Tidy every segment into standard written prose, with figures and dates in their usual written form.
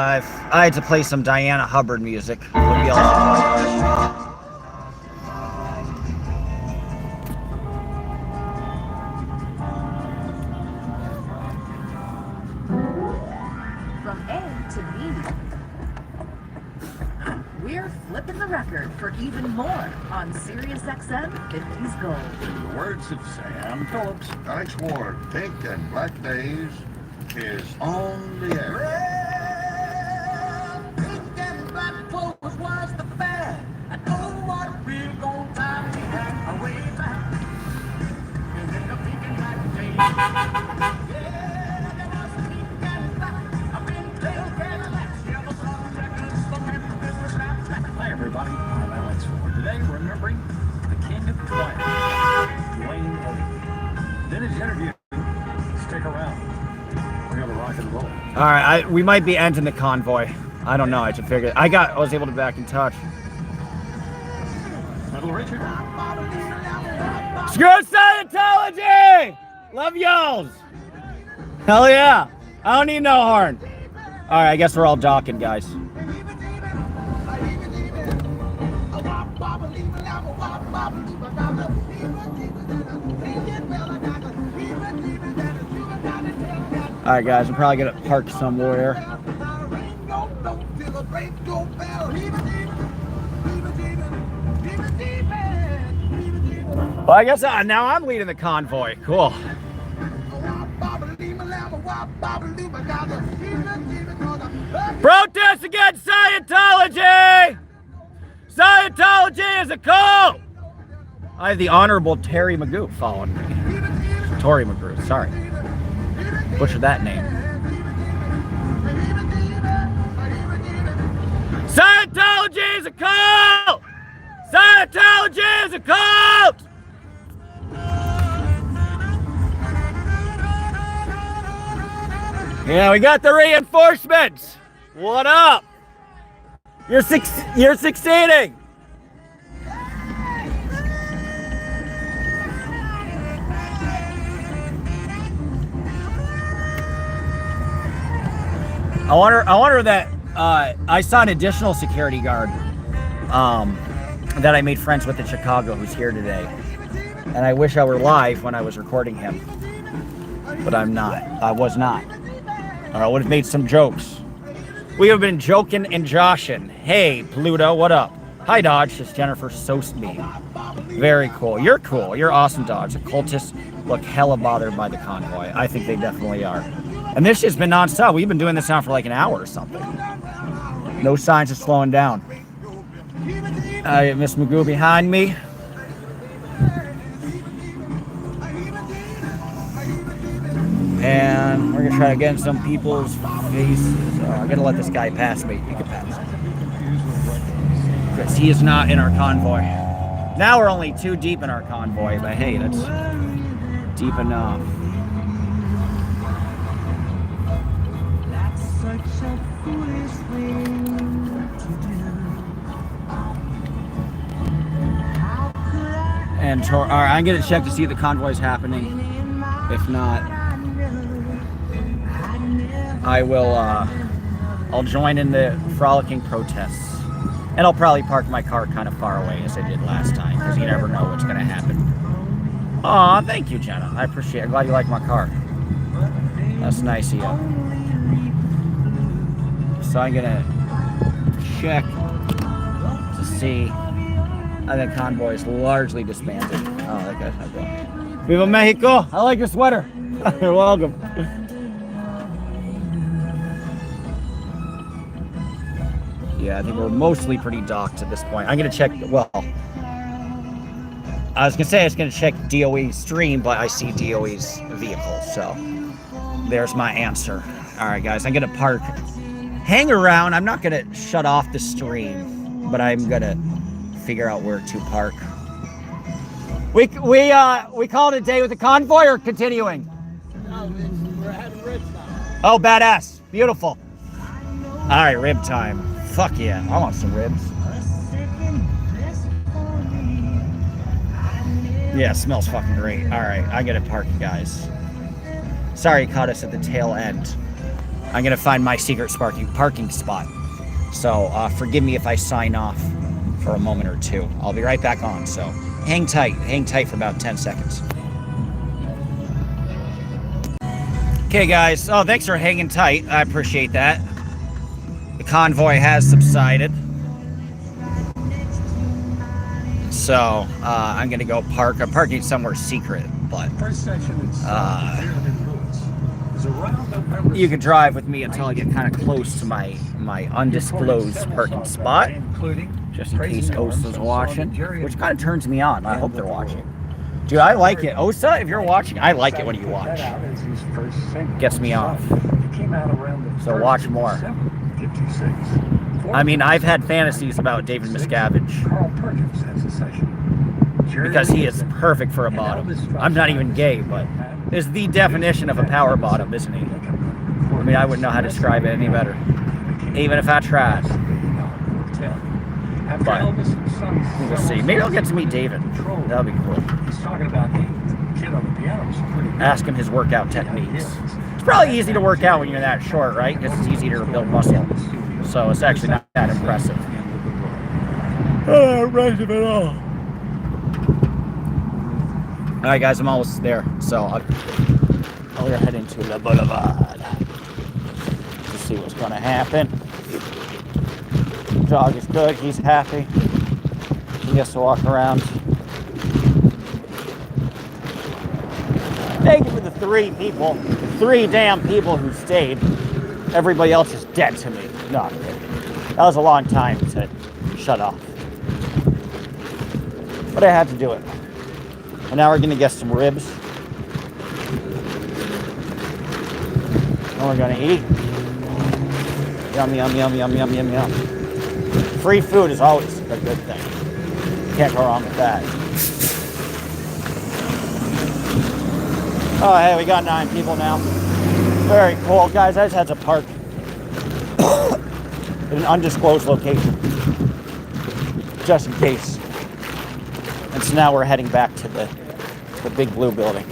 I had to play some Diana Hubbard music. Hope you all enjoy. From A to B. We're flipping the record for even more on SiriusXM 50s Gold. In the words of Sam Phillips, Alex Ward, Pink and Black Days is on the air. Well, pink and black clothes was the fad. I know what a real old time we had a way back. And in the pink and black days. Yeah, there was pink and black. I've been playing Cadillacs. Yellow song records, smoking business rap. Hi everybody, I'm Alex Ward. Today we're remembering the King of Twilight, Dwayne Eddy. Then his interview. Stick around. We're gonna rock and roll. All right, we might be ending the convoy. I don't know. I should figure. I was able to back in touch. Little Richard. Screw Scientology! Love y'alls. Hell yeah! I don't need no horn. All right, I guess we're all docking, guys. All right, guys, I'm probably gonna park somewhere. Well, I guess now I'm leading the convoy. Cool. Protest against Scientology! Scientology is a cult! I have the Honorable Terry Magoo following me. Tory Magoo, sorry. Butchered that name. Scientology is a cult! Scientology is a cult! Yeah, we got the reinforcements. What up? You're succeeding. I wonder that I saw an additional security guard that I made friends with in Chicago who's here today. And I wish I were live when I was recording him. But I'm not. I was not. Or I would have made some jokes. We have been joking and joshing. Hey, Pluto, what up? Hi, Dodge. This Jennifer Soast me. Very cool. You're cool. You're awesome, Dodge. The cultists look hella bothered by the convoy. I think they definitely are. And this shit's been nonstop. We've been doing this now for like an hour or something. No signs of slowing down. Miss Magoo behind me. And we're gonna try to get in some people's faces. I'm gonna let this guy pass me. He can pass. Because he is not in our convoy. Now we're only 2 deep in our convoy, but hey, that's deep enough. And all right, I'm gonna check to see if the convoy is happening. If not, I will. I'll join in the frolicking protests, and I'll probably park my car kind of far away as I did last time, because you never know what's gonna happen. Aw, thank you, Jenna. I appreciate it. I'm glad you like my car. That's nice of you. So I'm gonna check to see. I think convoy is largely disbanded. Oh, that guy's not going. Viva Mexico! I like your sweater. You're welcome. Yeah, I think we're mostly pretty docked at this point. I'm gonna check. Well, I was gonna say I was gonna check DOE's stream, but I see DOE's vehicle, so there's my answer. All right, guys, I'm gonna park. Hang around. I'm not gonna shut off the stream, but I'm gonna figure out where to park. We call it a day with the convoy or continuing? No, we're having ribs now. Oh, badass. Beautiful. All right, rib time. Fuck yeah. I want some ribs. Yeah, it smells fucking great. All right, I gotta park, guys. Sorry, caught us at the tail end. I'm going to find my secret parking spot. So forgive me if I sign off for a moment or two. I'll be right back on. So hang tight for about 10 seconds. Okay, guys. Oh, thanks for hanging tight. I appreciate that. The convoy has subsided. So I'm going to go park. I'm parking somewhere secret, but you can drive with me until I get kind of close to my undisclosed parking spot, just in case Osa's watching, which kind of turns me on. I hope they're watching. Dude, I like it. Osa, if you're watching, I like it when you watch. Gets me off. So watch more. I mean, I've had fantasies about David Miscavige because he is perfect for a bottom. I'm not even gay, but is the definition of a power bottom, isn't he? I mean, I wouldn't know how to describe it any better, even if I tried. But we'll see. Maybe I'll get to meet David. That'll be cool. Ask him his workout techniques. It's probably easy to work out when you're that short, right? Because it's easy to build muscle. So it's actually not that impressive. Impressive at all. Alright guys, I'm almost there. So I'll go head into the boulevard to see what's going to happen. Dog is good, he's happy. He gets to walk around. Thank you for the three damn people who stayed. Everybody else is dead to me. No, I'm kidding. That was a long time to shut off. But I had to do it. And now we're gonna get some ribs. And we're gonna eat. Yum, yum, yum, yum, yum, yum, yum. Free food is always a good thing. Can't go wrong with that. Oh, hey, we got 9 people now. Very cool. Guys, I just had to park in an undisclosed location. Just in case. And so now we're heading back to the big blue building.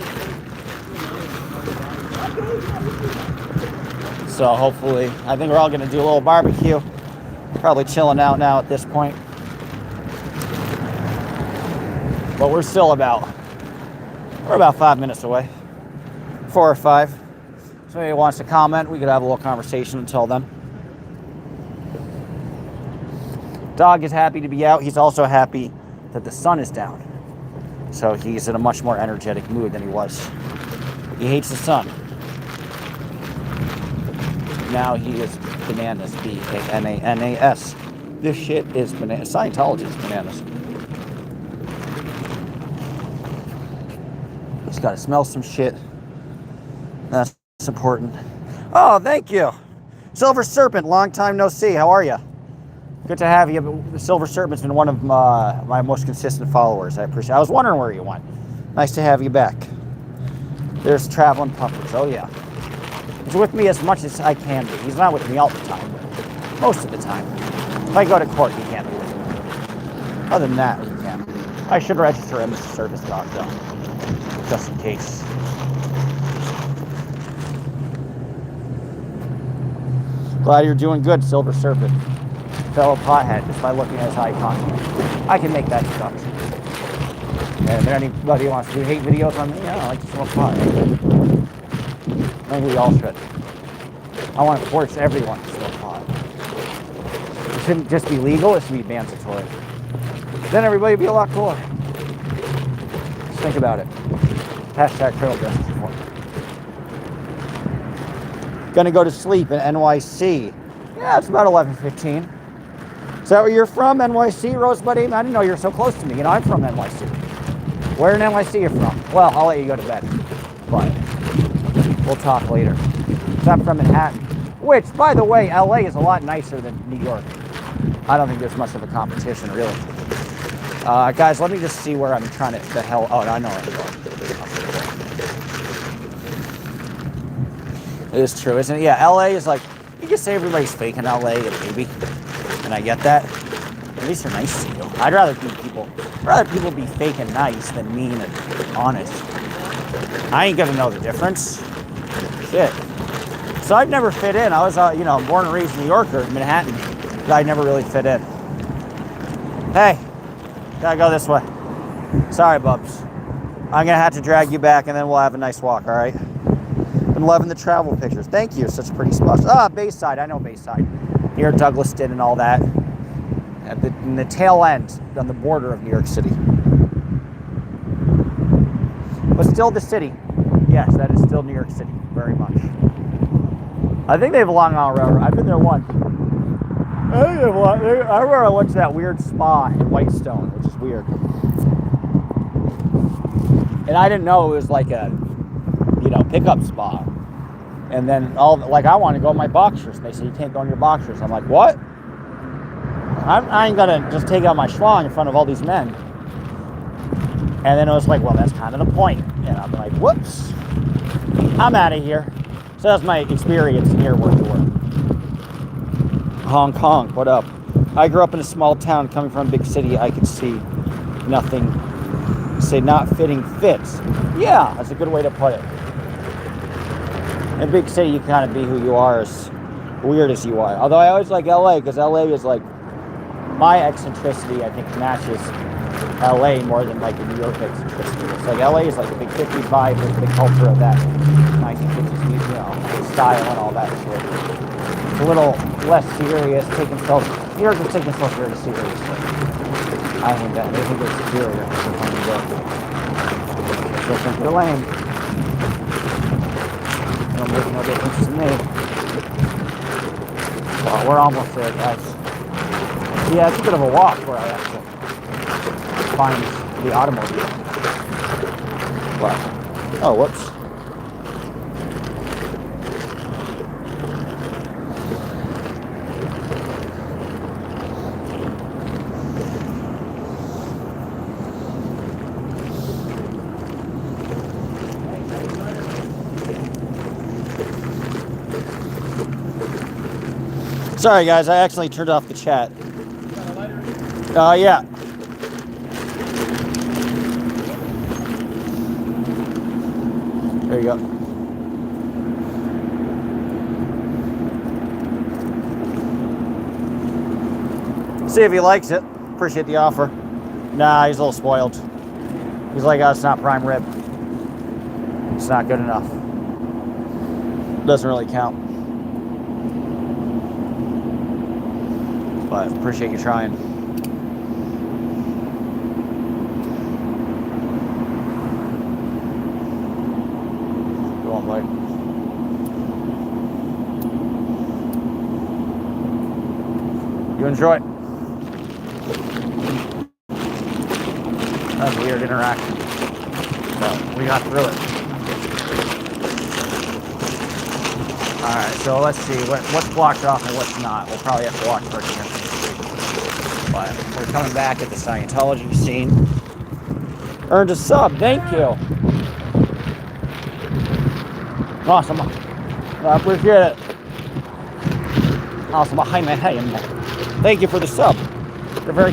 So hopefully, I think we're all going to do a little barbecue. Probably chilling out now at this point. But we're still about 5 minutes away. 4 or 5. If somebody wants to comment, we could have a little conversation until then. Dog is happy to be out. He's also happy that the sun is down. So he's in a much more energetic mood than he was. He hates the sun. Now he is bananas. B-A-N-A-N-A-S. This shit is bananas. Scientology is bananas. Just gotta smell some shit. That's important. Oh, thank you. Silver Serpent, long time no see. How are you? Good to have you. The Silver Serpent's been one of my most consistent followers. I appreciate it. I was wondering where you went. Nice to have you back. There's Traveling Puppets. Oh, yeah. He's with me as much as I can be. He's not with me all the time, but most of the time. If I go to court, he can't be with me. Other than that, he can. I should register him as a service dog, though, just in case. Glad you're doing good, Silver Serpent. Fellow pothead, just by looking at his icon. I can make that deduction. And if anybody wants to do hate videos on me, I like to smoke pot. Maybe we all should. I want to force everyone to smoke pot. It shouldn't just be legal, it should be mandatory. Then everybody would be a lot cooler. Just think about it. Hashtag criminal justice reform. Gonna go to sleep in NYC. Yeah, it's about 11:15. Is that where you're from, NYC, Rosebud? I didn't know you were so close to me. You know, I'm from NYC. Where in NYC you're from? Well, I'll let you go to bed. But we'll talk later. I'm from Manhattan. Which, by the way, LA is a lot nicer than New York. I don't think there's much of a competition, really. Guys, let me just see where I'm trying to... The hell... Oh, I know where I'm going. It is true, isn't it? Yeah, LA is like... You can say everybody's fake in LA, maybe. And I get that. At least they're nice to you. I'd rather people be fake and nice than mean and honest. I ain't gonna know the difference. Shit. So I've never fit in. I was, you know, born and raised New Yorker in Manhattan, but I never really fit in. Hey, gotta go this way. Sorry, Bubs. I'm gonna have to drag you back, and then we'll have a nice walk. All right. I'm loving the travel pictures. Thank you. Such pretty spots. Ah, Bayside. I know Bayside. Near Douglaston and all that. In the tail end, on the border of New York City. But still the city. Yes, that is still New York City. Very much. I think they have a Long Island Railroad. I've been there once. I remember I went to that weird spa in Whitestone, which is weird. And I didn't know it was like a, you know, pickup spa. And then I want to go in my boxers. And they say, you can't go in your boxers. I'm like, what? I ain't gonna just take out my schlong in front of all these men. And then it was like, well, that's kind of the point. And I'm like, whoops, I'm out of here. So that's my experience here where we were. Hong Kong, what up? I grew up in a small town. Coming from a big city, I could see nothing. Say not fitting fits. Yeah, that's a good way to put it. In a big city, you kind of be who you are, as weird as you are. Although I always like LA, because LA is like, my eccentricity, I think, matches LA more than like the New York eccentricity. It's like LA is like a big 50s vibe with the culture of that 1950s, you know, style and all that shit. It's a little less serious, New York is taking itself very seriously. I think that they think it's superior. I still think they're lame. It don't make no difference to me. Well, we're almost there, guys. Yeah, it's a bit of a walk where I have to find the automobile. But, oh, whoops. Sorry, guys, I accidentally turned off the chat. Yeah. There you go. See if he likes it. Appreciate the offer. Nah, he's a little spoiled. He's like, oh, it's not prime rib. It's not good enough. Doesn't really count. But appreciate you trying. Go on, Blake. You enjoy. That's a weird interaction. But we got through it. Alright, so let's see what's blocked off and what's not. We'll probably have to watch for it. But we're coming back at the Scientology scene. Earned a sub, thank you. Awesome. I appreciate it. Awesome. Thank you for the sub.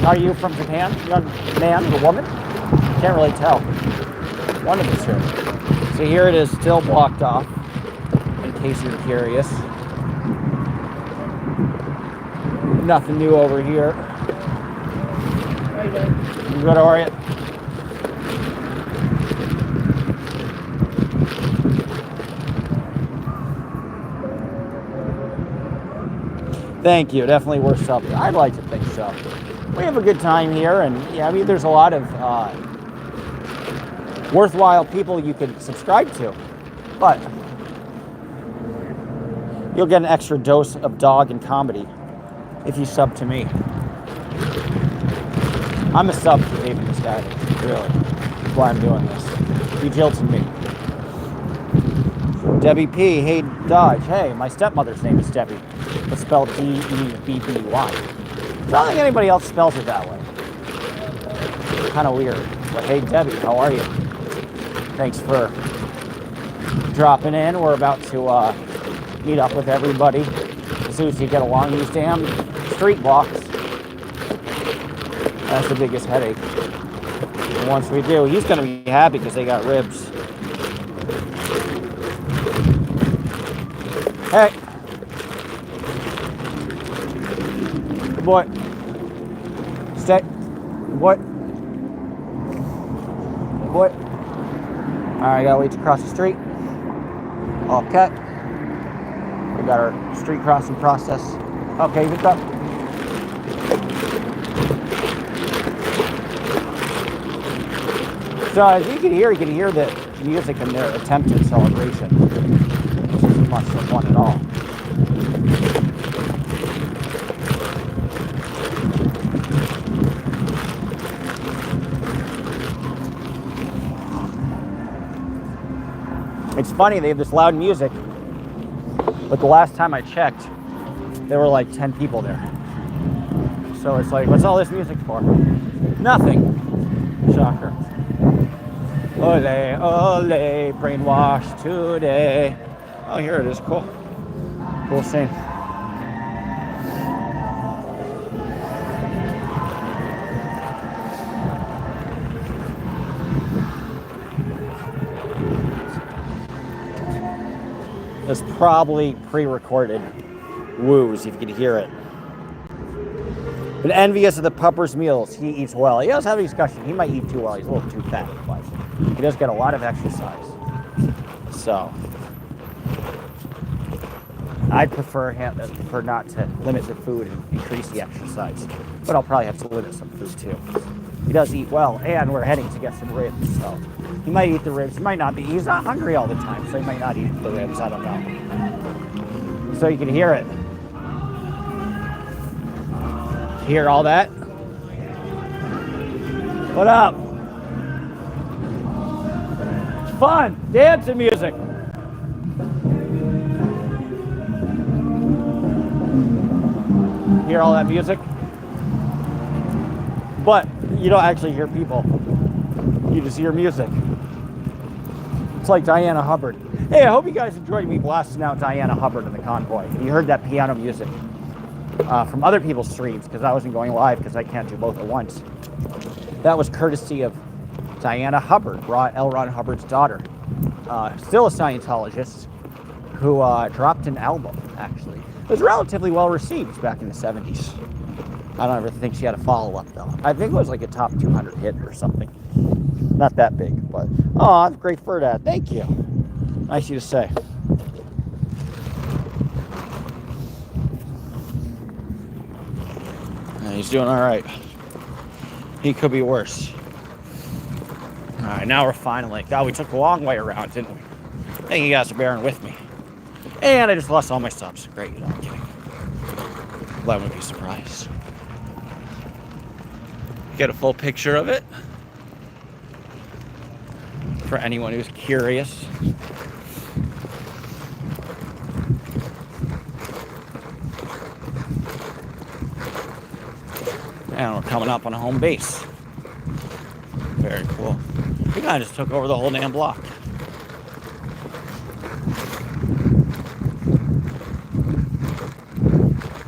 Are you from Japan, young man or woman? Can't really tell. One of us here. So here it is, still blocked off, in case you're curious. Nothing new over here. You good, how are you? Thank you. Definitely worth something. I'd like to think so. We have a good time here, and yeah, I mean, there's a lot of worthwhile people you could subscribe to, but you'll get an extra dose of dog and comedy if you sub to me. I'm a sub for David this guy, really. That's why I'm doing this. You jilted me. Debbie P. Hey, Dodge. Hey, my stepmother's name is Debbie. It's spelled D-E-B-B-Y. I don't think anybody else spells it that way. Kind of weird. But hey, Debbie, how are you? Thanks for dropping in. We're about to meet up with everybody as soon as you get along these damn street blocks. That's the biggest headache. And once we do, he's going to be happy because they got ribs. Hey. Good boy. Stay. Good boy. Good boy. Alright, gotta wait to cross the street. Okay. We got our street crossing process. Okay, good up. So as you can hear the music in their attempted celebration. Which isn't much of one at all. It's funny, they have this loud music, but the last time I checked, there were like 10 people there. So it's like, what's all this music for? Nothing. Shocker. Ole, ole, brainwashed today. Oh, here it is. Cool. Cool scene. It's probably pre-recorded woos, if you could hear it. But envious of the pupper's meals. He eats well. He does have a discussion. He might eat too well. He's a little too fat, but he does get a lot of exercise. So I'd prefer not to limit the food and increase the exercise. But I'll probably have to limit some food too. He does eat well, and we're heading to get some ribs, so he might eat the ribs. He might not be. He's not hungry all the time, so he might not eat the ribs. I don't know. So you can hear it. Hear all that? What up? It's fun. Dancing music. Hear all that music? But you don't actually hear people. You just hear music. It's like Diana Hubbard. Hey, I hope you guys enjoyed me blasting out Diana Hubbard in the Convoy. You heard that piano music from other people's streams, because I wasn't going live because I can't do both at once. That was courtesy of Diana Hubbard, L. Ron Hubbard's daughter. Still a Scientologist who dropped an album, actually. It was relatively well received back in the 70s. I don't ever think she had a follow-up, though. I think it was like a top 200 hit or something. Not that big, but... Oh, I'm great for that. Thank you. Nice of you to say. He's doing all right. He could be worse. All right, now we're finally... God, we took a long way around, didn't we? Thank you guys for bearing with me. And I just lost all my subs. Great, you know, I'm kidding. That wouldn't be surprised. Get a full picture of it for anyone who's curious. And we're coming up on a home base. Very cool. We kind of just took over the whole damn block.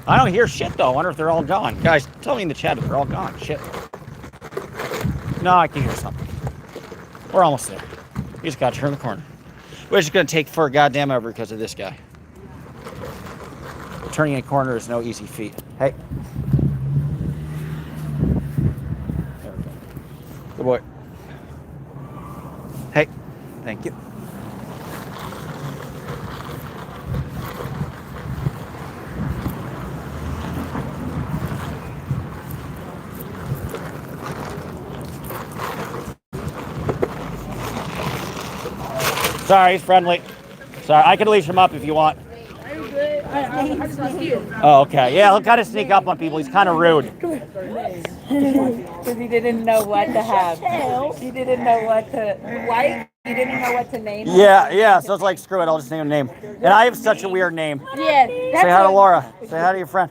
I don't hear shit though. I wonder if they're all gone. Guys, tell me in the chat if they're all gone. Shit. No, I can hear something. We're almost there. We just gotta turn the corner. We're just gonna take for a goddamn ever because of this guy. Turning a corner is no easy feat. Hey. There we go. Good boy. Hey. Thank you. Sorry, he's friendly. Sorry, I can leash him up if you want. Oh, okay. Yeah, he'll kind of sneak up on people. He's kind of rude. Because he didn't know what to have. He didn't know what to... White? He didn't know what to name him. Yeah. So it's like, screw it. I'll just name a name. And I have such a weird name. Yeah. Say hi to Laura. Say hi to your friend.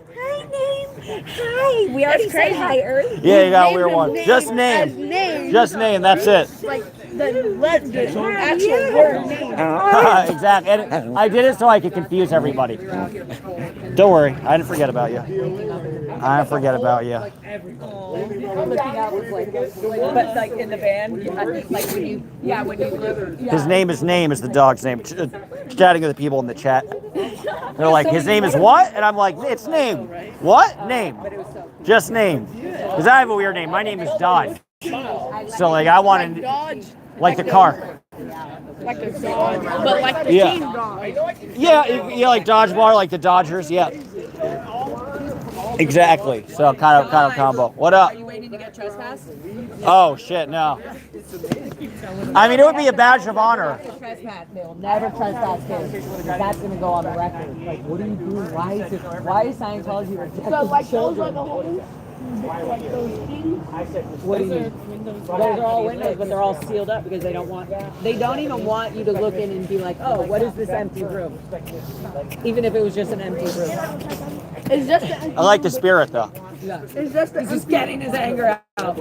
Hi. We already said hi earlier. Yeah, you got a weird one. Just name. Just name. That's it. Like the actual word name. Exactly. And I did it so I could confuse everybody. Don't worry. I didn't forget about you. I didn't forget about you. Looking out was like, but like in the band, like when you look. His name is the dog's name. Chatting with the people in the chat. They're like, his name is what? And I'm like, it's name. What? Name. Just name. Because I have a weird name. My name is Dodge. So like I wanted, like the car. Like a dog, but like the team dog. Yeah, like dodgeball, like the Dodgers. Yeah. Exactly. So kind of combo. What up? Are you waiting to get trespassed? Oh shit, no. I mean, it would be a badge of honor. Trespass. They will never trespass kids. That's gonna go on the record. Like, what are you doing? Why is Scientology rejecting children? What do you mean? Those are all windows, but they're all sealed up because they don't even want you to look in and be like, oh, what is this empty room? Even if it was just an empty room. It's just I like the spirit though. Yeah. He's just getting his anger out.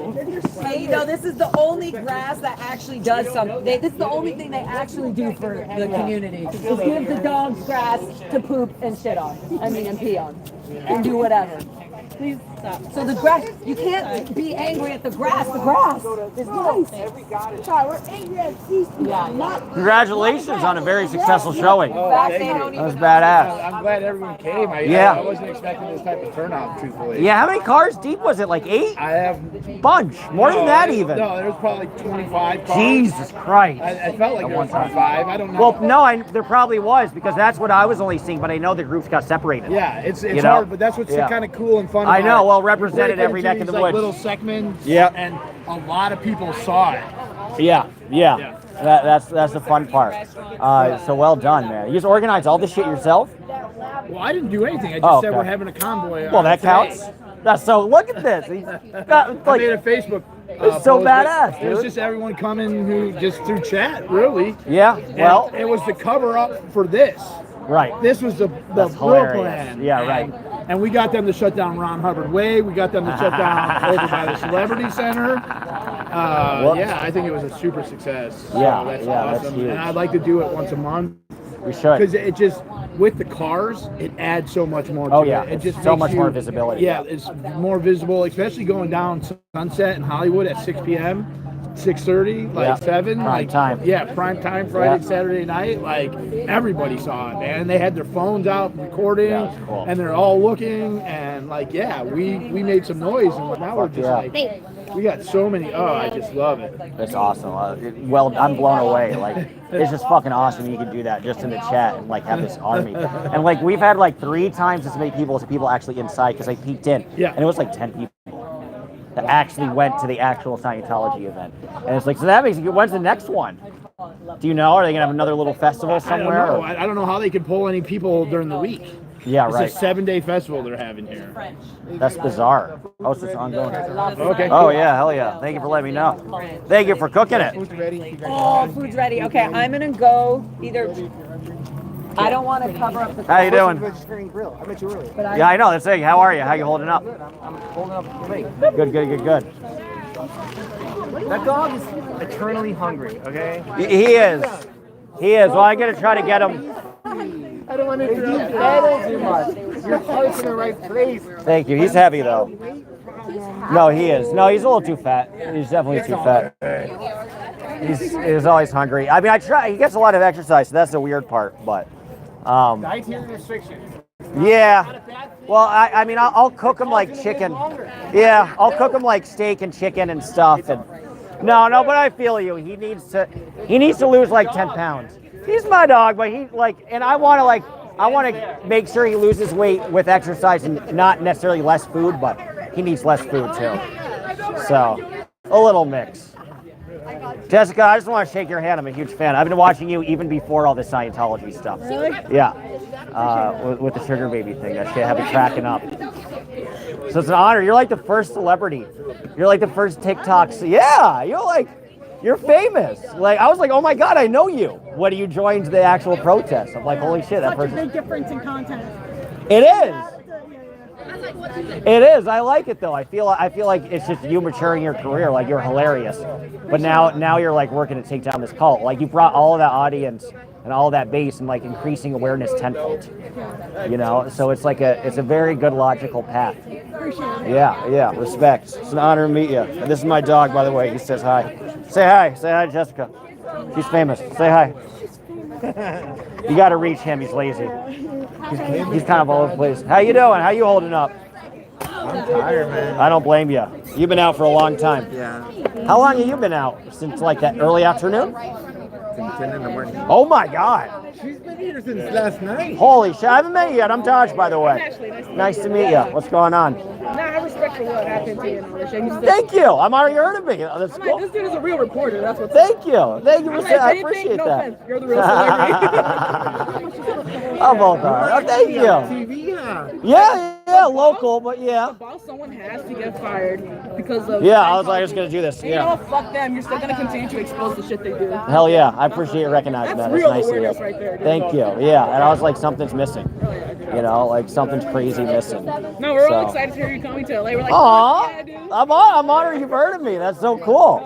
Hey, no, this is the only grass that actually does something. This is the only thing they actually do for the community. Is give the dogs grass to poop and shit on. And pee on. And do whatever. Please stop. So the grass, you can't be angry at the grass. The grass is nice. sorry, we're angry at these people. Not Congratulations on a very successful showing. In fact, they That don't was even badass. I'm glad everyone came. Yeah. I wasn't expecting this type of turnout, truthfully. Yeah, how many cars deep was it? Like 8? I have Bunch. More than that even. No, there was probably like 25 cars. Jesus Christ. I felt like there was 25. I don't know. Well, no, there probably was because that's what I was only seeing, but I know the groups got separated. yeah, it's You know? hard, but that's what's Yeah. kind of cool and fun. I about know, it. well You represented break every into neck of these, the like, woods. little segments. Yeah. And a lot of people saw it. Yeah. Yeah. That's the fun part. So well done, man. You just organized all this shit yourself? Well, I didn't do anything. I just Oh, said okay. we're having a convoy. Well, that today. counts. So look at this. He's got, I made a like, Facebook. It's so post, but badass, It was dude. just everyone coming who just through chat, really. yeah. And Well, it was the cover up for this. right. This was the That's real hilarious. plan. Yeah, right. And we got them to shut down Ron Hubbard Way. We got them to shut down over by the Celebrity Center. Whoops. Yeah, I think it was a super success. So Yeah, that's yeah, that's awesome. huge. And I'd like to do it once a month We should. because it just with the cars, it adds so much more. Oh, to yeah. it. It It's just so makes much you- more visibility. Yeah, it's more visible, especially going down Sunset in Hollywood at 6 p.m. 6:30, like Yeah. 7, Prime like time. Yeah, prime time Friday, Yeah. Saturday night. Like everybody saw it, man. They had their phones out recording, Yeah, it's cool. and they're all looking, and like we made some noise, and now we're just Yeah. like we got so many. Oh, I just love it. That's awesome. Well, I'm blown away. Like, it's just fucking awesome you can do that just in the chat and like have this army. And like we've had like 3 times as many people as people actually inside because I peeked in. Yeah. And it was like 10 people that actually went to the actual Scientology event. And it's like, so that makes it. When's the next one? Do you know? Are they gonna have another little festival somewhere? I don't know. or- I don't know how they can pull any people during the week. Yeah, It's right. a 7-day festival they're having here. That's bizarre. Oh, so it's ongoing. Okay. Oh yeah, hell yeah. Thank you for letting me know. Thank you for cooking it. Oh, food's ready. Okay, I'm gonna go either. I don't want to cover up the. How you doing? Vegetarian grill. I met you earlier. But I, Yeah, I know. That's it. How are you? How you holding up? I'm holding up great. Good. That dog is eternally hungry, okay? He is. He is. Well, I gotta try to get him. I don't want to interrupt you. I don't do much. Your heart's in the right place. Thank you. He's heavy though. No, he is. No, he's a little too fat. He's definitely too fat. He's always hungry. I mean, I try. He gets a lot of exercise, so that's the weird part. But, Dietary restrictions. yeah. Well, I mean, I'll cook him like chicken. Yeah, I'll cook him like steak and chicken and stuff. And no, but I feel you. He needs to lose like 10 pounds. He's my dog, but and I want to make sure he loses weight with exercise and not necessarily less food, but he needs less food too. So, a little mix. Jessica, I just want to shake your hand. I'm a huge fan. I've been watching you even before all the Scientology stuff. Yeah. With the sugar baby thing, that shit had me cracking up. So it's an honor. You're like the first celebrity. You're like the first TikToks. Yeah, you're famous. Like, I was like, oh my God, I know you. When you joined the actual protest, I'm like, holy shit, that such a person. big difference in content. It is. It is. I like it though. I feel like it's just you maturing your career. Like, you're hilarious, but now you're like working to take down this cult. Like, you brought all of that audience and all of that base and like increasing awareness tenfold. You know, so it's a very good logical path. Yeah. Respect. It's an honor to meet you. And this is my dog, by the way. He says hi. Say hi, Jessica. She's famous. Say hi. You got to reach him. He's lazy. He's kind of all over the place. How you doing? How you holding up? I'm tired, man. I don't blame you. You've been out for a long time. Yeah. How long have you been out? Since like that early afternoon? Since 10 in the morning. Oh my God. She's been here since last night. Holy shit. I haven't met you yet. I'm Taj, by the way. Nice to meet you. What's going on? Nah, I respect for what happened to you and all this shit. Thank you. I'm already heard of me. That's cool. This dude is a real reporter. That's what's Thank you. Thank you for I'm saying. like, I if anything, appreciate no that. offense. You're the real celebrity. I'm all done. Oh, thank you. TV, huh? Yeah, local, but yeah. About someone has to get fired because of. Yeah, I was like, I was gonna do this. And you know, Yeah. fuck them. You're still gonna continue to expose the shit they do. Hell yeah. I appreciate you recognizing That's that. It's real nice of you. awareness right there, dude. Thank you. Yeah. And I was like, something's missing. You know, like something's crazy missing. No, we're all excited to hear you coming to LA. We're like, Aw, yeah, dude. I'm honored you've heard of me. That's so cool.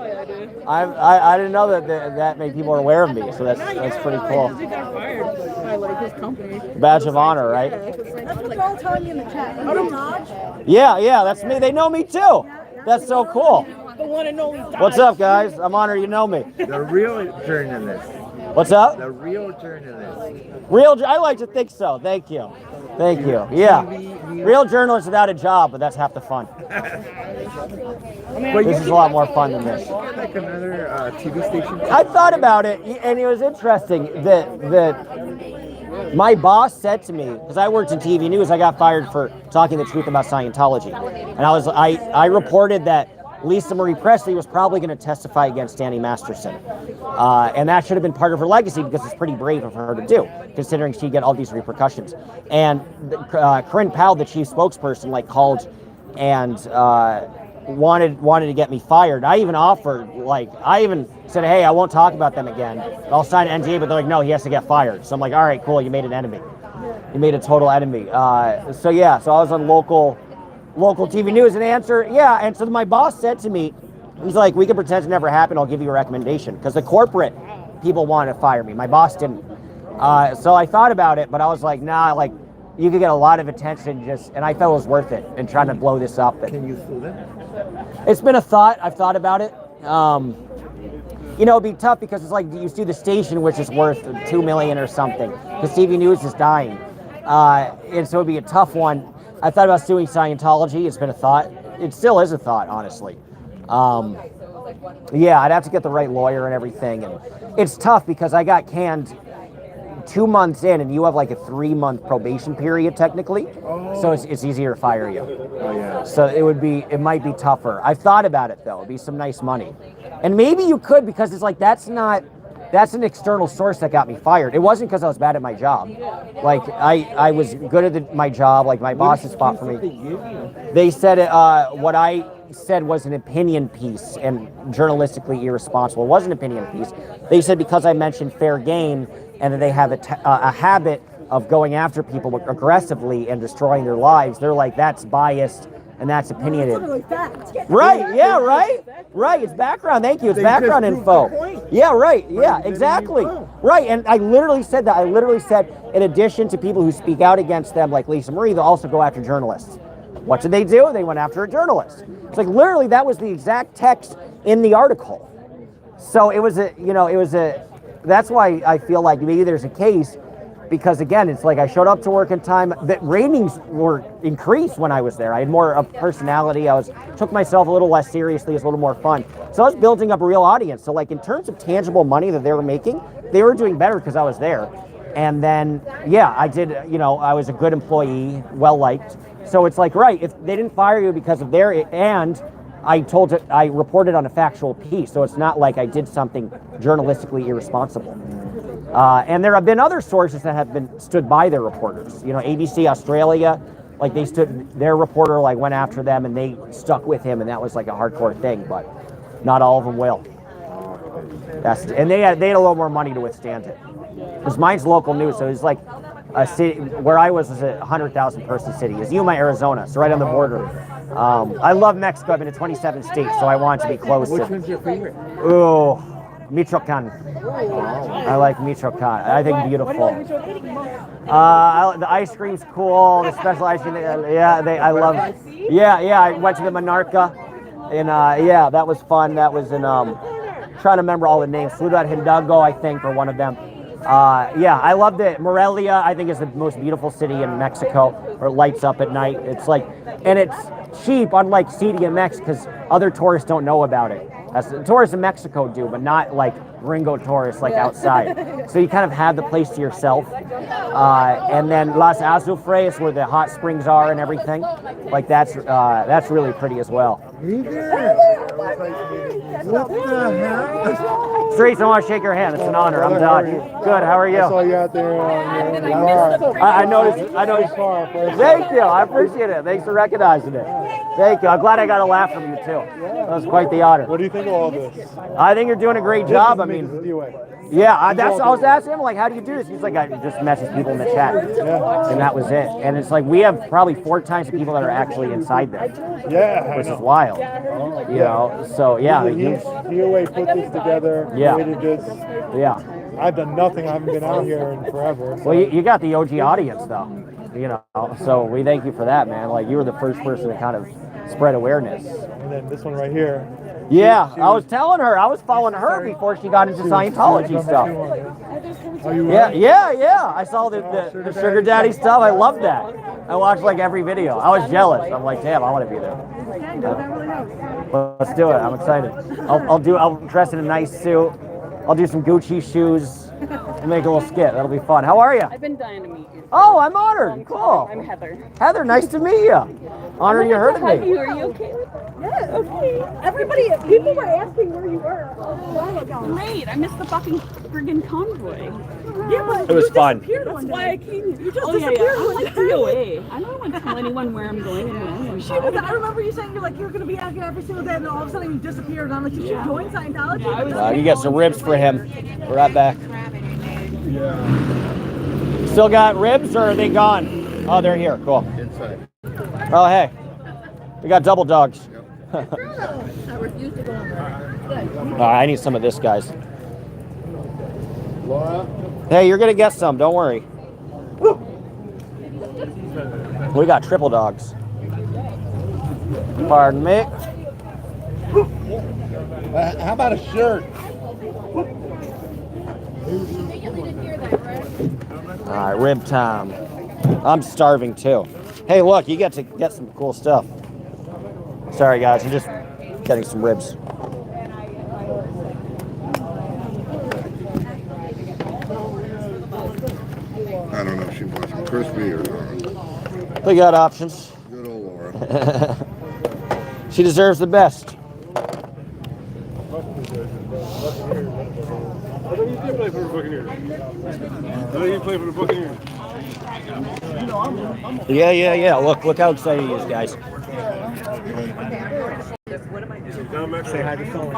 I didn't know that many people are aware of me, so that's pretty cool. He got fired by like his company. Badge of honor, right? That's what they're all telling you in the chat. Taj? Yeah, that's me. They know me too. That's so cool. The one and only Taj. What's up, guys? I'm honored you know me. The real journalist. What's up? The real journalist. I like to think so. Thank you. Thank you. Yeah. Real journalist without a job, but that's half the fun. This is a lot more fun than this. Like another TV station. I thought about it, and it was interesting that my boss said to me, because I worked in TV news, I got fired for talking the truth about Scientology, and I reported that Lisa Marie Presley was probably going to testify against Danny Masterson, and that should have been part of her legacy because it's pretty brave of her to do, considering she'd get all these repercussions. And Corinne Powell, the chief spokesperson, like called and wanted to get me fired. I even offered, I even said, hey, I won't talk about them again. I'll sign an NDA, but they're like, no, he has to get fired. So I'm like, all right, cool, you made an enemy. You made a total enemy. So I was on local TV news and so my boss said to me, he's like, we can pretend it never happened, I'll give you a recommendation. Because the corporate people wanted to fire me. My boss didn't. So I thought about it, but I was like, nah, you could get a lot of attention and I felt it was worth it in trying to blow this up. Can you sue them? It's been a thought. I've thought about it. It'd be tough because it's like you see the station, which is worth $2 million or something. Because TV news is dying. And so it'd be a tough one. I thought about suing Scientology. It's been a thought. It still is a thought, honestly. I'd have to get the right lawyer and everything. And it's tough because I got canned 2 months in, and you have like a 3-month probation period technically. So it's easier to fire you. Oh, yeah. So it might be tougher. I've thought about it though. It'd be some nice money. And maybe you could, because it's like that's an external source that got me fired. It wasn't because I was bad at my job. Like I was good at my job. Like my bosses fought for me. They said what I said was an opinion piece and journalistically irresponsible. It was an opinion piece. They said because I mentioned fair game and that they have a habit of going after people aggressively and destroying their lives, they're like, that's biased and that's opinionated. Right, yeah, right. Right, it's background, thank you, it's background info. Yeah, right, yeah, exactly. Right, and I literally said that. I literally said, in addition to people who speak out against them, like Lisa Marie, they'll also go after journalists. What did they do? They went after a journalist. It's like, literally, that was the exact text in the article. So that's why I feel like maybe there's a case, because again, it's like I showed up to work in time. The ratings were increased when I was there. I had more of personality. Took myself a little less seriously. It's a little more fun. So I was building up a real audience. So like in terms of tangible money that they were making, they were doing better because I was there. And then, I did, I was a good employee, well liked. So it's like, right, if they didn't fire you because of and I reported on a factual piece. So it's not like I did something journalistically irresponsible. And there have been other sources that have stood by their reporters. ABC Australia, like their reporter went after them and they stuck with him, and that was like a hardcore thing, but not all of them will. And they had a little more money to withstand it. Because mine's local news, so it's like a city where I was a 100,000 person city. It's Yuma, Arizona, so right on the border. I love Mexico. I've been to 27 states, so I want to be close. Which one's your favorite? Ooh, Michoacan. I like Michoacan. I think beautiful. The ice cream's cool. The special ice cream. I love. I went to the Monarca, and that was fun. That was in trying to remember all the names. Ciudad Hidalgo, I think, or one of them. Yeah, I love that. Morelia, I think, is the most beautiful city in Mexico, or lights up at night. It's like, and it's cheap, unlike CDMX, because other tourists don't know about it. That's, tourists in Mexico do, but not like gringo tourists like outside. So you kind of have the place to yourself. And then Las Azufres, where the hot springs are and everything, like that's really pretty as well. What the hell? Streets, I want to shake your hand. It's an honor. I'm Dodge. Good. How are you? I saw you out there. I noticed. Thank you. I appreciate it. Thanks for recognizing it. Thank you. I'm glad I got a laugh from you too. That was quite the honor. What do you think of all this? I think you're doing a great job. I mean, yeah, I was asking him, like, how do you do this? He's like, I just message people in the chat, and that was it. And it's like, we have probably 4 times the people that are actually inside there, which is wild. You know, so yeah. He always put this together. Yeah. Created this. Yeah. I've done nothing. I haven't been out here in forever. So. Well, you got the OG audience though, you know. So we thank you for that, man. Like, you were the first person to kind of spread awareness. And then this one right here. Yeah, I was telling her, I was following her before she got into Scientology stuff. Yeah. I saw the sugar daddy stuff. I love that. I watched like every video. I was jealous. I'm like, damn, I want to be there. Let's do it. I'm excited. I'll dress in a nice suit. I'll do some Gucci shoes and make a little skit. That'll be fun. How are you? I've been dying to meet you. Oh, I'm honored. Cool. I'm Heather. Heather, nice to meet you. Honored you heard of me. Are you okay with that? Yeah, okay. People were asking where you were a while ago. Great. I missed the fucking friggin' convoy. Yeah, but It was fun. That's why I came here. You just disappeared disappeared I one like day. DOA. I don't want to tell anyone where I'm going and when. I remember you saying you're going to be out here every single day, and then all of a sudden you disappeared. And I'm like, you should join Scientology. You get some ribs for him. We're right back. Still got ribs, or are they gone? Oh, they're here. Cool. Inside. Oh, hey. We got double dogs. I refuse to go on there. I need some of this, guys. Laura? Hey, you're going to get some. Don't worry. We got triple dogs. Pardon me. How about a shirt? All right, rib time. I'm starving too. Hey, look, you get to get some cool stuff. Sorry, guys, I'm just getting some ribs. I don't know if she wants them crispy or not. We got options. Good old Laura. She deserves the best. I thought you did play for the Buccaneers. I thought you played for the Buccaneers. Yeah. Look how excited he is, guys. Say hi to someone.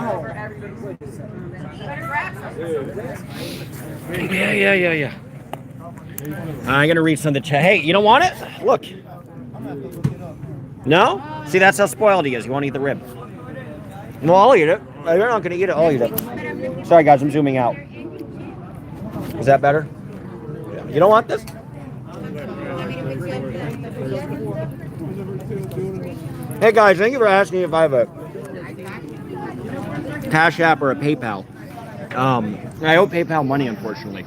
Yeah. I'm gonna read some of the chat. Hey, you don't want it? Look. No? See, that's how spoiled he is. You won't eat the rib. No, I'll eat it. You're not gonna eat it. I'll eat it. Sorry, guys. I'm zooming out. Is that better? You don't want this? Hey guys, thank you for asking if I have a Cash App or a PayPal. I owe PayPal money, unfortunately.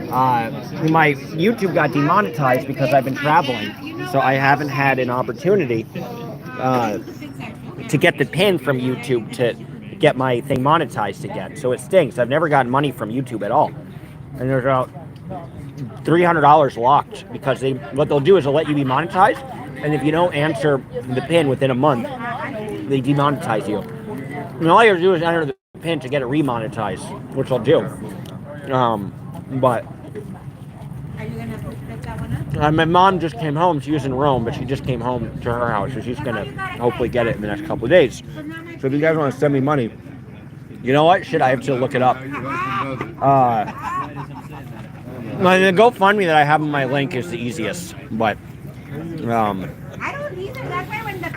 My YouTube got demonetized because I've been traveling, so I haven't had an opportunity to get the pin from YouTube to get my thing monetized again. So it stinks. I've never gotten money from YouTube at all. And there's about $300 locked because what they'll do is they'll let you be monetized, and if you don't answer the pin within a month, they demonetize you. And all you have to do is enter the pin to get it remonetized, which I'll do. But my mom just came home. She was in Rome, but she just came home to her house, so she's gonna hopefully get it in the next couple of days. So if you guys want to send me money, you know what? Shit, I have to look it up. The GoFundMe that I have on my link is the easiest, but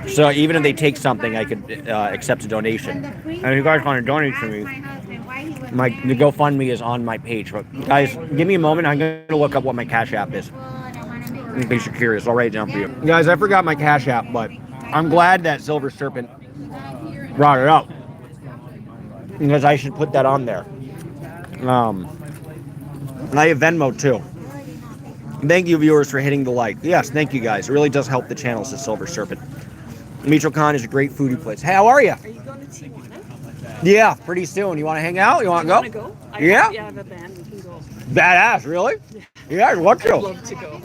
so even if they take something, I could accept a donation. And if you guys want to donate to me, the GoFundMe is on my page. But guys, give me a moment. I'm going to look up what my Cash App is. In case you're curious, I'll write it down for you. Guys, I forgot my Cash App, but I'm glad that Silver Serpent brought it up, because I should put that on there. And I have Venmo too. Thank you, viewers, for hitting the like. Yes, thank you, guys. It really does help the channel, says Silver Serpent. Michoacan is a great foodie place. Hey, how are you? Are you going to Tijuana? Yeah, pretty soon. You want to hang out? You want to go? Want to go? Yeah? Yeah, I have a band. We can go. Badass, really? Yeah, I'd love I'd to. love to go.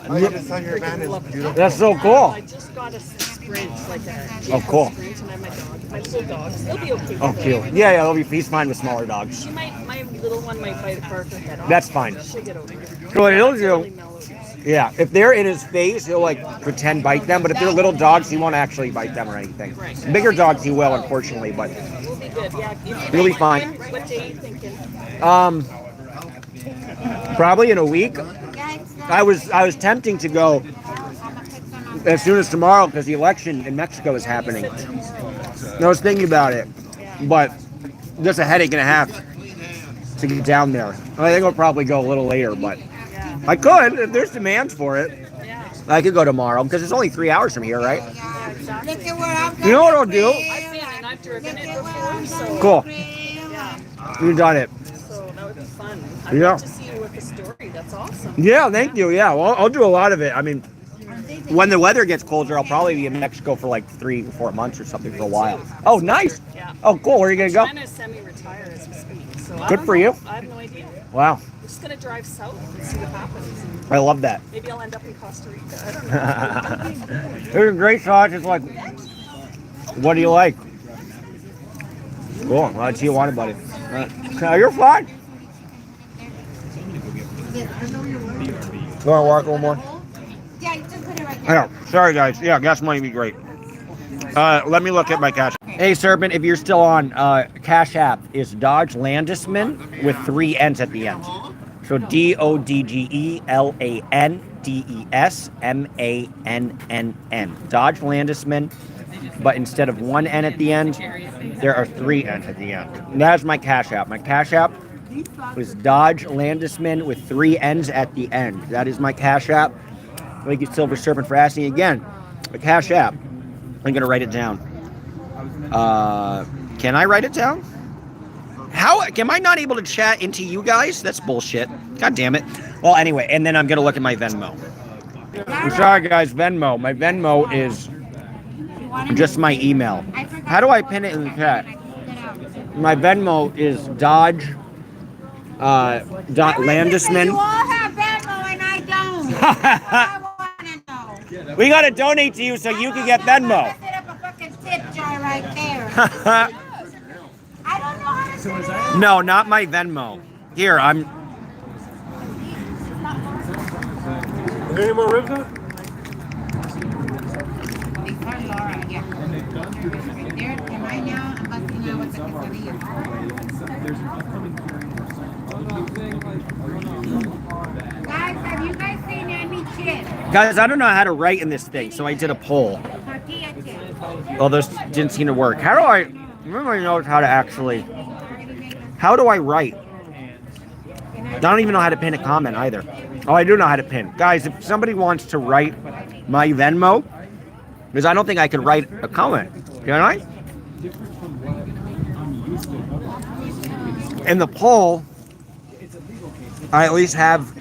That's so cool. I just got a sprint, like a Oh, cool. sprint, and I have my dog. My little dogs. They'll be okay. Oh, cute. Yeah, he's fine with smaller dogs. She might, my little one might bite her head off. That's fine. She'll get over it. So what he'll do, Really mellow. yeah, if they're in his face, he'll like pretend bite them, but if they're little dogs, he won't actually bite them or anything. Bigger dogs he will, unfortunately, but We'll be good. Yeah. he'll be fine. What day are you thinking? Probably in a week. I was tempting to go as soon as tomorrow because the election in Mexico is happening. And I was thinking about it, but just a headache and a half to get down there. I think I'll probably go a little later, but I could if there's demand for it. I could go tomorrow because it's only 3 hours from here, right? You know what I'll do? I've been and I've driven it before, so Cool. yeah. You've done it. So that would be fun. I'd Yeah. love to see you with the story. That's awesome. Yeah, thank you. Yeah, well, I'll do a lot of it. I mean, when the weather gets colder, I'll probably be in Mexico for like 3 or 4 months or something for a while. Oh, nice. Yeah. Oh, cool. Where are you gonna go? I'm trying to semi-retire as we speak. So I Good don't for know. you. I have no idea. Wow, We're just gonna drive south and see what happens. I love that. Maybe I'll end up in Costa Rica. I don't know. There's a great sauce. It's like, what do you like? Cool. Well, it's Tijuana, buddy. You're fine. You want to walk a little more? Yeah, you just put it right I know. Sorry, guys. Yeah, gas money would be great. Let me look at my cash. Hey, Serpent, if you're still on, Cash App is Dodge Landisman with 3 N's at the end. So DODGELANDESMANNN. Dodge Landisman, but instead of 1 N at the end, there are 3 N's at the end. And that's my Cash App. My Cash App is Dodge Landisman with 3 N's at the end. That is my Cash App. Thank you, Silver Serpent, for asking again. The Cash App. I'm gonna write it down. Can I write it down? How am I not able to chat into you guys? That's bullshit. God damn it. Well, anyway, and then I'm gonna look at my Venmo. I'm sorry, guys. Venmo. My Venmo is just my email. How do I pin it in the chat? My Venmo is Dodge Landisman. You all have Venmo and I don't. I want to know. We gotta donate to you so you can get Venmo. Set up a fucking tip jar right there. I don't know how to set it up. No, not my Venmo. Here, I'm. Any more ribs? Huh? Before Laura, yeah. There, am I now? I'm busting out with the quesadilla. Guys, have you guys seen any chips? Guys, I don't know how to write in this thing, so I did a poll. Tortilla chips. Well, this didn't seem to work. How do I? Everybody knows how to actually. How do I write? I don't even know how to pin a comment either. Oh, I do know how to pin. Guys, if somebody wants to write my Venmo, because I don't think I can write a comment. Can I? In the poll, I at least have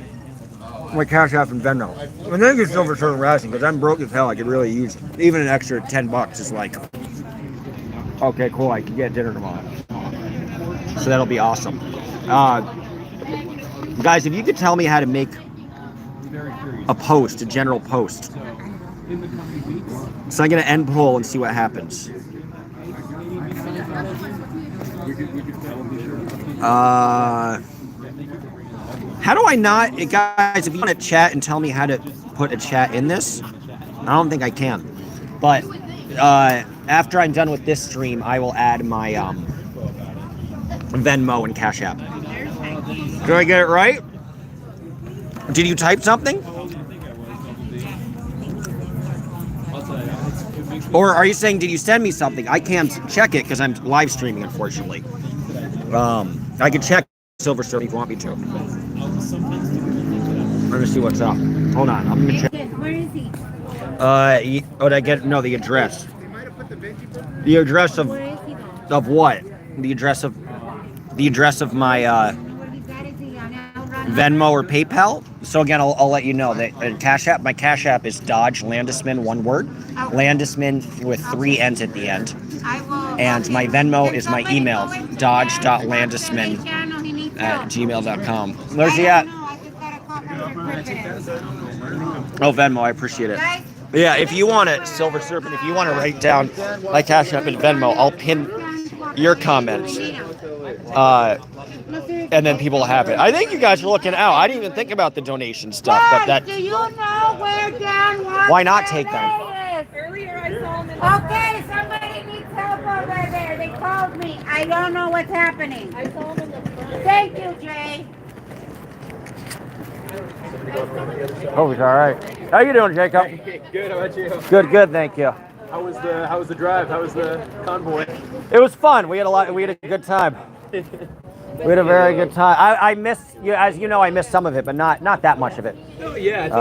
my Cash App and Venmo. And then it's Silver Serpent Racing, because I'm broke as hell. I could really use even an extra $10 is like, okay, cool, I can get dinner tomorrow. So that'll be awesome. Guys, if you could tell me how to make a post, a general post. So I'm going to end poll and see what happens. How do I not, guys, if you want to chat and tell me how to put a chat in this, I don't think I can. But after I'm done with this stream, I will add my Venmo and Cash App. Did I get it right? Did you type something? Or are you saying, did you send me something? I can't check it because I'm live streaming, unfortunately. I can check Silver Serpent if you want me to. Let me see what's up. Hold on, I'm gonna check. Where is he? Oh, did I get, no, the address. The address of Where is he though? what? The address of my, What he got is he on El Dorado Venmo or PayPal. So again, I'll let you know that Cash App. My Cash App is Dodge Landisman, one word. Landisman with 3 N's at the end. And my Venmo is my email, dodge.landisman@gmail.com. Where's he at? Oh, Venmo. I appreciate it. Yeah, if you want to, Silver Serpent, if you want to write down my Cash App and Venmo, I'll pin your comments. And then people will have it. I think you guys are looking out. I didn't even think about the donation stuff. But that. Do you know where Dan wants Why not take them? Earlier I saw him in Okay, somebody needs help over there. They called me. I don't know what's happening. I saw him in the front. Thank you, Jay. Oh, he's all right. How you doing, Jacob? Good, how about you? Good, thank you. How was the drive? How was the convoy? It was fun. We had a good time. We had a very good time. I missed, as you know, I missed some of it, but not that much of it. Oh, yeah, I think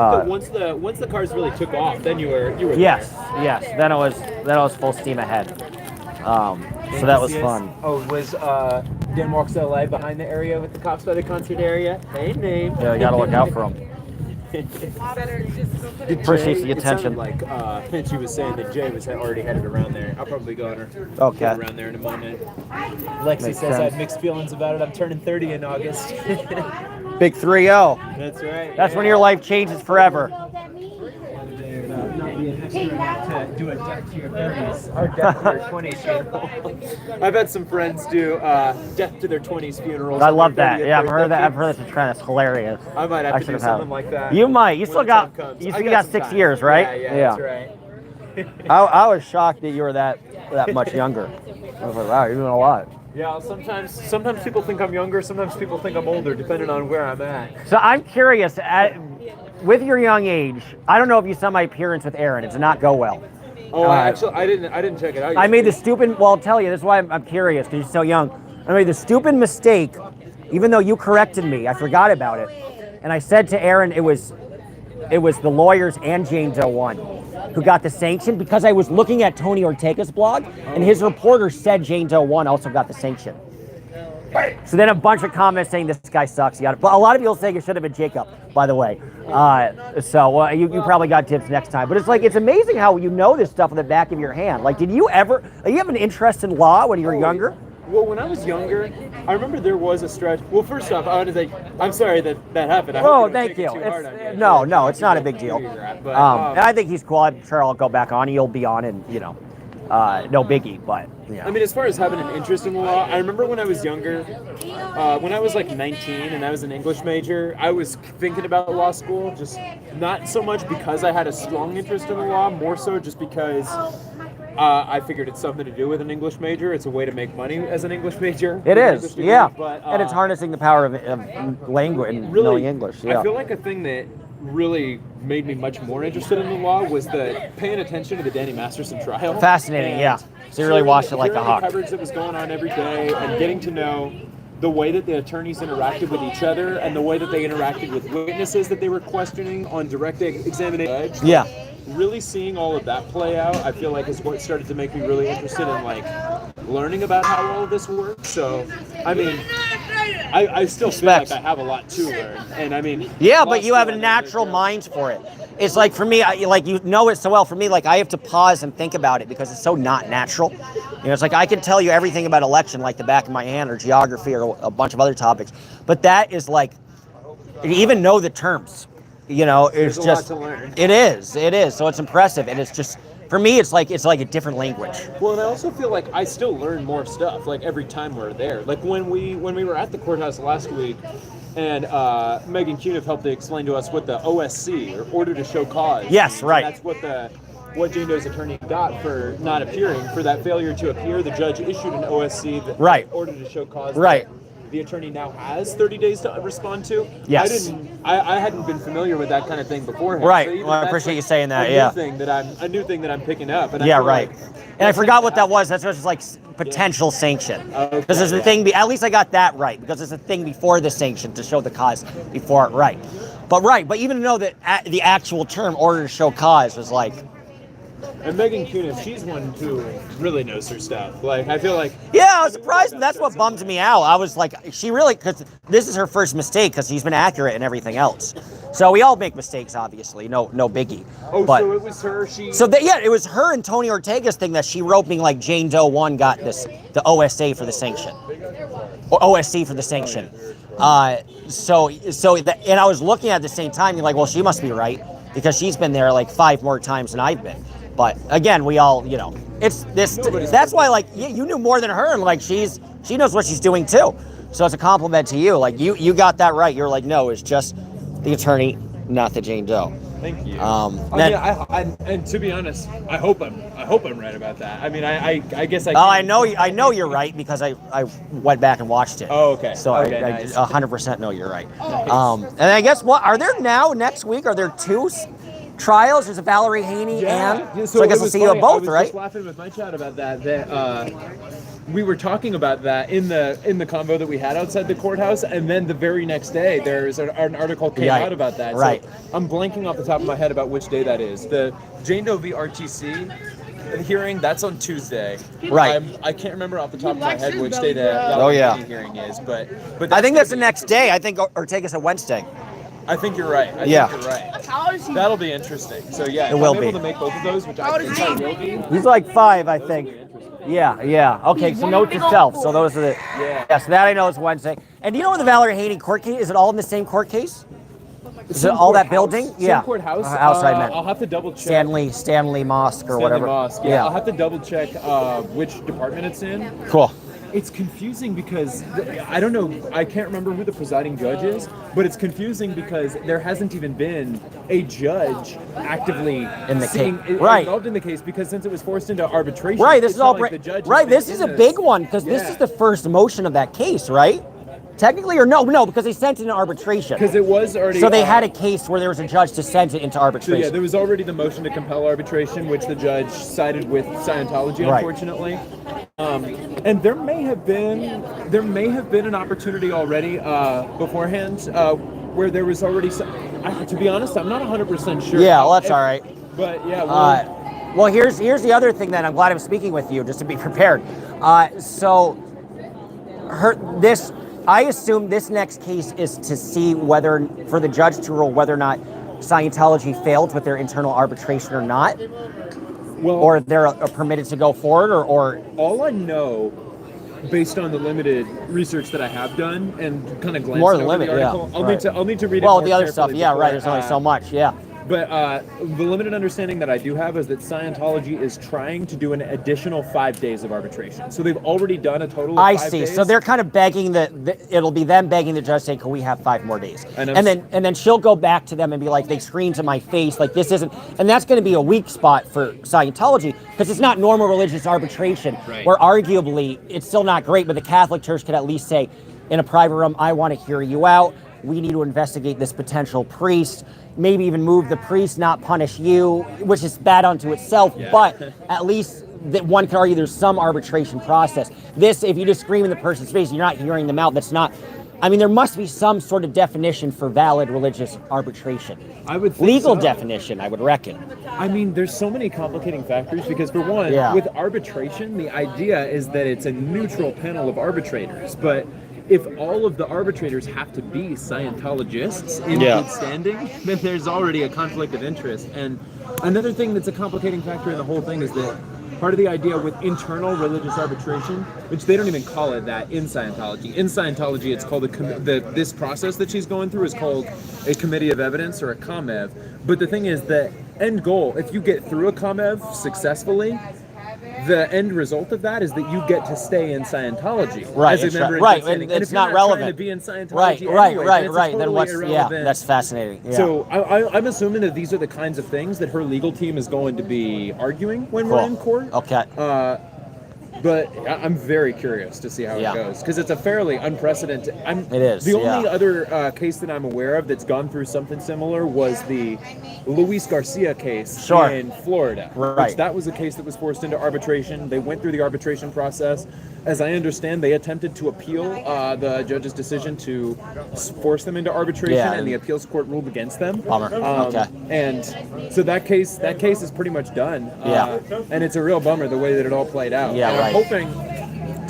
that once the cars really took off, then you were Yes, there. yes. Then it was full steam ahead. So that was fun. Oh, was Dan Walks LA behind the area with the cops by the concert area? Hey, name. Yeah, you gotta look out for him. Appreciate the It attention. sounded like Pinchy was saying that Jay was already headed around there. I'll probably go on her. Okay. Get around there in a moment. Lexi Makes says I sense. have mixed feelings about it. I'm turning 30 in August. Big 3-0. That's right. That's when your life changes forever. To do a death to your 30s or death to your 20s funeral. I've had some friends do death to their 20s funerals. I on love their that. 30th Yeah, I've heard that. birthday. I've heard that's a trend. It's hilarious. I might have to do should've something had- like that. You might. You still when the got. time comes. You I still got some 6 time. years, right? Yeah, that's right. I was shocked that you were that much younger. I was like, wow, you're doing a lot. Yeah, sometimes people think I'm younger, sometimes people think I'm older, depending on where I'm at. So I'm curious. With your young age, I don't know if you saw my appearance with Aaron. It did not go well. Oh, I didn't check it out. I made the stupid. Well, I'll tell you. This is why I'm curious because you're so young. I made the stupid mistake, even though you corrected me. I forgot about it, and I said to Aaron, it was the lawyers and Jane Doe 1 who got the sanction because I was looking at Tony Ortega's blog, and his reporter said Jane Doe 1 also got the sanction. So then a bunch of comments saying this guy sucks. But a lot of people saying it should have been Jacob, by the way. You probably got tips next time. But it's amazing how you know this stuff in the back of your hand. Like, did you ever? You have an interest in law when you were younger? Well, when I was younger, I remember there was a stretch. Well, first off, I want to say I'm sorry that happened. I hope don't thank take it you. too hard on you. No, it's not a big deal. But, And I think he's cool. I'm sure I'll go back on. You'll be on, and no biggie. But yeah. I mean, as far as having an interest in the law, I remember when I was younger, when I was like 19 and I was an English major, I was thinking about law school, just not so much because I had a strong interest in the law, more so just because I figured it's something to do with an English major. It's a way to make money as an English major. It is, yeah. But, And it's harnessing the power of language and knowing English. Yeah. I feel like a thing that really made me much more interested in the law was the paying attention to the Danny Masterson trial. Fascinating, And yeah. So you really watched it like a hearing hawk. the coverage that was going on every day and getting to know the way that the attorneys interacted with each other and the way that they interacted with witnesses that they were questioning on direct examination. Yeah. Really seeing all of that play out, I feel like is what started to make me really interested in learning about how all of this works. So, I mean, I still feel like I have a lot to learn, and I mean. Yeah, but you have a natural mind for it. It's like for me, you know it so well. For me, I have to pause and think about it because it's so not natural. It's like I can tell you everything about election like the back of my hand, or geography, or a bunch of other topics. But that is you even know the terms. It's just a lot to learn. It is. So it's impressive, and it's just for me, it's like a different language. Well, and I also feel like I still learn more stuff every time we're there. Like when we were at the courthouse last week, and Megan Cuniff helped to explain to us what the OSC, or Order to Show Cause. Yes, right. That's what Jane Doe's attorney got for not appearing, for that failure to appear. The judge issued an OSC, Order to Show Cause. Right. The attorney now has 30 days to respond to. Yes. I hadn't been familiar with that kind of thing beforehand. Right. So even Well, I that's, appreciate you saying that. a Yeah. new thing that I'm picking up. And I Yeah, feel right. And I forgot what that was. That's just potential sanction. Because there's a thing. At least I got that right. Because there's a thing before the sanction to show the cause before it. Right. But even to know that the actual term "order to show cause" was And Megan Kunis, she's one who really knows her stuff. Like, I feel like... Yeah, I was surprised. That's what bummed me out. I was like, she really, because this is her first mistake, because he's been accurate in everything else. So we all make mistakes, obviously. No biggie. Oh, but, so it was her, yeah, it was her and Tony Ortega's thing that she wrote being like Jane Doe 1 got the OSA for the sanction. Or OSC for the sanction. And I was looking at the same time, you're like, well, she must be right, because she's been there like 5 more times than I've been. But again, we all, it's this. That's why, like, you knew more than her, and like she knows what she's doing too. So it's a compliment to you. Like you got that right. You're like, no, it's just the attorney, not the Jane Doe. Thank you. And to be honest, I hope I'm right about that. I mean, I guess I. Oh, I know you're right because I went back and watched it. Oh, okay. So okay, I nice. 100% know you're right. And I guess are there now next week? Are there 2 trials? There's a Valerie Haney and so I guess we'll see you at both, right? I was just laughing with my chat about that. We were talking about that in the convo that we had outside the courthouse, and then the very next day there's an article came out about that. Right. So I'm blanking off the top of my head about which day that is. The Jane Doe v. RTC hearing, that's on Tuesday. Right. I can't remember off the top of my head which day the Valerie Haney hearing is, but I think that's the next day. I think Ortega's a Wednesday. I think you're right. I think you're right. How is he? That'll be interesting. So yeah, It will I'm be. able to make both of those, which I think I will be. He's like 5, I think. Yeah. Okay, so note to self. So those are the. Yeah. So that I know is Wednesday. And do you know where the Valerie Haney court case? Is it all in the same court case? Is it all that building? Yeah. Same courthouse. Outside meant. I'll have to double check. Stanley Mosque or whatever. Mosque. Yeah. I'll have to double check which department it's in. Cool. It's confusing because I don't know. I can't remember who the presiding judge is, but it's confusing because there hasn't even been a judge actively in the case, involved in the case, because since it was forced into arbitration, right? This is all like the judge This is a big one because this is the first motion of that case, right? Technically, or no, because they sent it in arbitration. Because it was already. So they had a case where there was a judge to send it into arbitration. So yeah, there was already the motion to compel arbitration, which the judge sided with Scientology, unfortunately. And there may have been an opportunity already beforehand where there was already some. To be honest, I'm not 100% sure. Yeah, well, that's all right. But yeah. Well, here's the other thing that I'm glad I'm speaking with you, just to be prepared. I assume this next case is to see for the judge to rule whether or not Scientology failed with their internal arbitration or not, or they're permitted to go forward, or all I know, based on the limited research that I have done and kind of glanced more than over limited, the article, I'll need to read it. Well, more the other stuff, before, there's only so much, But the limited understanding that I do have is that Scientology is trying to do an additional 5 days of arbitration. So they've already done a total of 5 days. So they're kind of begging it'll be them begging the judge, saying, "Can we have 5 more days?" And then she'll go back to them and be like, "They screamed to my face, like this isn't," and that's going to be a weak spot for Scientology because it's not normal religious arbitration, where arguably it's still not great, but the Catholic Church could at least say, in a private room, "I want to hear you out. We need to investigate this potential priest." Maybe even move the priest, not punish you, which is bad unto itself, but at least that one could argue there's some arbitration process. This, if you just scream in the person's face, you're not hearing them out. That's not, I mean, there must be some sort of definition for valid religious arbitration. I would think legal so. Definition, I would reckon. I mean, there's so many complicating factors because, for one, with arbitration, the idea is that it's a neutral panel of arbitrators, but if all of the arbitrators have to be Scientologists in good standing, then there's already a conflict of interest. And another thing that's a complicating factor in the whole thing is that part of the idea with internal religious arbitration, which they don't even call it that in Scientology. In Scientology, it's called this process that she's going through is called a committee of evidence or a COMEV. But the thing is that end goal, if you get through a COMEV successfully, the end result of that is that you get to stay in Scientology as a member. And if it's you're not relevant to be in Scientology right. Then what's irrelevant. that's fascinating. Yeah. So I'm assuming that these are the kinds of things that her legal team is going to be arguing when we're in court. Okay. But I'm very curious to see how Yeah. it goes because it's a fairly unprecedented. It is, The only yeah. other case that I'm aware of that's gone through something similar was the Luis Garcia case Sure. in Florida. Right. Which that was a case that was forced into arbitration. They went through the arbitration process. As I understand, they attempted to appeal the judge's decision to force them into arbitration, Yeah. and the appeals court ruled against them. Bummer. Okay. And so that case is pretty much done. Yeah. And it's a real bummer the way that it all played out. Yeah, And right. I'm hoping.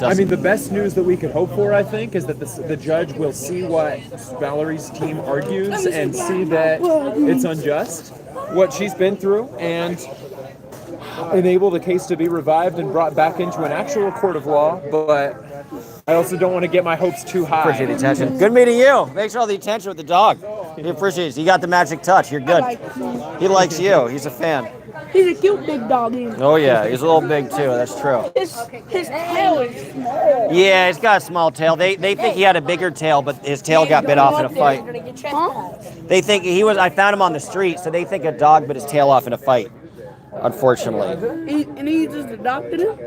I mean, the best news that we could hope for, I think, is that the judge will see what Valerie's team argues and see that it's unjust, what she's been through, and enable the case to be revived and brought back into an actual court of law. But I also don't want to get my hopes too high. Appreciate the attention. Good meeting you. Thanks for all the attention with the dog. He appreciates it. You got the magic touch. You're good. He likes you. He's a fan. He's a cute big dog. Ain't he? Oh yeah, he's a little big too. That's true. His tail is small. Yeah, he's got a small tail. They think he had a bigger tail, but his tail got bit off in a fight. They think he was. I found him on the street, so they think a dog bit his tail off in a fight. Unfortunately. And he just adopted him?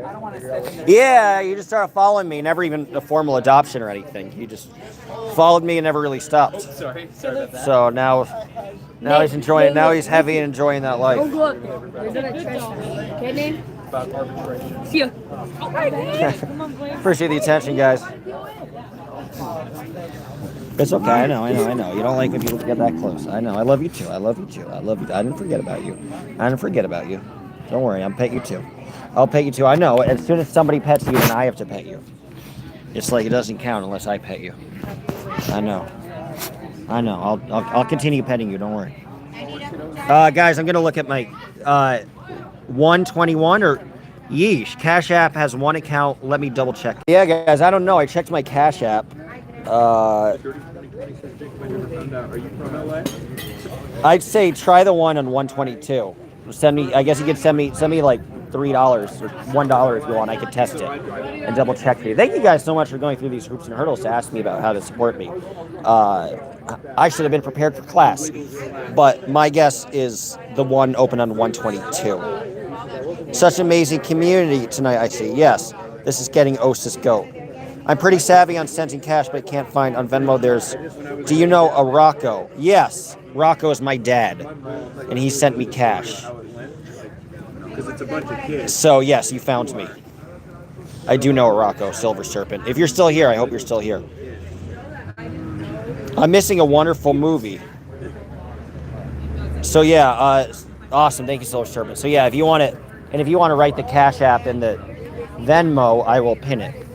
Yeah, he just started following me. Never even a formal adoption or anything. He just followed me and never really stopped. Sorry about that. So now he's enjoying. Now he's heavy and enjoying that Oh, life. good. You're gonna trust me. Okay, name? About arbitration. See ya. Appreciate the attention, guys. It's okay. I know. You don't like when people get that close. I know. I love you too. I love you too. I love you. I didn't forget about you. Don't worry. I'm pet you too. I'll pet you too. I know. As soon as somebody pets you, then I have to pet you. It's like it doesn't count unless I pet you. I know. I'll continue petting you. Don't worry. Guys, I'm gonna look at my 121 or yeesh. Cash App has one account. Let me double check. Yeah, guys. I don't know. I checked my Cash App. I'd say try the one on 122. Send me. I guess you could send me like $3 or $1 if you want. I could test it and double check for you. Thank you guys so much for going through these hoops and hurdles to ask me about how to support me. I should have been prepared for class, but my guess is the one open on 122. Such amazing community tonight. I see. Yes, this is getting Osis Goat. I'm pretty savvy on sending cash, but I can't find on Venmo. Do you know a Rocco? Yes, Rocco is my dad, and he sent me cash. Because it's a bunch of kids. So yes, you found me. I do know a Rocco, Silver Serpent. If you're still here, I hope you're still here. I'm missing a wonderful movie. So yeah, awesome. Thank you, Silver Serpent. So yeah, if you want it, and if you want to write the Cash App in the Venmo, I will pin it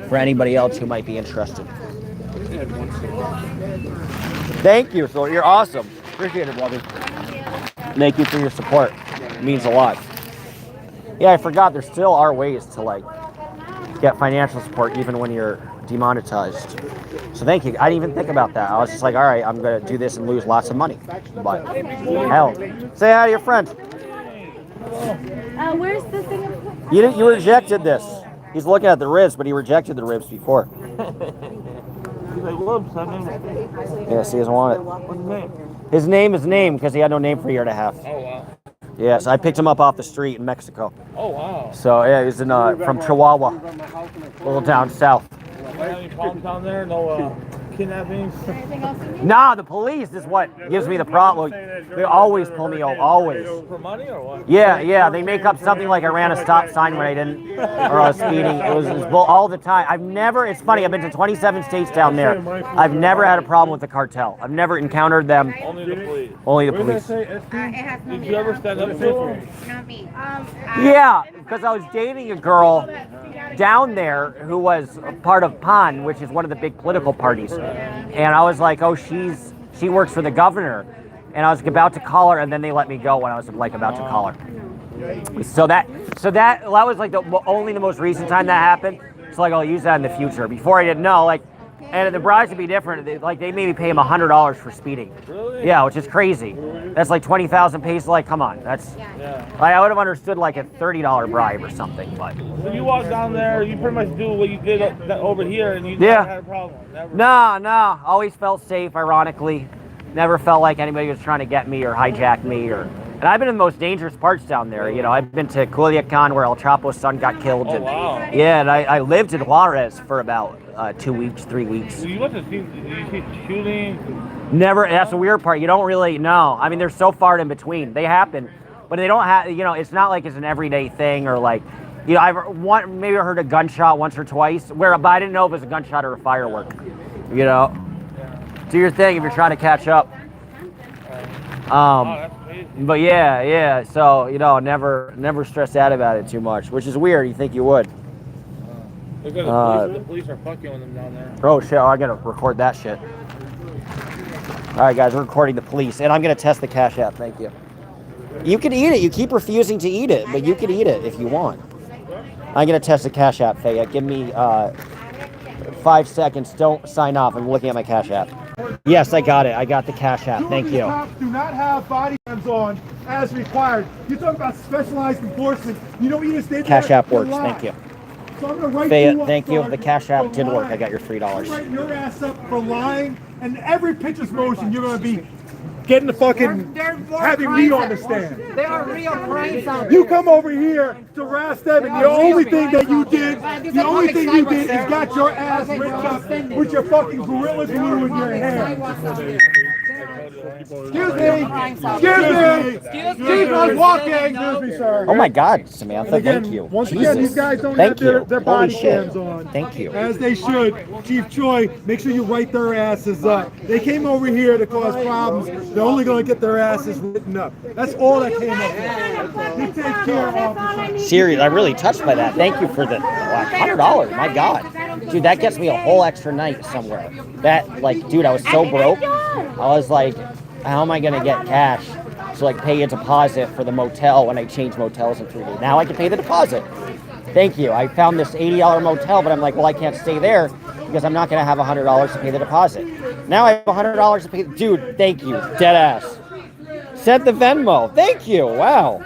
for anybody else who might be interested. Thank you, so you're awesome. Appreciate it, brother. Thank you for your support. It means a lot. Yeah, I forgot there still are ways to like get financial support even when you're demonetized. So thank you. I didn't even think about that. I was just like, all right, I'm gonna do this and lose lots of money. But hell, say hi to your friend. Where's the thing? You rejected this. He's looking at the ribs, but he rejected the ribs before. Yes, he doesn't want it. What's his name? His name is Name because he had no name for a year and a half. Oh, wow. Yes, I picked him up off the street in Mexico. Oh, wow. So yeah, he's in from Chihuahua, a little down south. Any problems down there? No kidnappings? Nah, the police is what gives me the problem. They always pull me over, always. For money or what? Yeah, they make up something like I ran a stop sign when I didn't, or I was speeding. It was all the time. It's funny, I've been to 27 states down there. I've never had a problem with the cartel. I've never encountered them. Only the police. Only the police. Did you ever stand up to them? Not me. Yeah, because I was dating a girl down there who was part of PAN, which is one of the big political parties. And I was like, oh, she works for the governor. And I was about to call her, and then they let me go when I was like about to call her. So that was like only the most recent time that happened. So like I'll use that in the future. Before I didn't know, like, and the bribes would be different. They made me pay him $100 for speeding. Really? Yeah, which is crazy. That's like 20,000 pesos. Like, come on, that's. Yeah. I would have understood like a $30 bribe or something, but. So you walk down there, you pretty much do what you did over here, and you never had a problem. Never. No. Always felt safe. Ironically, never felt like anybody was trying to get me or hijack me or And I've been in the most dangerous parts down there. You know, I've been to Culiacan where El Chapo's son got killed. Oh, and, wow. Yeah, and I lived in Juarez for about 2 weeks, 3 weeks. You must have seen, did you see shooting? Never, that's the weird part. You don't really know. I mean, they're so far in between. They happen, but they don't have, you know, it's not like it's an everyday thing or like, you know, maybe I heard a gunshot once or twice, but I didn't know if it was a gunshot or a firework, you know. Do your thing if you're trying to catch up. But yeah, so, you know, never stress out about it too much, which is weird. You think you would. Look at the police are fucking with them down there. Oh, shit, I gotta record that shit. All right, guys, we're recording the police, and I'm gonna test the Cash App, thank you. You can eat it, you keep refusing to eat it, but you can eat it if you want. I'm gonna test the Cash App, Faya. Give me 5 seconds, don't sign off, I'm looking at my Cash App. Yes, I got it, I got the Cash App, thank you. Cops do not have body cams on as required. You're talking about specialized enforcement. You don't even stay there. Cash App works, thank you. So I'm gonna write Faya, you up, thank you, Sergeant, the Cash App for did work, lying. I got your $3. I'm writing your ass up for lying, and every pitcher's motion you're gonna be getting the fucking, having me on the stand. There are real crimes out there. You come over here to harass them, and the only thing that you did, the only thing you did is got your ass ripped up with your fucking Gorilla Glue in your hand. Excuse me! Keep on walking! Excuse me, sir. Oh my God, Samantha, Again, thank you. Once Jesus. again, these guys don't Thank have you. their Holy body shit. cams on. Thank you. As they should. Chief Choi, make sure you write their asses up. They came over here to cause problems. They're only going to get their asses written up. That's all that came up with. You take care, officer. Serious, I'm really touched by that. Thank you for the $100. My God, dude, that gets me a whole extra night somewhere. That, like, dude, I was so broke. I was like, how am I gonna get cash to like pay a deposit for the motel when I change motels in 3 days? Now I can pay the deposit. Thank you. I found this $80 motel, but I'm like, well, I can't stay there because I'm not gonna have $100 to pay the deposit. Now I have $100 to pay. Dude, thank you, dead ass. Send the Venmo. Thank you. Wow.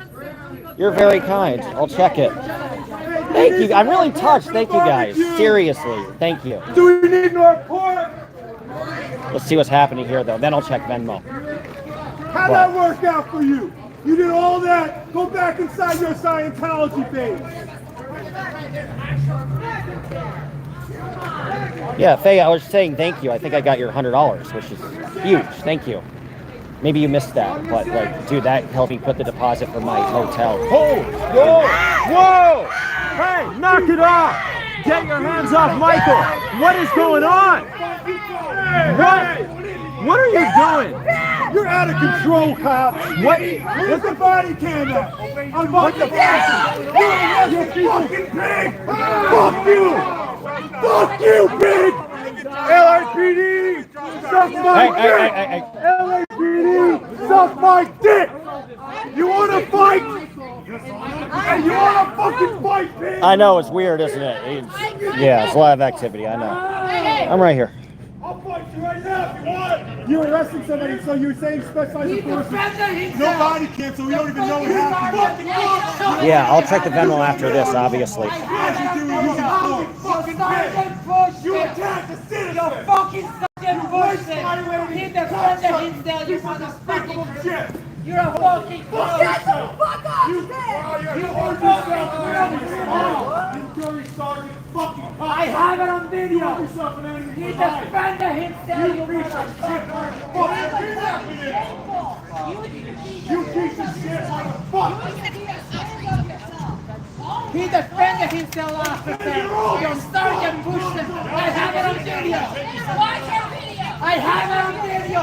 You're very kind. I'll check it. Thank you. I'm really touched. Thank you, guys. Seriously. Thank you. Do we need no report? Let's see what's happening here, though. Then I'll check Venmo. How'd that work out for you? You did all that. Go back inside your Scientology page. Yeah, Faye, I was saying thank you. I think I got your $100, which is huge. Thank you. Maybe you missed that, but like, dude, that helped me put the deposit for my hotel. Oh, whoa, whoa! Hey, knock it off! Get your hands off Michael! What is going on? What are you doing? You're out of control, cop. What? Where's the body cam at? Unlock the body. You fucking pig! Fuck you! Fuck you, pig! LAPD! Suck my dick! Hey. LAPD! Suck my dick! You wanna fight? Hey, you wanna fucking fight, pig? I know, it's weird, isn't it? Yeah, it's a lot of activity, I know. I'm right here. I'll fight you right now if you want. You're arresting somebody, so you're saying specialized enforcement. No body cam, so we don't even know what happened. Yeah, I'll check the Venmo after this, obviously. You attacked the citizen. You're fucking sucking bullshit. He defended himself, you motherfucking. You're a fucking bullshit. Shut the fuck up! You hold yourself I have it on video. He defended himself, you motherfucker. You piece of shit, motherfucker! He defended himself, officer. You're Sergeant Bushman. I have it on video. I have it on video.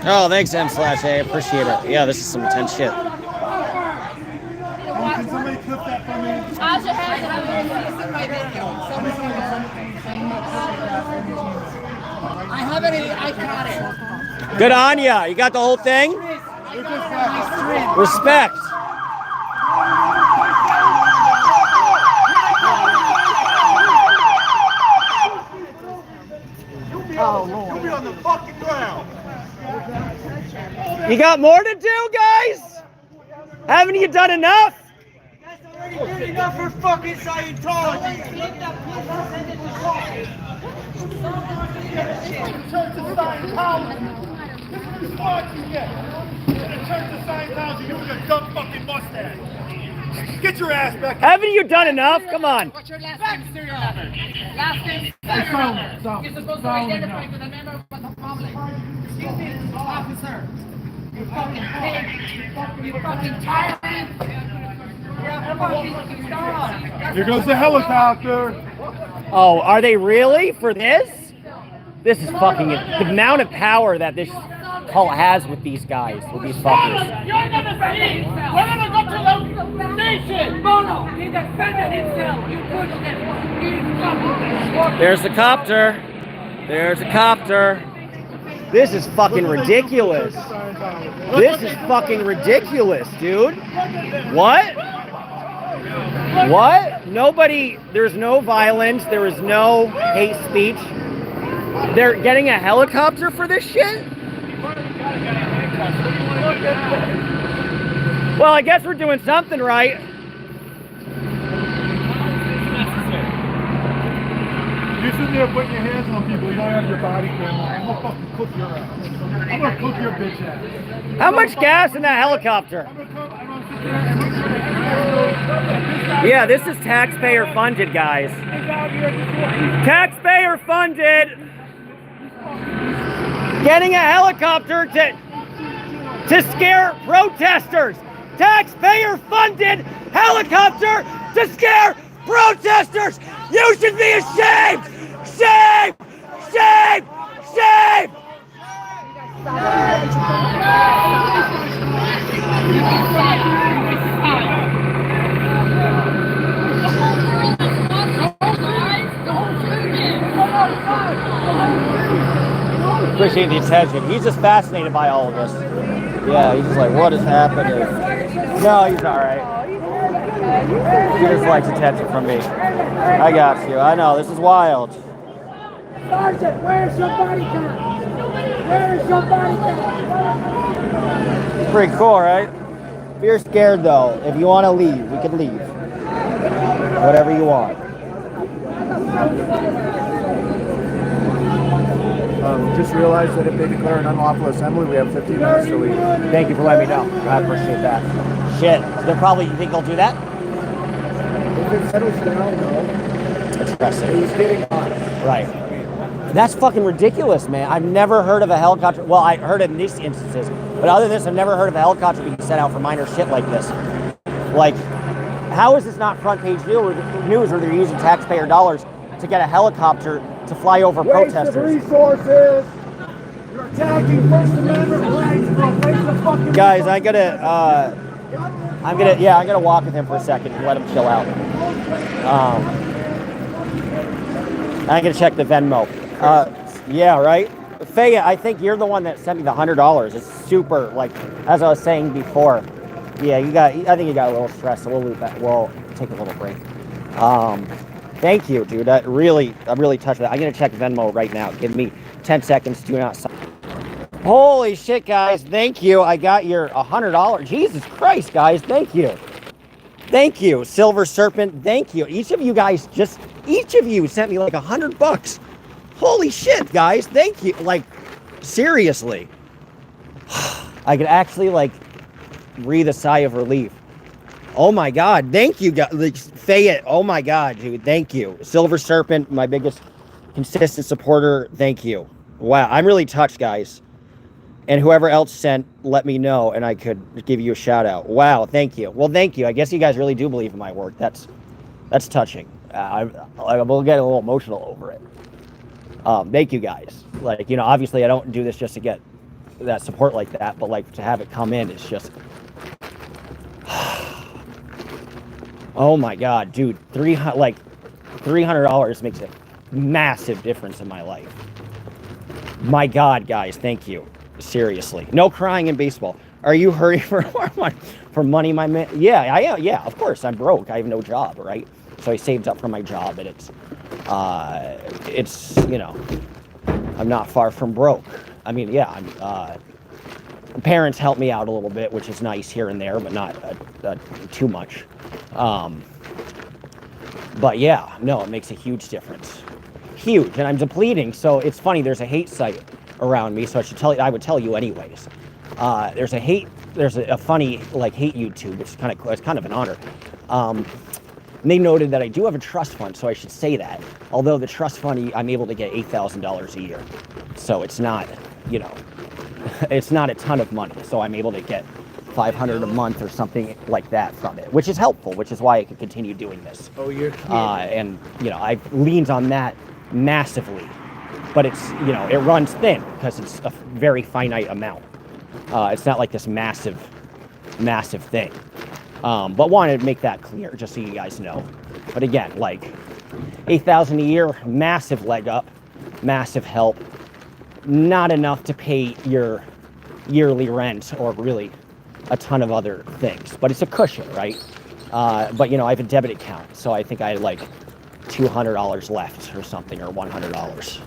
Oh, thanks, M/A. I appreciate it. Yeah, this is some intense shit. Can somebody clip that for me? I have it. I got it. Good on ya. You got the whole thing? Respect. You'll be on the fucking ground. You got more to do, guys? Haven't you done enough? You guys already did enough for fucking Scientology. Church of Scientology. This is what you get. Church of Scientology, you with your dumb fucking mustache. Get your ass back. Haven't you done enough? Come on. What's your last name, serial number? Last name, serial number. You're supposed to identify with a member of the public. Excuse me, officer. You fucking pig. You fucking tyrant. Here goes the helicopter. Oh, are they really for this? This is fucking the amount of power that this cult has with these guys, with these fuckers. You're gonna see. We're gonna go to the station. Bono, he defended himself. You pushed him. There's the copter. There's a copter. This is fucking ridiculous. This is fucking ridiculous, dude. What? What? Nobody, there's no violence. There is no hate speech. They're getting a helicopter for this shit? Well, I guess we're doing something right. You're sitting there putting your hands on people. You don't have your body camera. I'm gonna fucking cook your ass. I'm gonna cook your bitch ass. How much gas in that helicopter? Yeah, this is taxpayer funded, guys. Taxpayer funded. Getting a helicopter to scare protesters. Taxpayer funded helicopter to scare protesters. You should be ashamed. Shame! Shame! Shame! Appreciate the attention. He's just fascinated by all of this. Yeah, he's just like, what is happening? No, he's all right. He just likes attention from me. I got you. I know, this is wild. Sergeant, where's your body count? Where's your body count? Pretty cool, right? If you're scared, though, if you want to leave, we can leave. Whatever you want. Just realized that if they declare an unlawful assembly, we have 15 minutes to leave. Thank you for letting me know. I appreciate that. Shit. They're probably, you think they'll do that? If it settles down, no. Interesting. He's getting on. Right. That's fucking ridiculous, man. I've never heard of a helicopter. Well, I heard it in these instances. But other than this, I've never heard of a helicopter being sent out for minor shit like this. Like, how is this not front page news where they're using taxpayer dollars to get a helicopter to fly over protesters? Resources. You're attacking First Amendment rights, bro. Waste the fucking Guys, I'm gonna walk with him for a second and let him chill out. I'm gonna check the Venmo. Yeah, right. Faye, I think you're the one that sent me the $100. It's super, like, as I was saying before. Yeah, I think you got a little stressed. We'll take a little break. Thank you, dude. I'm really touched with that. I'm gonna check Venmo right now. Give me 10 seconds. Do not sign. Holy shit, guys. Thank you. I got your $100. Jesus Christ, guys. Thank you. Thank you. Silver Serpent. Thank you. Each of you guys sent me like $100. Holy shit, guys. Thank you. Like, seriously. I could actually, like, breathe a sigh of relief. Oh my God. Thank you, guys. Like, Fayette. Oh my God, dude. Thank you. Silver Serpent, my biggest consistent supporter. Thank you. Wow. I'm really touched, guys. And whoever else sent, let me know, and I could give you a shout out. Wow, thank you. Well, thank you. I guess you guys really do believe in my work. That's touching. I will get a little emotional over it. Thank you guys. Like, obviously I don't do this just to get that support like that, but like to have it come in is just. Oh my God, dude! $300 makes a massive difference in my life. My God, guys, thank you. Seriously, no crying in baseball. Are you hurting for money, my man? Yeah, I am. Yeah, of course. I'm broke. I have no job, right? So I saved up for my job, and it's I'm not far from broke. I mean, yeah, parents help me out a little bit, which is nice here and there, but not too much. But yeah, no, it makes a huge difference. Huge, and I'm depleting. So it's funny. There's a hate site around me, so I would tell you anyways. There's a funny like hate YouTube, which is kind of an honor. And they noted that I do have a trust fund, so I should say that. Although the trust fund, I'm able to get $8,000 a year, so it's not, it's not a ton of money. So I'm able to get $500 a month or something like that from it, which is helpful, which is why I can continue doing this. Oh, you're kidding. And I've leaned on that massively, but it's it runs thin because it's a very finite amount. It's not like this massive thing. But wanted to make that clear just so you guys know. But again, like $8,000 a year, massive leg up, massive help. Not enough to pay your yearly rent or really a ton of other things, but it's a cushion, right? But I have a debit account, so I think I had like $200 left or something, or $100.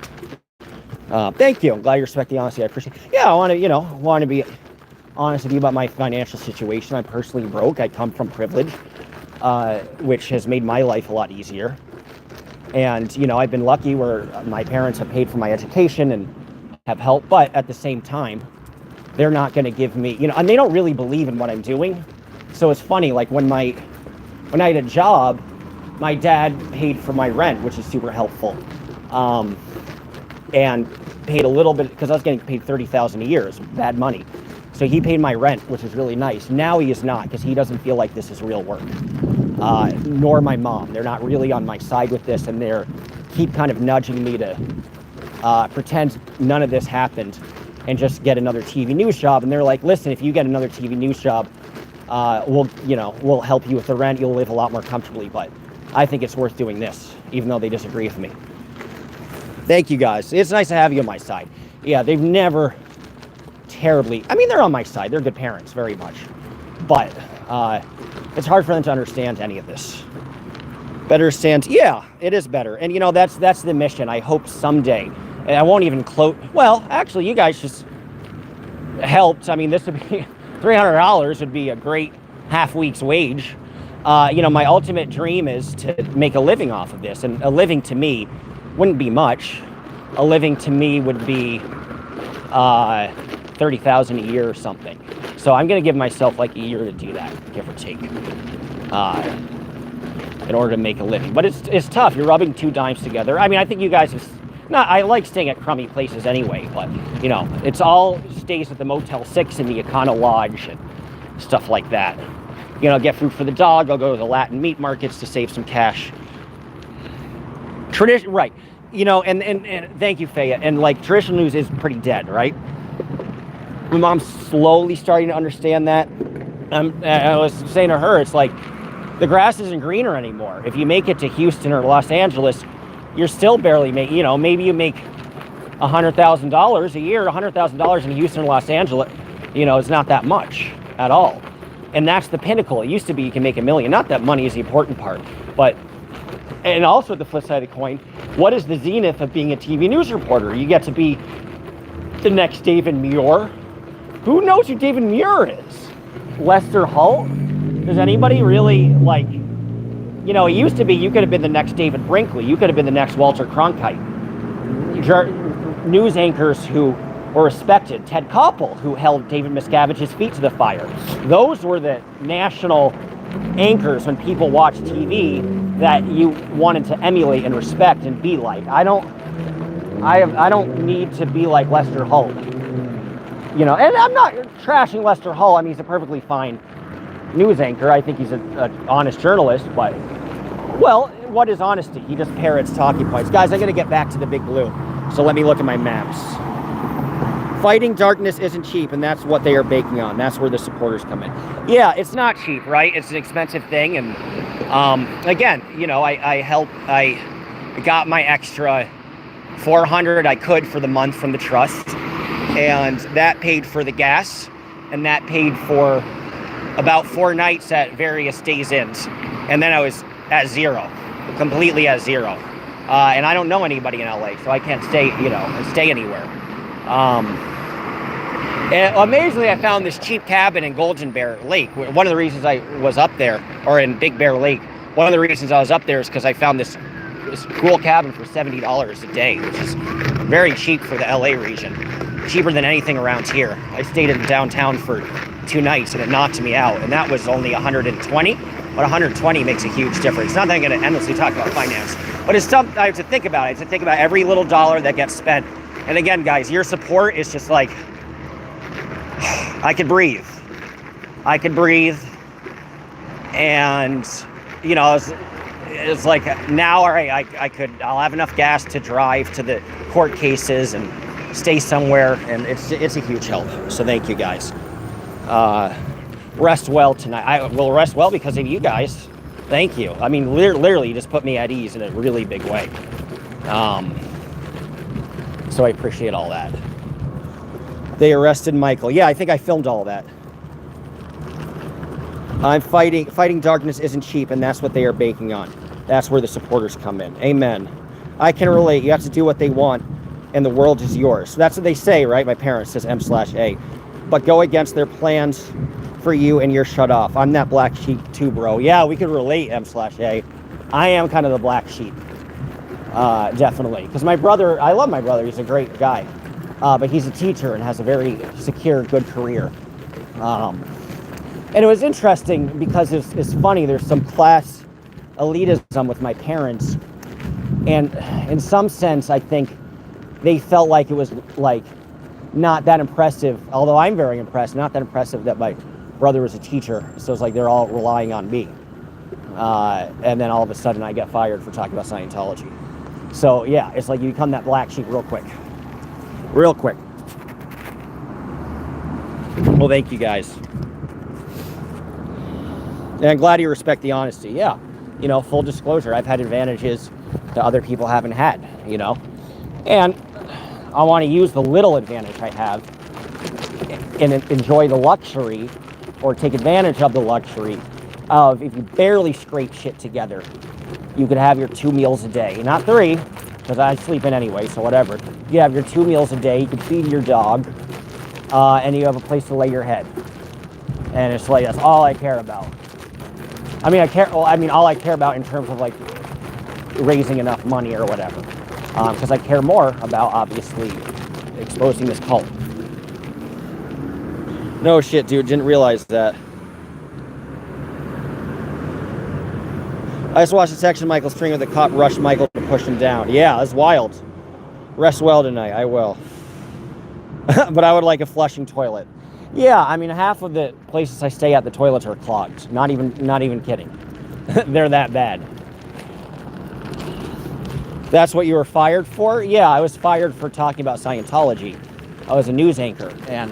Thank you. I'm glad you respect the honesty. I appreciate it. Yeah, I want to be honest with you about my financial situation. I'm personally broke. I come from privilege, which has made my life a lot easier. And, I've been lucky where my parents have paid for my education and have helped, but at the same time, they're not going to give me, and they don't really believe in what I'm doing. So it's funny, like when I had a job, my dad paid for my rent, which is super helpful. And paid a little bit, because I was getting paid $30,000 a year. It's bad money. So he paid my rent, which is really nice. Now he is not, because he doesn't feel like this is real work. Nor my mom. They're not really on my side with this, and they're keep kind of nudging me to pretend none of this happened and just get another TV news job. And they're like, listen, if you get another TV news job, we'll help you with the rent. You'll live a lot more comfortably. But I think it's worth doing this, even though they disagree with me. Thank you, guys. It's nice to have you on my side. Yeah, they've never terribly, they're on my side. They're good parents, very much. But it's hard for them to understand any of this. Better stand, yeah, it is better. And that's the mission. I hope someday, and I won't even well, actually, you guys just helped. This would be $300 would be a great half week's wage. My ultimate dream is to make a living off of this, and a living to me wouldn't be much. A living to me would be $30,000 a year or something. So I'm going to give myself like a year to do that, give or take, in order to make a living. But it's tough. You're rubbing two dimes together. I think you guys have. I like staying at crummy places anyway, but it's all stays at the Motel 6 and the Econo Lodge and stuff like that. Get food for the dog. I'll go to the Latin meat markets to save some cash. Tradition, right? And thank you, Faya. And like traditional news is pretty dead, right? My mom's slowly starting to understand that. I was saying to her, it's like the grass isn't greener anymore. If you make it to Houston or Los Angeles, you're still barely making. Maybe you make $100,000 a year. $100,000 in Houston or Los Angeles, it's not that much at all. And that's the pinnacle. It used to be you can make $1 million. Not that money is the important part, but. And also the flip side of the coin, what is the zenith of being a TV news reporter? You get to be the next David Muir. Who knows who David Muir is? Lester Holt? Does anybody really, it used to be you could have been the next David Brinkley. You could have been the next Walter Cronkite. News anchors who were respected. Ted Koppel, who held David Miscavige's feet to the fire. Those were the national anchors when people watch TV that you wanted to emulate and respect and be like. I don't need to be like Lester Holt. And I'm not trashing Lester Holt. He's a perfectly fine news anchor. I think he's an honest journalist, but well, what is honesty? He just parrots talking points. Guys, I gotta get back to the Big Blue. So let me look at my maps. Fighting darkness isn't cheap, and that's what they are banking on. That's where the supporters come in. Yeah, it's not cheap, right? It's an expensive thing, and again, I got my extra $400 I could for the month from the trust, and that paid for the gas, and that paid for about 4 nights at various days inns, and then I was at zero, completely at zero, and I don't know anybody in LA, so I can't stay anywhere. And amazingly, I found this cheap cabin in Golden Bear Lake. One of the reasons I was up there, or in Big Bear Lake, one of the reasons I was up there is because I found this cool cabin for $70 a day, which is very cheap for the LA region. cheaper than anything around here. I stayed in downtown for 2 nights and it knocked me out, and that was only 120. But 120 makes a huge difference. Not that I'm going to endlessly talk about finance, but it's something I have to think about. I have to think about every little dollar that gets spent. And again, guys, your support is just like, I could breathe. I could breathe. And, you know, it's like now, all right, I'll have enough gas to drive to the court cases and stay somewhere. And it's a huge help. So thank you, guys. Rest well tonight. I will rest well because of you guys. Thank you. I mean, literally, you just put me at ease in a really big way. So I appreciate all that. They arrested Michael. Yeah, I think I filmed all that. I'm fighting darkness isn't cheap, and that's what they are banking on. That's where the supporters come in. Amen. I can relate. You have to do what they want, and the world is yours. So that's what they say, right? My parents says M/A. But go against their plans for you and you're shut off. I'm that black sheep too, bro. Yeah, we could relate, M/A. I am kind of the black sheep. Definitely. Because my brother, I love my brother. He's a great guy. But he's a teacher and has a very secure, good career. And it was interesting because it's funny. There's some class elitism with my parents. And in some sense, I think they felt like it was like not that impressive, although I'm very impressed, not that impressive that my brother was a teacher. So it's like they're all relying on me. And then all of a sudden I get fired for talking about Scientology. So yeah, it's like you become that black sheep real quick. Real quick. Well, thank you guys. And I'm glad you respect the honesty. Yeah. You know, full disclosure, I've had advantages that other people haven't had, you know. And I want to use the little advantage I have and enjoy the luxury or take advantage of the luxury of, if you barely scrape shit together, you could have your 2 meals a day. Not 3, because I sleep in anyway, so whatever. You have your 2 meals a day, you can feed your dog, and you have a place to lay your head. And it's like, that's all I care about. I mean, all I care about in terms of like raising enough money or whatever. Because I care more about, obviously, exposing this cult. No shit, dude. Didn't realize that. I just watched a section of Michael Stringer. The cop rushed Michael to push him down. Yeah, that's wild. Rest well tonight. I will. But I would like a flushing toilet. Yeah, I mean, half of the places I stay at, the toilets are clogged. Not even kidding. They're that bad. That's what you were fired for? Yeah, I was fired for talking about Scientology. I was a news anchor and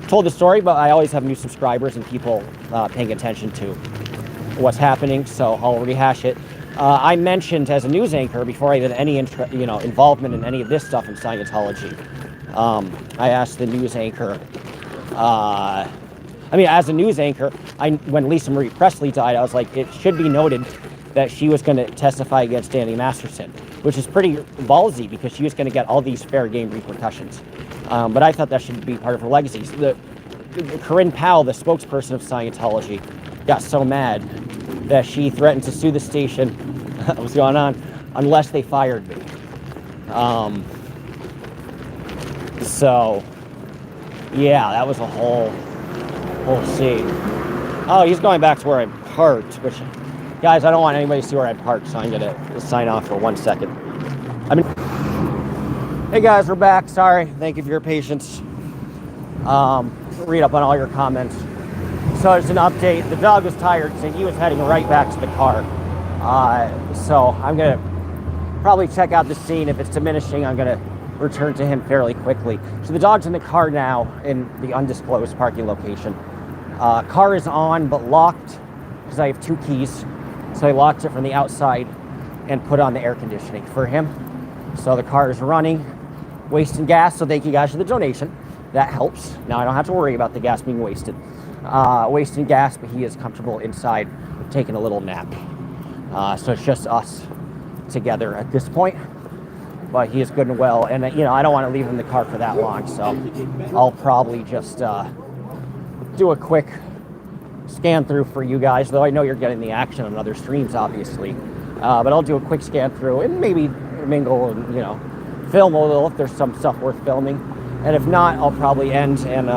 told the story, but I always have new subscribers and people paying attention to what's happening, so I'll rehash it. I mentioned as a news anchor, before I had any involvement in any of this stuff in Scientology, I asked the news anchor, as a news anchor, when Lisa Marie Presley died, I was like, it should be noted that she was going to testify against Danny Masterson, which is pretty ballsy because she was going to get all these fair game repercussions. But I thought that should be part of her legacy. So Corinne Powell, the spokesperson of Scientology, got so mad that she threatened to sue the station, what's going on, unless they fired me. So, yeah, that was a whole scene. Oh, he's going back to where I parked, which, guys, I don't want anybody to see where I parked, so I'm going to sign off for 1 second. Hey guys, we're back. Sorry. Thank you for your patience. Read up on all your comments. So it's an update. The dog was tired, so he was heading right back to the car. So I'm going to probably check out the scene. If it's diminishing, I'm going to return to him fairly quickly. So the dog's in the car now in the undisclosed parking location. Car is on but locked because I have 2 keys. So I locked it from the outside and put on the air conditioning for him. So the car is running, wasting gas. So thank you guys for the donation. That helps. Now I don't have to worry about the gas being wasted. Wasting gas, but he is comfortable inside taking a little nap. So it's just us together at this point. But he is good and well. And, I don't want to leave him in the car for that long. So I'll probably just do a quick scan through for you guys, though I know you're getting the action on other streams, obviously. But I'll do a quick scan through and maybe mingle and, film a little if there's some stuff worth filming. And if not, I'll probably end and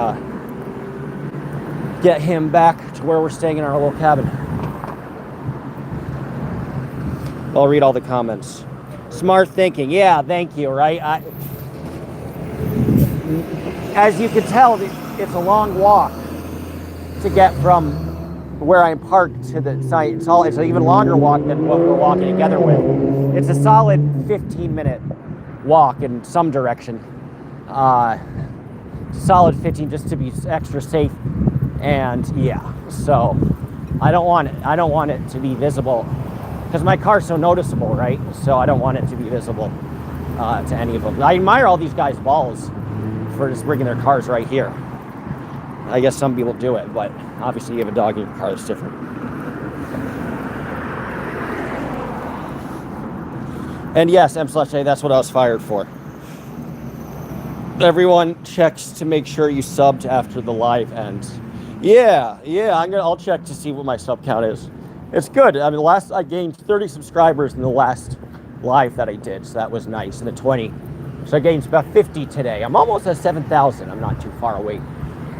get him back to where we're staying in our little cabin. I'll read all the comments. Smart thinking. Yeah, thank you, right? As you can tell, it's a long walk to get from where I'm parked to the site. It's an even longer walk than what we're walking together with. It's a solid 15-minute walk in some direction. Solid 15 just to be extra safe. And yeah, so I don't want it to be visible because my car's so noticeable, right? So I don't want it to be visible to any of them. I admire all these guys' balls for just bringing their cars right here. I guess some people do it, but obviously you have a dog in your car, that's different. And yes, M/A, that's what I was fired for. Everyone checks to make sure you subbed after the live ends. Yeah, I'll check to see what my sub count is. It's good. I mean, I gained 30 subscribers in the last live that I did, so that was nice. And the 20. So I gained about 50 today. I'm almost at 7,000. I'm not too far away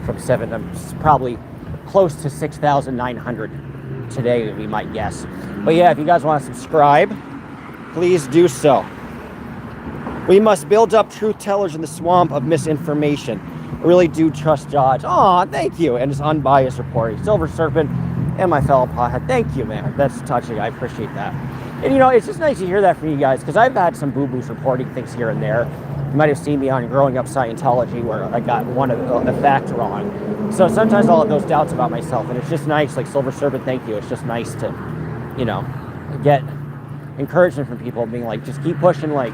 from 7. I'm probably close to 6,900 today would be my guess. But yeah, if you guys want to subscribe, please do so. We must build up truth tellers in the swamp of misinformation. I really do trust Josh. Aw, thank you. And his unbiased reporting. Silver Serpent and my fellow pothead. Thank you, man. That's touching. I appreciate that. And you know, it's just nice to hear that from you guys because I've had some boo-boos reporting things here and there. You might have seen me on Growing Up Scientology where I got one of the facts wrong. So sometimes I'll have those doubts about myself, and it's just nice, like Silver Serpent, thank you. It's just nice to, you know, get encouragement from people being like, just keep pushing, like,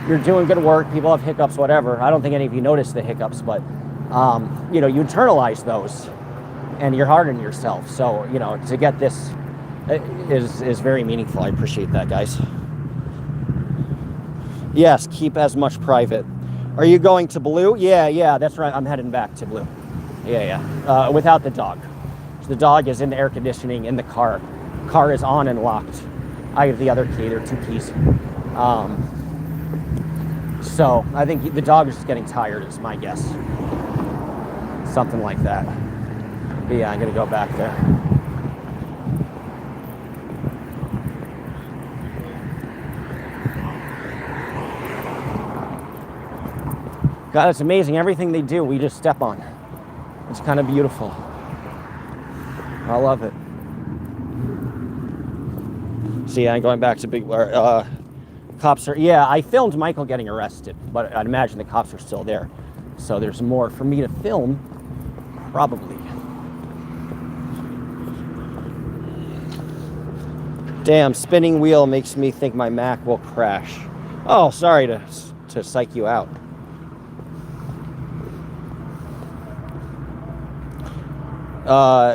you're doing good work, people have hiccups, whatever. I don't think any of you notice the hiccups, but, you know, you internalize those, and you're hard on yourself. So, you know, to get this is very meaningful. I appreciate that, guys. Yes, keep as much private. Are you going to Blue? Yeah, that's right. I'm heading back to Blue. Yeah. Without the dog. So the dog is in the air conditioning in the car. Car is on and locked. I have the other key. There are 2 keys. So I think the dog is just getting tired is my guess. Something like that. But yeah, I'm going to go back there. God, it's amazing. Everything they do, we just step on. It's kind of beautiful. I love it. See, I'm going back to Big cops are, yeah, I filmed Michael getting arrested, but I'd imagine the cops are still there. So there's more for me to film, probably. Damn, spinning wheel makes me think my Mac will crash. Oh, sorry to psych you out.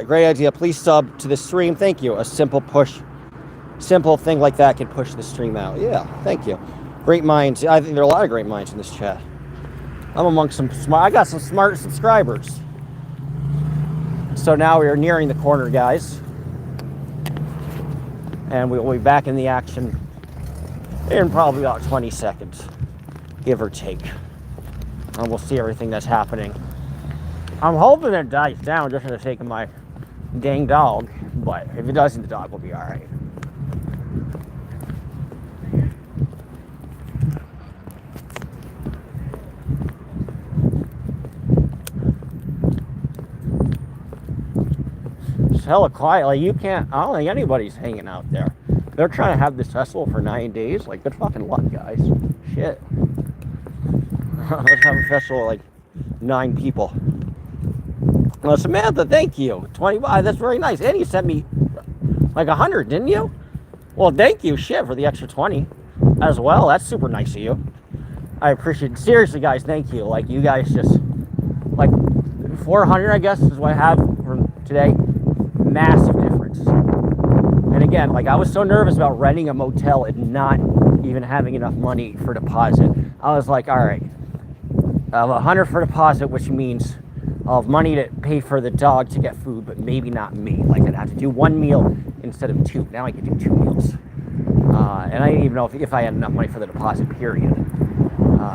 Great idea. Please sub to the stream. Thank you. A simple thing like that can push the stream out. Yeah, thank you. Great minds. I think there are a lot of great minds in this chat. I'm amongst some smart. I got some smart subscribers. So now we are nearing the corner, guys, and we will be back in the action in probably about 20 seconds, give or take, and we'll see everything that's happening. I'm hoping it dies down just for the sake of my dang dog, but if it doesn't, the dog will be all right. It's hella quiet. Like, you can't, I don't think anybody's hanging out there. They're trying to have this festival for 9 days. Like, good fucking luck, guys. Shit. Let's have a festival of like 9 people. Well, Samantha, thank you. 20, that's very nice. And you sent me like 100, didn't you? Well, thank you, shit, for the extra 20 as well. That's super nice of you. I appreciate it. Seriously, guys, thank you. Like, you guys just, like, 400, I guess, is what I have for today. Massive difference. And again, like, I was so nervous about renting a motel and not even having enough money for deposit. I was like, all right, I have 100 for deposit, which means I'll have money to pay for the dog to get food, but maybe not me. Like, I'd have to do 1 meal instead of 2. Now I can do 2 meals. And I didn't even know if I had enough money for the deposit, period.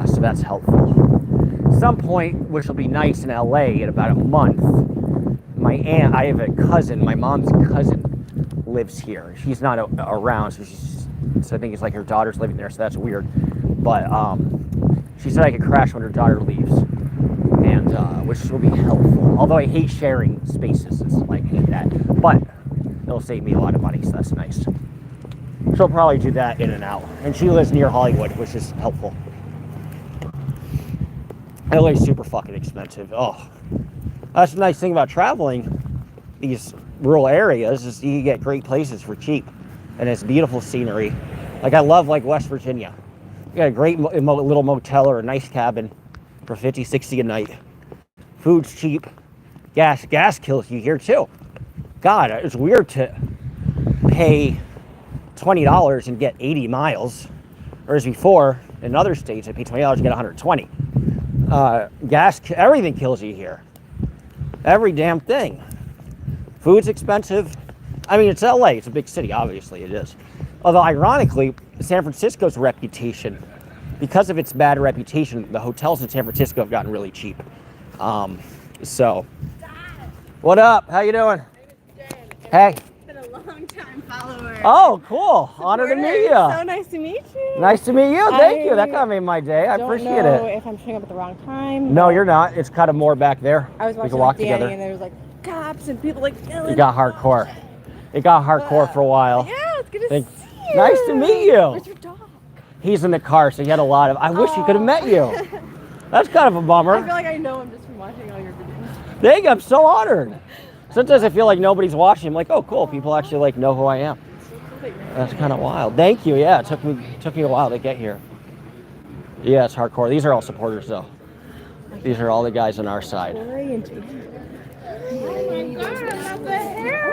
So that's helpful. some point, which will be nice in LA in about a month, my aunt, I have a cousin, my mom's cousin lives here. She's not around, so I think it's like her daughter's living there, so that's weird. But she said I could crash when her daughter leaves, and which will be helpful. Although I hate sharing spaces, it's like, I hate that. But it'll save me a lot of money, so that's nice. She'll probably do that in and out. And she lives near Hollywood, which is helpful. LA is super fucking expensive. Oh, that's the nice thing about traveling these rural areas is you can get great places for cheap, and it's beautiful scenery. Like I love like West Virginia. You got a great little motel or a nice cabin for $50, $60 a night. Food's cheap. Gas kills you here too. God, it's weird to pay $20 and get 80 miles, whereas before in other states I pay $20 to get 120. Everything kills you here. Every damn thing. Food's expensive. I mean, it's LA. It's a big city. Obviously, it is. Although, ironically, San Francisco's reputation, because of its bad reputation, the hotels in San Francisco have gotten really cheap. So, what up? How you doing? Hey. Been a long time follower. Oh, cool. Honored to meet you. So nice to meet you. Nice to meet you. Thank you. That kind of made my day. I appreciate it. I don't know if I'm showing up at the wrong time. No, you're not. It's kind of more back there. I was we watching can walk Danny together. and there was like cops and people like killing. It got hardcore. It got hardcore for a while. Yeah, it's good to see you. Nice to meet you. Where's your dog? He's in the car, so he had a lot of. I wish he could have met you. That's kind of a bummer. I feel like I know him just from watching all your videos. Dang, I'm so honored. Sometimes I feel like nobody's watching. I'm like, oh, cool. People actually like know who I am. That's kind of wild. Thank you. Yeah, it took me a while to get here. Yeah, it's hardcore. These are all supporters, though. These are all the guys on our side. Oh my god, I love the hair.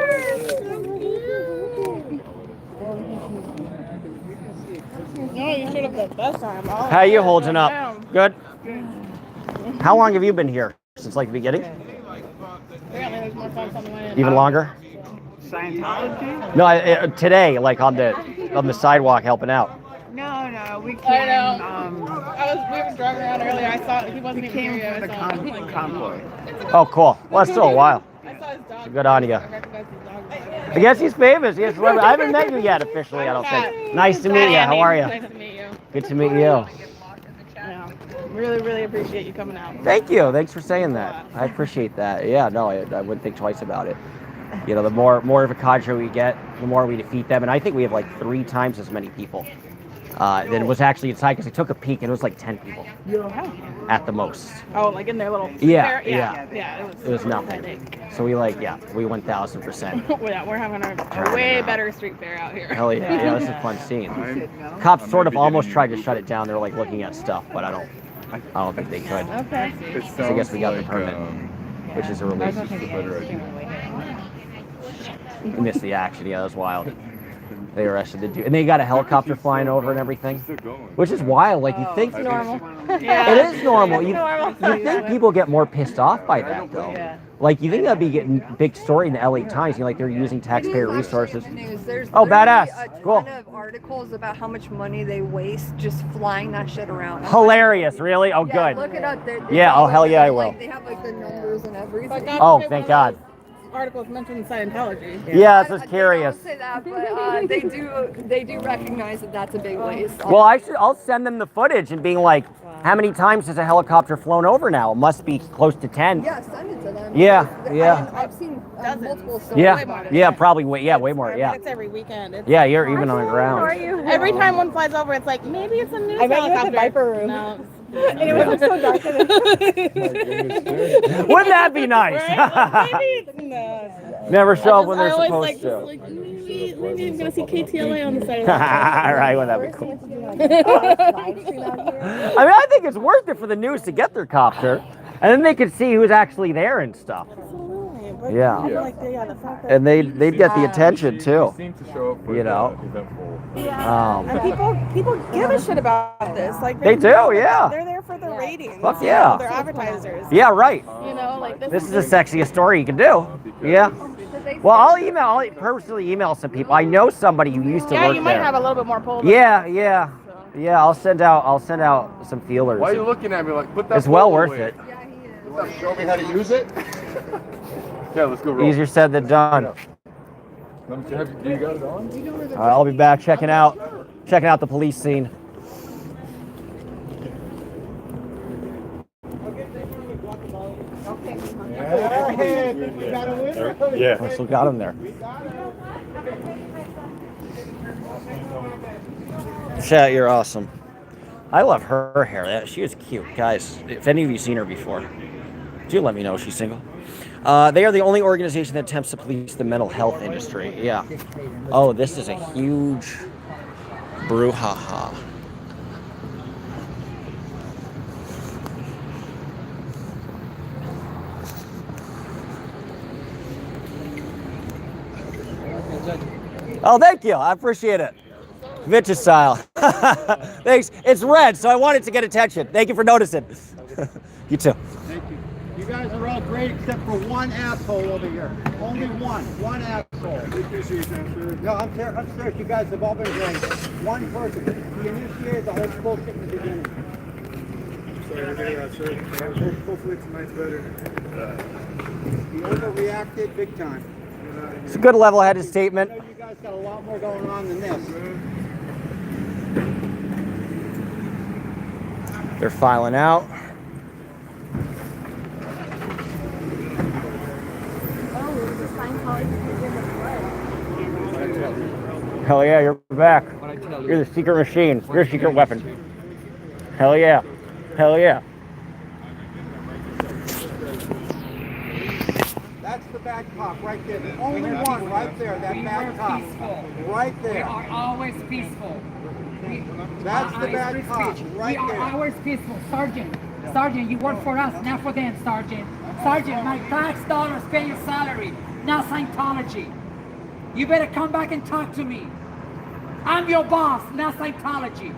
No, you should have the best time. How you holding up? Good? How long have you been here? Since like the beginning? Apparently there's more folks on the way in. Even longer? Scientology? No, today, like on the sidewalk helping out. No, we came. I know. We were driving around earlier. I saw he wasn't even came here. for the convoy. Oh, cool. Well, that's still a while. I saw his dog. Good on you. I recognized his dog. I guess he's famous. He has celebrity. I haven't met you yet officially, I don't think. Nice to meet you. How are you? Nice to meet you. Good to meet you. Yeah. Really, really appreciate you coming out. Thank you. Thanks for saying that. I appreciate that. Yeah, no, I wouldn't think twice about it. You know, the more of a cadre we get, the more we defeat them. And I think we have like 3 times as many people than was actually inside, because I took a peek and it was like 10 people at the most. Oh, like in their little Yeah. It was nothing. So we went 1,000%. Yeah, we're having a way better street fair out here. Hell yeah. Yeah, this is a fun scene. Cops sort of almost tried to shut it down. They were like looking at stuff, but I don't think they could. Okay. So I guess we got the permit, which is a relief. We missed the action. Yeah, that was wild. They arrested the dude, and they got a helicopter flying over and everything, which is wild. Like you think It's normal. it is normal. You think people get more pissed off by that though. Like you think that'd be getting big story in the LA Times. You know, like they're using taxpayer resources. There's Oh, badass! a Cool. ton of articles about how much money they waste just flying that shit around. Hilarious, really? Oh, Yeah, good. look it up. Yeah, oh, hell yeah, I will. They have like the numbers and everything. Oh, thank God. Articles mentioning Scientology. Yeah, I was curious. Don't say that, but they do recognize that that's a big waste. Well, I'll send them the footage and being like, how many times has a helicopter flown over now? It must be close to 10. Yeah, send it to them. Yeah. I've seen multiple stories. Yeah, probably way more. Yeah. It's every weekend. Yeah, you're even on the ground. How are you? Every time one flies over, it's like, maybe it's a news I bet you helicopter. at the Viper room. No. And it was so dark. Wouldn't that be nice? Never show up when they're supposed to. Maybe I'm gonna see KTLA on the side of the All right, well, that'd be cool. I mean, I think it's worth it for the news to get their copter, and then they could see who's actually there and stuff. Yeah. And they'd get the attention too. You know. And people give a shit about this. Like They do, yeah. They're there for the ratings. Fuck yeah. They're advertisers. Yeah, right. You know, like This is the sexiest story you can do. Yeah. Well, I'll personally email some people. I know somebody who used to work there. Yeah, you might have a little bit more pull. Yeah. Yeah, I'll send out some feelers. Why are you looking at me like, put that It's well phone worth away. it. Show me how to use it? Yeah, let's go roll. Easier said than done. Let me have, do you got it on? All right, I'll be back checking out the police scene. Yeah. I still got him there. Chat, you're awesome. I love her hair. She is cute, guys. If any of you seen her before, do let me know if she's single. They are the only organization that attempts to police the mental health industry. Yeah. Oh, this is a huge brouhaha. Oh, thank you. I appreciate it. Vintage style. Thanks. It's red, so I wanted to get attention. Thank you for noticing. You too. Thank you. You guys are all great except for one asshole over here. Only one asshole. No, I'm serious. You guys have all been great. One person. He initiated the whole bullshit in the beginning. Sorry to hear that, sir. Hopefully tonight's better. He overreacted big time. It's a good level-headed statement. I know you guys got a lot more going on than this. They're filing out. Hell yeah, you're back. You're the secret machine. You're a secret weapon. Hell yeah. Hell yeah. That's the bad cop right there. The only one right there, that bad cop. Right there. We are always peaceful. That's the bad cop right there. We are always peaceful. Sergeant, Sergeant, you work for us, not for them, Sergeant. Sergeant, my tax dollars pay your salary, not Scientology. You better come back and talk to me. I'm your boss, not Scientology.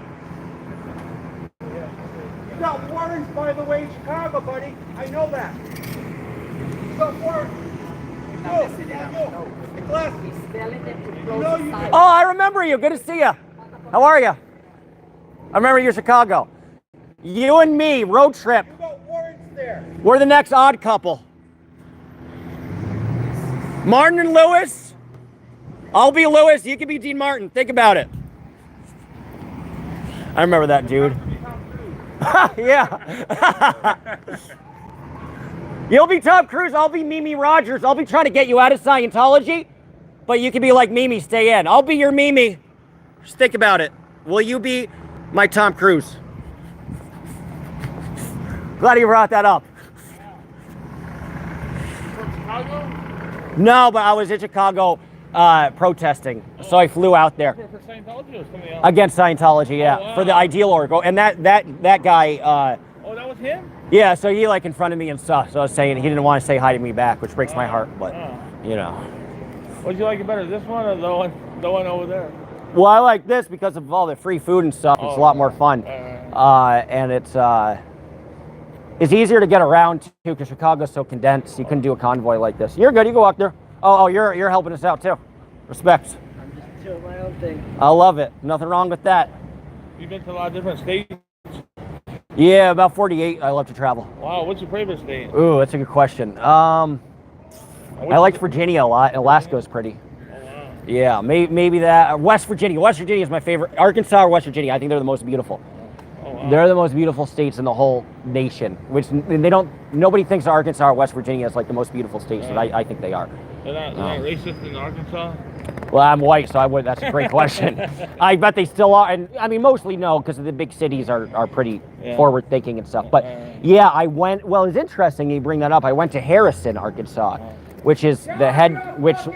You got warrants, by the way, in Chicago, buddy. I know that. You got warrants. Oh, I remember you. Good to see you. How are you? I remember you're Chicago. You and me, road trip. You got warrants there. We're the next odd couple. Martin and Lewis. I'll be Lewis. You can be Dean Martin. Think about it. I remember that dude. Yeah. You'll be Tom Cruise. I'll be Mimi Rogers. I'll be trying to get you out of Scientology, but you can be like Mimi, stay in. I'll be your Mimi. Just think about it. Will you be my Tom Cruise? Glad you brought that up. No, but I was in Chicago protesting, so I flew out there. For Scientology or something else? Against Scientology, yeah, Oh, wow. for the Ideal Oracle, and that guy. Oh, that was him? Yeah, so he like confronted me and stuff. So I was saying he didn't want to say hi to me back, which breaks my heart. But you know, What'd you like it better, this one or the one over there? well, I like this because of all the free food and stuff. It's a lot more fun, and it's easier to get around too because Chicago's so condensed. You couldn't do a convoy like this. You're good. You go walk there. Oh, you're helping us out too. Respect. I'm just doing my own thing. I love it. Nothing wrong with that. You've been to a lot of different states. Yeah, about 48. I love to travel. Wow, what's your favorite state? Ooh, that's a good question. I liked Virginia a lot. Alaska was pretty. Yeah, maybe that. West Virginia. West Virginia is my favorite. Arkansas or West Virginia. I think they're the most beautiful. They're the most beautiful states in the whole nation. Which nobody thinks Arkansas or West Virginia is like the most beautiful states, but I think they are. They're not racist in Arkansas? Well, I'm white, so I would. That's a great question. I bet they still are, and I mean mostly no, because the big cities are pretty forward thinking and stuff. But yeah, I went. Well, it's interesting you bring that up. I went to Harrison, Arkansas, which is the headquarters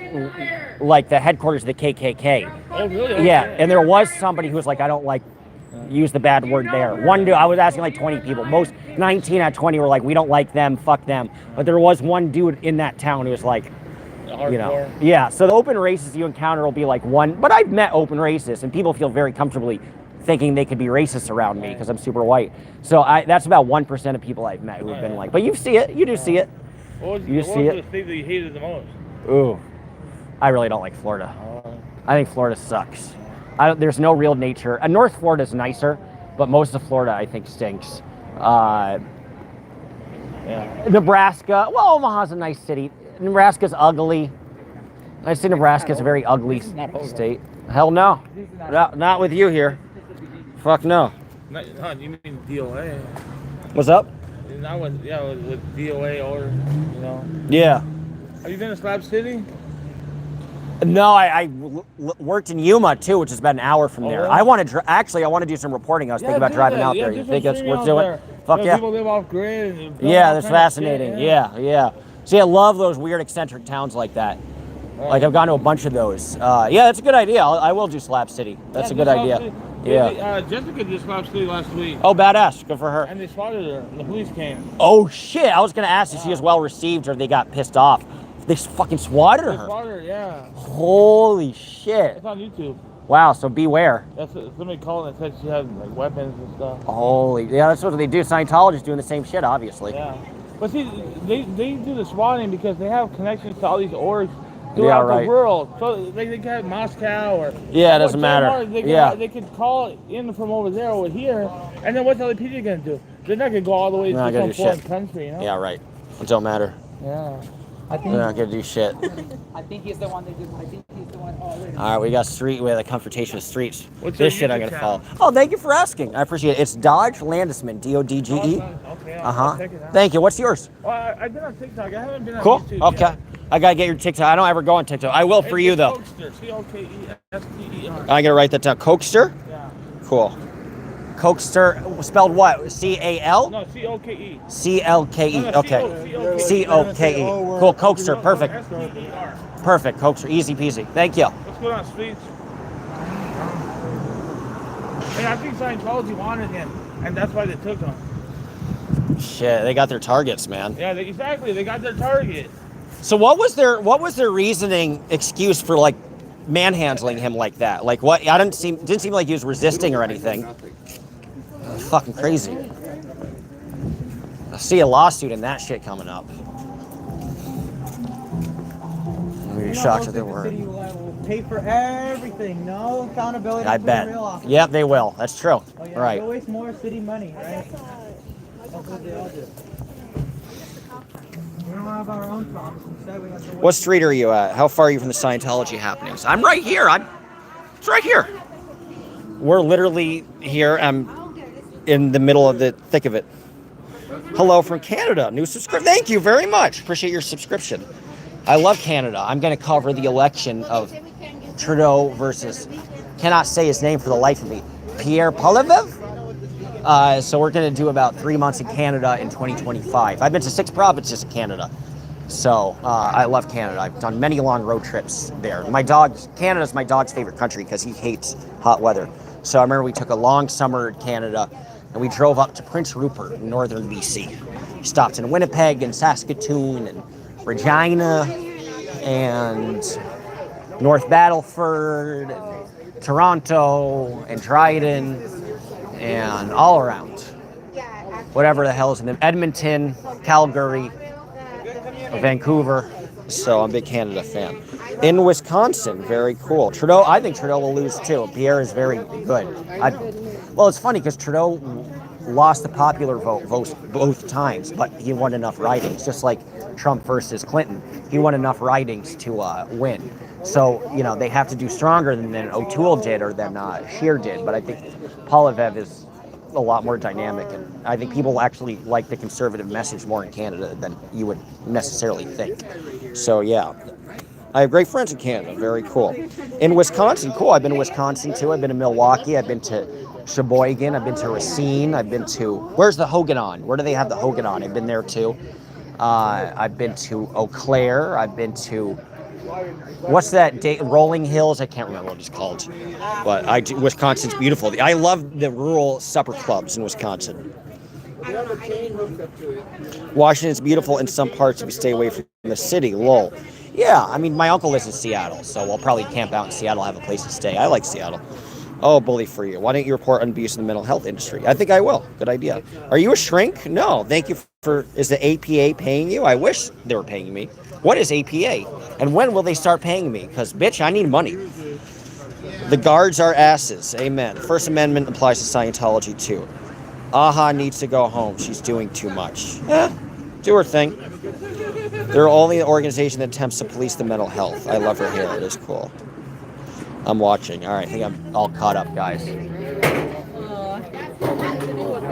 of the KKK. Oh, really? Yeah, and there was somebody who was like, I don't like. Use the bad word there. One dude, I was asking like 20 people. Most 19 out of 20 were like, we don't like them, fuck them. But there was one dude in that town who was like, you know, yeah. So the open racists you encounter will be like one. But I've met open racists, and people feel very comfortably thinking they could be racist around me because I'm super white. So that's about 1% of people I've met who have been like. But you see it. You do see it. What was You the see it. state that you hated the most? Ooh, I really don't like Florida. I think Florida sucks. There's no real nature. North Florida's nicer, but most of Florida I think stinks. Nebraska, well, Omaha's a nice city. Nebraska's ugly. I say Nebraska's a very ugly state. Hell no. Not with you here. Fuck no. You mean DOA? What's up? Not with DOA or, you know. Yeah. Have you been to Slab City? No, I worked in Yuma too, which is about an hour from there. Really? I want to do some reporting. I was thinking about driving out there. You think that's worth doing? Fuck yeah. People live off grid. Yeah, that's fascinating. Yeah. See, I love those weird eccentric towns like that. Like I've gone to a bunch of those. Yeah, that's a good idea. I will do Slab City. That's a good idea. Yeah. Jessica did Slab City last week. Oh, badass. Good for her. And they spotted her. The police came. Oh shit! I was gonna ask if she was well received or they got pissed off. They fucking swatted her. They spotted her, yeah. Holy shit. It's on YouTube. Wow, so beware. That's somebody called and said she had like weapons and stuff. Holy, yeah, that's what they do. Scientology's doing the same shit, obviously. Yeah. But see, they do the swatting because they have connections to all these orgs throughout the world. So they can have Moscow or... Yeah, it doesn't matter. They could call in from over there, over here, and then what's the LAPD going to do? They're not going to go all the way to some foreign country, you know? Yeah, right. It don't matter. Yeah. They're not going to do shit. I think he's the one that did. I think he's the one. Oh, wait. All right, we got a confrontation with streets. What's this your shit I'm YouTube going to follow. Oh, thank you for asking. I appreciate it. It's Dodge Landesman, D-O-D-G-E. Okay, check it out. Thank you. What's yours? Well, I've been on TikTok. I haven't been on Cool. YouTube Okay. yet. I got to get your TikTok. I don't ever go on TikTok. I will for you, though. Cokester, C-O-K-E-S-T-E-R. I got to write that down. Cokester? Yeah. Cool. Cokester, spelled what? C-A-L? No, C-O-K-E. C-L-K-E. No, Okay. C-O-K-E. Cool. Cokester. Perfect. S-T-E-R. Perfect. Cokester. Easy peasy. Thank you. Let's go down the streets. And I think Scientology wanted him, and that's why they took him. Shit, they got their targets, man. Yeah, exactly. They got their target. So what was their reasoning excuse for like manhandling him like that? Like what? Didn't seem like he was resisting or anything. Fucking crazy. I see a lawsuit and that shit coming up. We're shocked that they were. The city will pay for everything. No accountability. I for bet. The real officer. Yep, they will. That's true. Oh, yeah, Right. They'll waste more city money, right? That's what they all do. We don't have our own problems. Instead, we have to What street are you at? How far are you from the Scientology happenings? I'm right here. It's right here. We're literally here. I'm in the middle of the thick of it. Hello from Canada. New subscription. Thank you very much. Appreciate your subscription. I love Canada. I'm going to cover the election of Trudeau versus, cannot say his name for the life of me, Pierre Poilievre. So we're going to do about 3 months in Canada in 2025. I've been to 6 provinces in Canada. So I love Canada. I've done many long road trips there. Canada's my dog's favorite country because he hates hot weather. So I remember we took a long summer in Canada and we drove up to Prince Rupert in northern BC. We stopped in Winnipeg and Saskatoon and Regina and North Battleford and Toronto and Dryden and all around. Whatever the hell is in them. Edmonton, Calgary, Vancouver. So I'm a big Canada fan. In Wisconsin, very cool. Trudeau, I think Trudeau will lose too. Pierre is very good. Well, it's funny because Trudeau lost the popular vote both times, but he won enough ridings, just like Trump versus Clinton. He won enough ridings to win. So, they have to do stronger than O'Toole did or than Scheer did. But I think Poilievre is a lot more dynamic. And I think people actually like the conservative message more in Canada than you would necessarily think. So, yeah. I have great friends in Canada. Very cool. In Wisconsin, cool. I've been to Wisconsin, too. I've been to Milwaukee. I've been to Sheboygan. I've been to Racine. I've been to... Where's the Hogan? Where do they have the Hogan? I've been there, too. I've been to Eau Claire. I've been to... What's that? Rolling Hills? I can't remember what it's called. But Wisconsin's beautiful. I love the rural supper clubs in Wisconsin. Washington's beautiful in some parts if you stay away from the city. Lol. Yeah, I mean, my uncle lives in Seattle, so we'll probably camp out in Seattle, have a place to stay. I like Seattle. Oh, bully for you. Why don't you report on abuse in the mental health industry? I think I will. Good idea. Are you a shrink? No. Thank you for... Is the APA paying you? I wish they were paying me. What is APA? And when will they start paying me? Because, bitch, I need money. The guards are asses. Amen. First Amendment applies to Scientology too. Aha needs to go home. She's doing too much. Do her thing. They're only an organization that attempts to police the mental health. I love her hair. It is cool. I'm watching. All right, I think I'm all caught up, guys.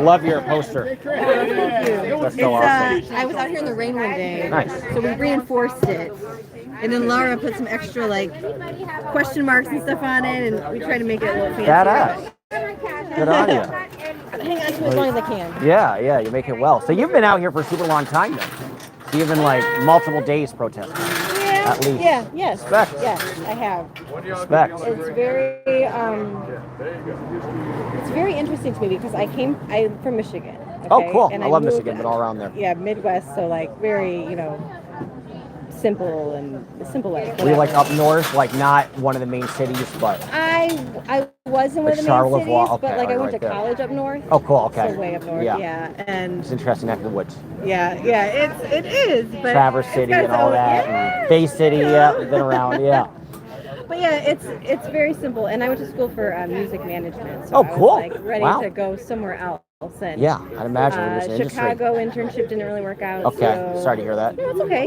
Love your poster. That's so awesome. I was out here in the rain one day. Nice. So we reinforced it. And then Laura put some extra like question marks and stuff on it, and we tried to make it a little fancy. Badass. Good on you. Hang on to it as long as I can. Yeah, you make it well. So you've been out here for a super long time then. So you've been like multiple days protesting. Yeah. At least. Yeah. Yes. Respect. Yes, I have. Respect. It's very interesting to me because I'm from Michigan. Okay? Oh, cool. And I love moved, Michigan, but all around there. Yeah, Midwest. So like very, simple life. Were you like up north, like not one of the main cities, but I was in one like of the main Charlevoix? cities, Okay, but like I went right to there. college up north. Oh, cool. Okay. So way up north. Yeah. And it's interesting neck of the woods. yeah, it is. But Traverse City and all that, and Bay City. Yeah, we've been around. Yeah. But yeah, it's very simple. And I went to school for music management. So Oh, cool. I was like ready Wow. to go somewhere else. And, Yeah, I'd imagine in this industry. Chicago internship didn't really work out. Okay, so- sorry to hear that. No, it's okay.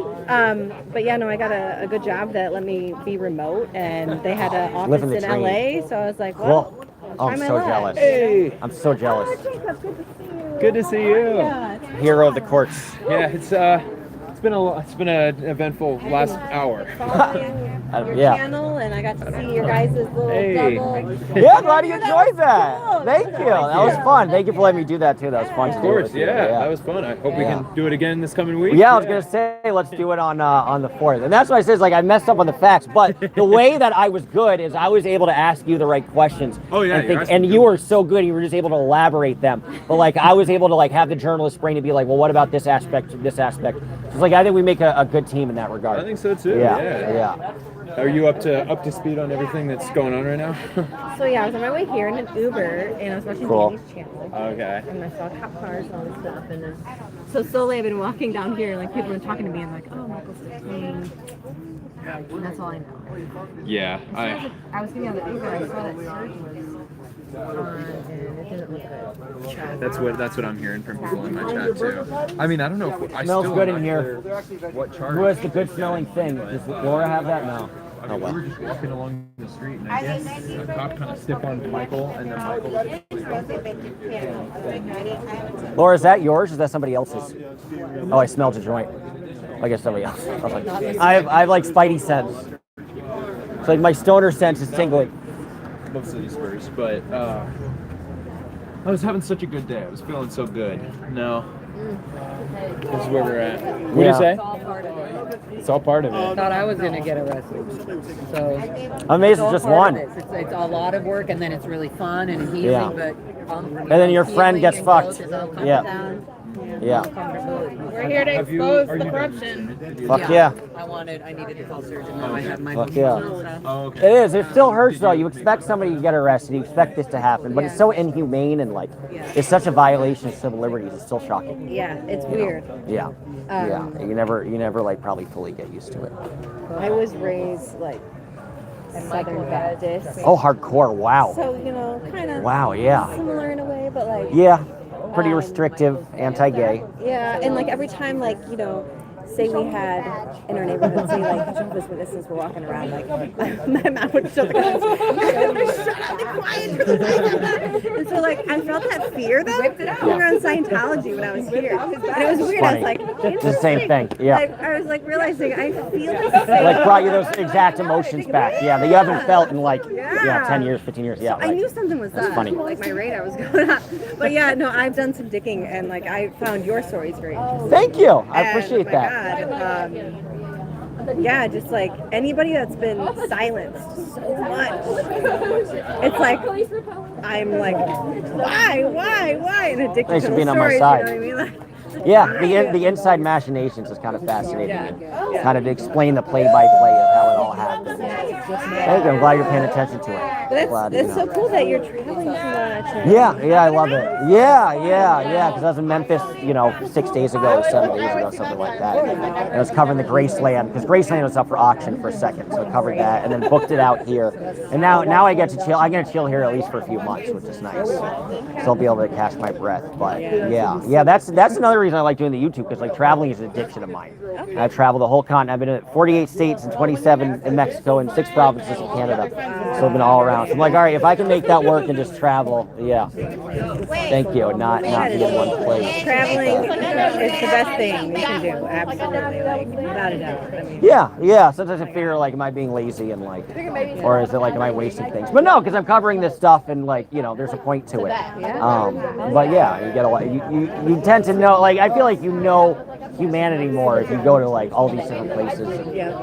But yeah, no, I got a good job that let me be remote, and they had an office Living the in dream. LA. So I was like, well, Cool. Oh, I'm try my so luck. jealous. Hey. I'm so jealous. Good to see you. Yeah. Hero of the courts. Yeah, it's been an eventful last hour. Your Yeah. channel, and I got to see your guys' little Hey. double. Yeah, glad you enjoyed that. Cool. Thank you. That was fun. Thank you for letting me do that too. That was fun. Of to do course, with you. yeah, that was fun. I hope we can do it again this coming week. Yeah, I was gonna say let's do it on the 4th, and that's why I said like I messed up on the facts, but the way that I was good is I was able to ask you the right questions. Oh, yeah, and, you're asking and you were so good, you were just able to elaborate them. But like I was able to like have the journalist brain to be like, well, what about this aspect, this aspect? So it's like I think we make a good team in that regard. I think so too. Yeah. Are you up to speed on everything that's going on right now? So yeah, I was on my way here in an Uber, and I was watching Cool. Danny's channel. Okay. And I saw cop cars and all this stuff, and then so slowly I've been walking down here, like people are talking to me, and like, oh, Michael's 15. And that's all I know. Yeah, I was getting on the Uber, I saw that surge was on, and it didn't look good. that's what I'm hearing from people in my chat too. I mean, I don't know if I Smells still good am in not here. clear what charge. Who has the good smelling thing? Does Laura have that? No. I mean, we were just walking along the street, and I guess a cop kind of stiff on Michael, and then Michael was just Laura, is that yours? Or is that somebody else's? Oh, I smelled a joint. I guess somebody else. I was like, I have like spidey sense. It's like my stoner sense is tingling. mostly Spurs, but I was having such a good day. I was feeling so good. No. This is where we're at. What do you say? It's all part of it. I thought I was going to get arrested. So Amazing, it's all just part one. of it. It's a lot of work, and then it's really fun and healing. Yeah. But And then your friend gets fucked. Yeah. Yeah. We're here to expose the corruption. Fuck yeah. I needed to call surgeon. Now I have my Fuck yeah. Oh, It is. It still hurts though. You expect somebody to get arrested. You expect this to happen, but it's so inhumane and like it's such a violation of civil liberties. It's still shocking. Yeah, it's weird. Yeah. Yeah. You never like probably fully get used to it. I was raised like Southern Baptist. Oh, hardcore. Wow. So, kind of Wow, yeah. similar in a way, but like Yeah. Pretty restrictive, anti-gay. yeah, and like every time say we had in our neighborhood, say like Jehovah's Witnesses were walking around, like my mom would shut the glass. Shut up, be quiet. And so like I felt that fear though. We were on Scientology when I was here, and it was weird. I was like, It's the same thing. Yeah. Like, I was like realizing I feel the same. Like brought you those exact emotions back. Yeah, that you haven't felt in like 10 years, 15 years. Yeah. I knew something was That's up. funny. Like my radar was going up. But yeah, no, I've done some digging, and like I found your stories very interesting. Thank you. I And, appreciate my that. God, yeah, just like anybody that's been silenced so much. It's like I'm like, why? And addicted Thanks to for the being on my stories. side. You know what I mean? Like, Yeah, the inside machinations is kind of fascinating. And kind of to explain the play-by-play of how it all happened. Thank you. I'm glad you're paying attention to it. But Glad, that's you so know. cool that you're traveling so much. Yeah, I love it. Yeah. Because I was in Memphis, 6 days ago, 7 days ago, something like that. And I was covering the Graceland, because Graceland was up for auction for a second, so I covered that, and then booked it out here. And now I get to chill. I'm gonna chill here at least for a few months, which is nice. So I'll be able to catch my breath. But yeah, that's another reason I like doing the YouTube, because like traveling is an addiction of mine. And I've traveled the whole continent. I've been in 48 states and 27 in Mexico and 6 provinces in Canada. So I've been all around. So I'm like, all right, if I can make that work and just travel, yeah. Thank you. Not be in one place. Traveling is the best thing you can do. Absolutely, like without a doubt. I mean, Yeah. Sometimes I figure like, am I being lazy and like, or is it like, am I wasting things? But no, because I'm covering this stuff and like, there's a point to it. But yeah, you get a lot. You tend to know, like, I feel like you know humanity more if you go to like all these different places,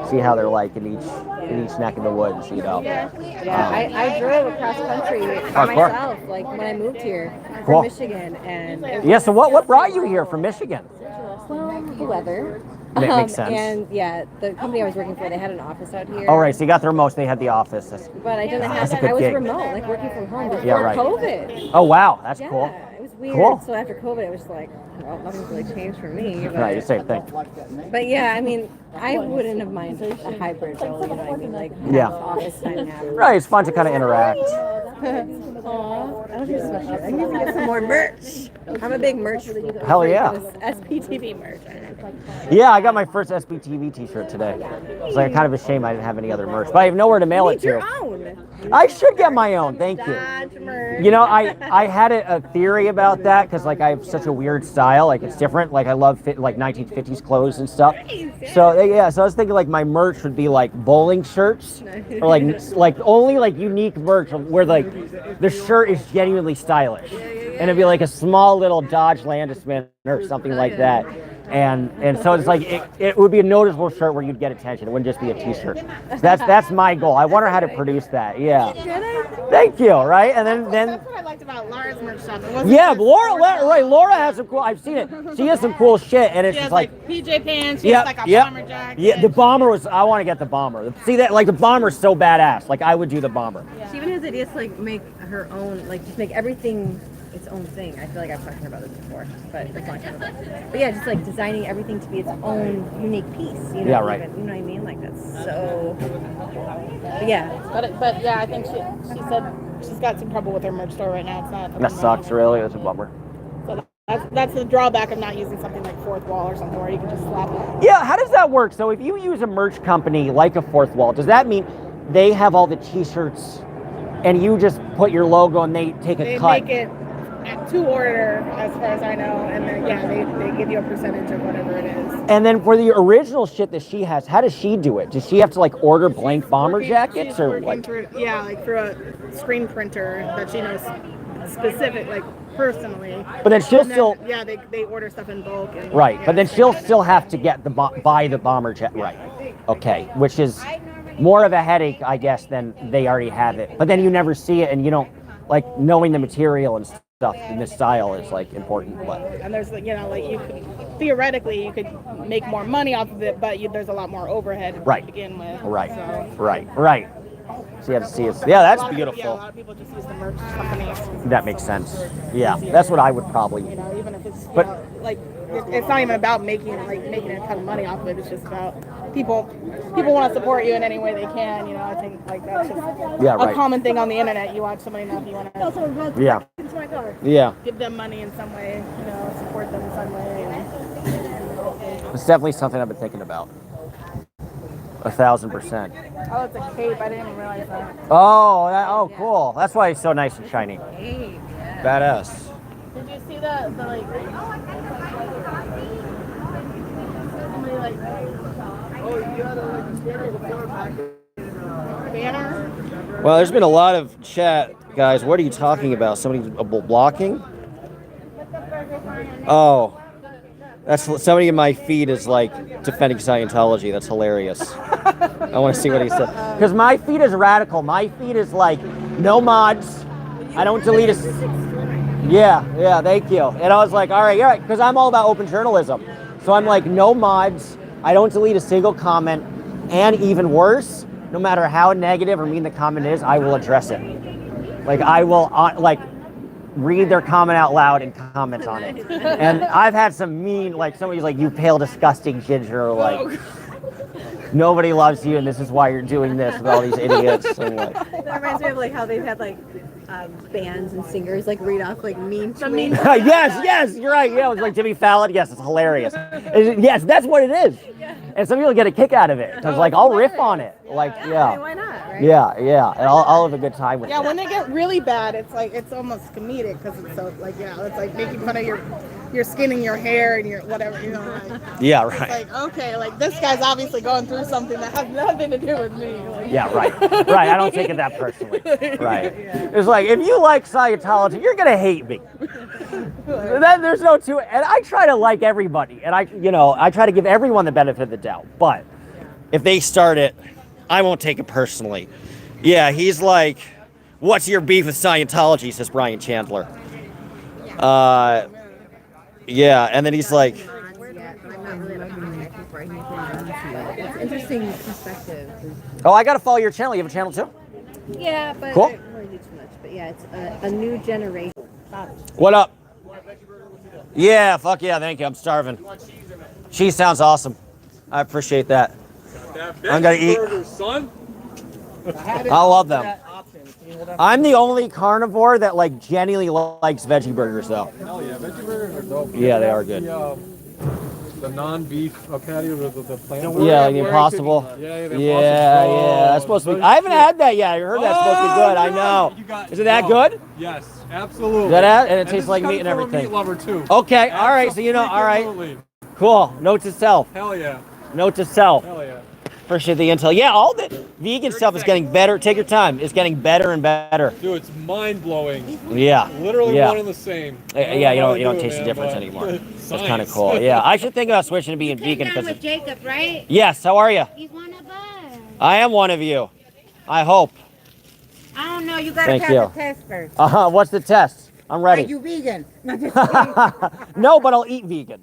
see how they're like in each neck of the woods, I drove across country by myself, like when I moved here from Michigan, and so what brought you here from Michigan? The weather. Makes sense. And the company I was working for, they had an office out here. All right, so you got there most. They had the office. But I didn't have that. I was remote, like working from home before COVID. Oh wow, that's cool. It was weird. Cool. So after COVID, it was like, well, nothing's really changed for me. But, Right, the same thing. But yeah, I mean, I wouldn't have minded a hybrid role. You know what I mean? Like office time now. Right, it's fun to kind of interact. Aw, I don't do so much shit. I need to get some more merch. I'm a big merch. Hell yeah. SPTV merch. Yeah, I got my first SBTV t-shirt today. It's like kind of a shame I didn't have any other merch, but I have nowhere to mail it to. Your own. I should get my own, thank you. I had a theory about that because like I have such a weird style, like it's different. Like I love like 1950s clothes and stuff. So yeah, so I was thinking like my merch would be like bowling shirts or like only like unique merch where like the shirt is genuinely stylish, and it'd be like a small little Dodge Landisman or something like that. And so it's like it would be a noticeable shirt where you'd get attention. It wouldn't just be a t-shirt. So that's my goal. I wonder how to produce that. Yeah. Thank you. Right. And then That's what I liked about Laura's merch shop. Laura has some cool. I've seen it. She has some cool shit, and it's She just has like PJ pants. She has like a bomber jacket. Yeah, the bomber was. I want to get the bomber. See that? Like the bomber's so badass. Like I would do the bomber. She even has ideas to like make her own, like just make everything its own thing. I feel like I've talked to her about this before, but it's a long time ago. But yeah, just like designing everything to be its own unique piece. You know, yeah, right. Even, you know what I mean? Like that's so. But yeah. But yeah, I think she said she's got some trouble with her merch store right now. It's not. That sucks. Really, that's a bummer. So that's the drawback of not using something like Fourth Wall or something where you can just slap it. Yeah, how does that work? So if you use a merch company like a Fourth Wall, does that mean they have all the t-shirts and you just put your logo and they take a cut? They make it to order, as far as I know, and then they give you a percentage of whatever it is. And then for the original shit that she has, how does she do it? Does she have to like order blank bomber jackets or like? Through a screen printer that she knows specific, like personally. But then she'll still. Yeah, they order stuff in bulk. And, right, yeah, but then she'll still have to get buy the bomber jet. Right. Okay, which is more of a headache, I guess, than they already have it. But then you never see it, and you don't like knowing the material and stuff in this style is like important. But and there's like you could theoretically you could make more money off of it, but there's a lot more overhead to begin with. Right. So. Right. So you have to see it. Yeah, that's beautiful. Yeah, a lot of people just use the merch companies. That makes sense. Yeah, that's what I would probably. Even if it's like it's not even about making a ton of money off of it. It's just about people want to support you in any way they can. I think like that's just a common thing on the internet. You watch somebody enough, you want to give them money in some way. Support them in some way. It's definitely something I've been thinking about. 1,000%. Oh, it's a cape. I didn't even realize that. Oh, cool. That's why it's so nice and shiny. Badass. Did you see the like? Somebody like. Oh, you got a banner. Well, there's been a lot of chat, guys. What are you talking about? Somebody blocking? Oh. That's somebody in my feed is like defending Scientology. That's hilarious. I want to see what he said. Because my feed is radical. My feed is like no mods. I don't delete a. Yeah, thank you. And I was like, all right, because I'm all about open journalism. So I'm like, no mods. I don't delete a single comment. And even worse, no matter how negative or mean the comment is, I will address it. Like I will like read their comment out loud and comment on it. And I've had some mean, like somebody's like, you pale, disgusting ginger, or like nobody loves you and this is why you're doing this with all these idiots. And like, that reminds me of like how they've had like bands and singers like read off like mean tweets. yes, you're right. Yeah, it was like Jimmy Fallon. Yes, it's hilarious. Yes, that's what it is. And some people get a kick out of it because like I'll riff on it. Like yeah. Why not? Right? Yeah, and I'll have a good time with it. Yeah, when they get really bad, it's like it's almost comedic because it's so like it's like making fun of your skin and your hair and your whatever, you know. Like, yeah, it's right. like okay, like this guy's obviously going through something that has nothing to do with me. Like, yeah, right. I don't take it that personally. Right. It's like if you like Scientology, you're gonna hate me. Then there's no two. And I try to like everybody, and I try to give everyone the benefit of the doubt. But if they start it, I won't take it personally. Yeah, he's like, "What's your beef with Scientology?" says Brian Chandler. Yeah, and then he's like, It's interesting perspective. "Oh, I gotta follow your channel. You have a channel too?" Yeah, but Cool. I don't really do too much. But yeah, it's a new generation. What up? Yeah, fuck yeah, thank you. I'm starving. Cheese sounds awesome. I appreciate that. I'm gonna eat. Son. I love them. I'm the only carnivore that like genuinely likes veggie burgers though. Hell yeah, veggie burgers are dope. Yeah, they are good. The non-beef patty with the plant. Yeah, the Impossible. Yeah, That's supposed to be. I haven't had that yet. I heard that's supposed to be good. I know. Is it that good? Yes, absolutely. Is that it? And it tastes like meat and I'm a everything. meat lover too. Okay, all right. So all right. Cool. Note to self. Hell yeah. Note to self. Hell yeah. Appreciate the intel. Yeah, all the vegan stuff is getting better. Take your time. It's getting better and better. Dude, it's mind-blowing. Yeah. Literally yeah. one and the same. Yeah, you don't taste the difference anymore. That's kind of cool. Yeah, I should think about switching to being vegan because. with Jacob, right? Yes. How are you? He's one of us. I am one of you. I hope. I don't know. You gotta Thank pass you. the test first. What's the test? I'm ready. Are you vegan? No, just kidding. No, but I'll eat vegan.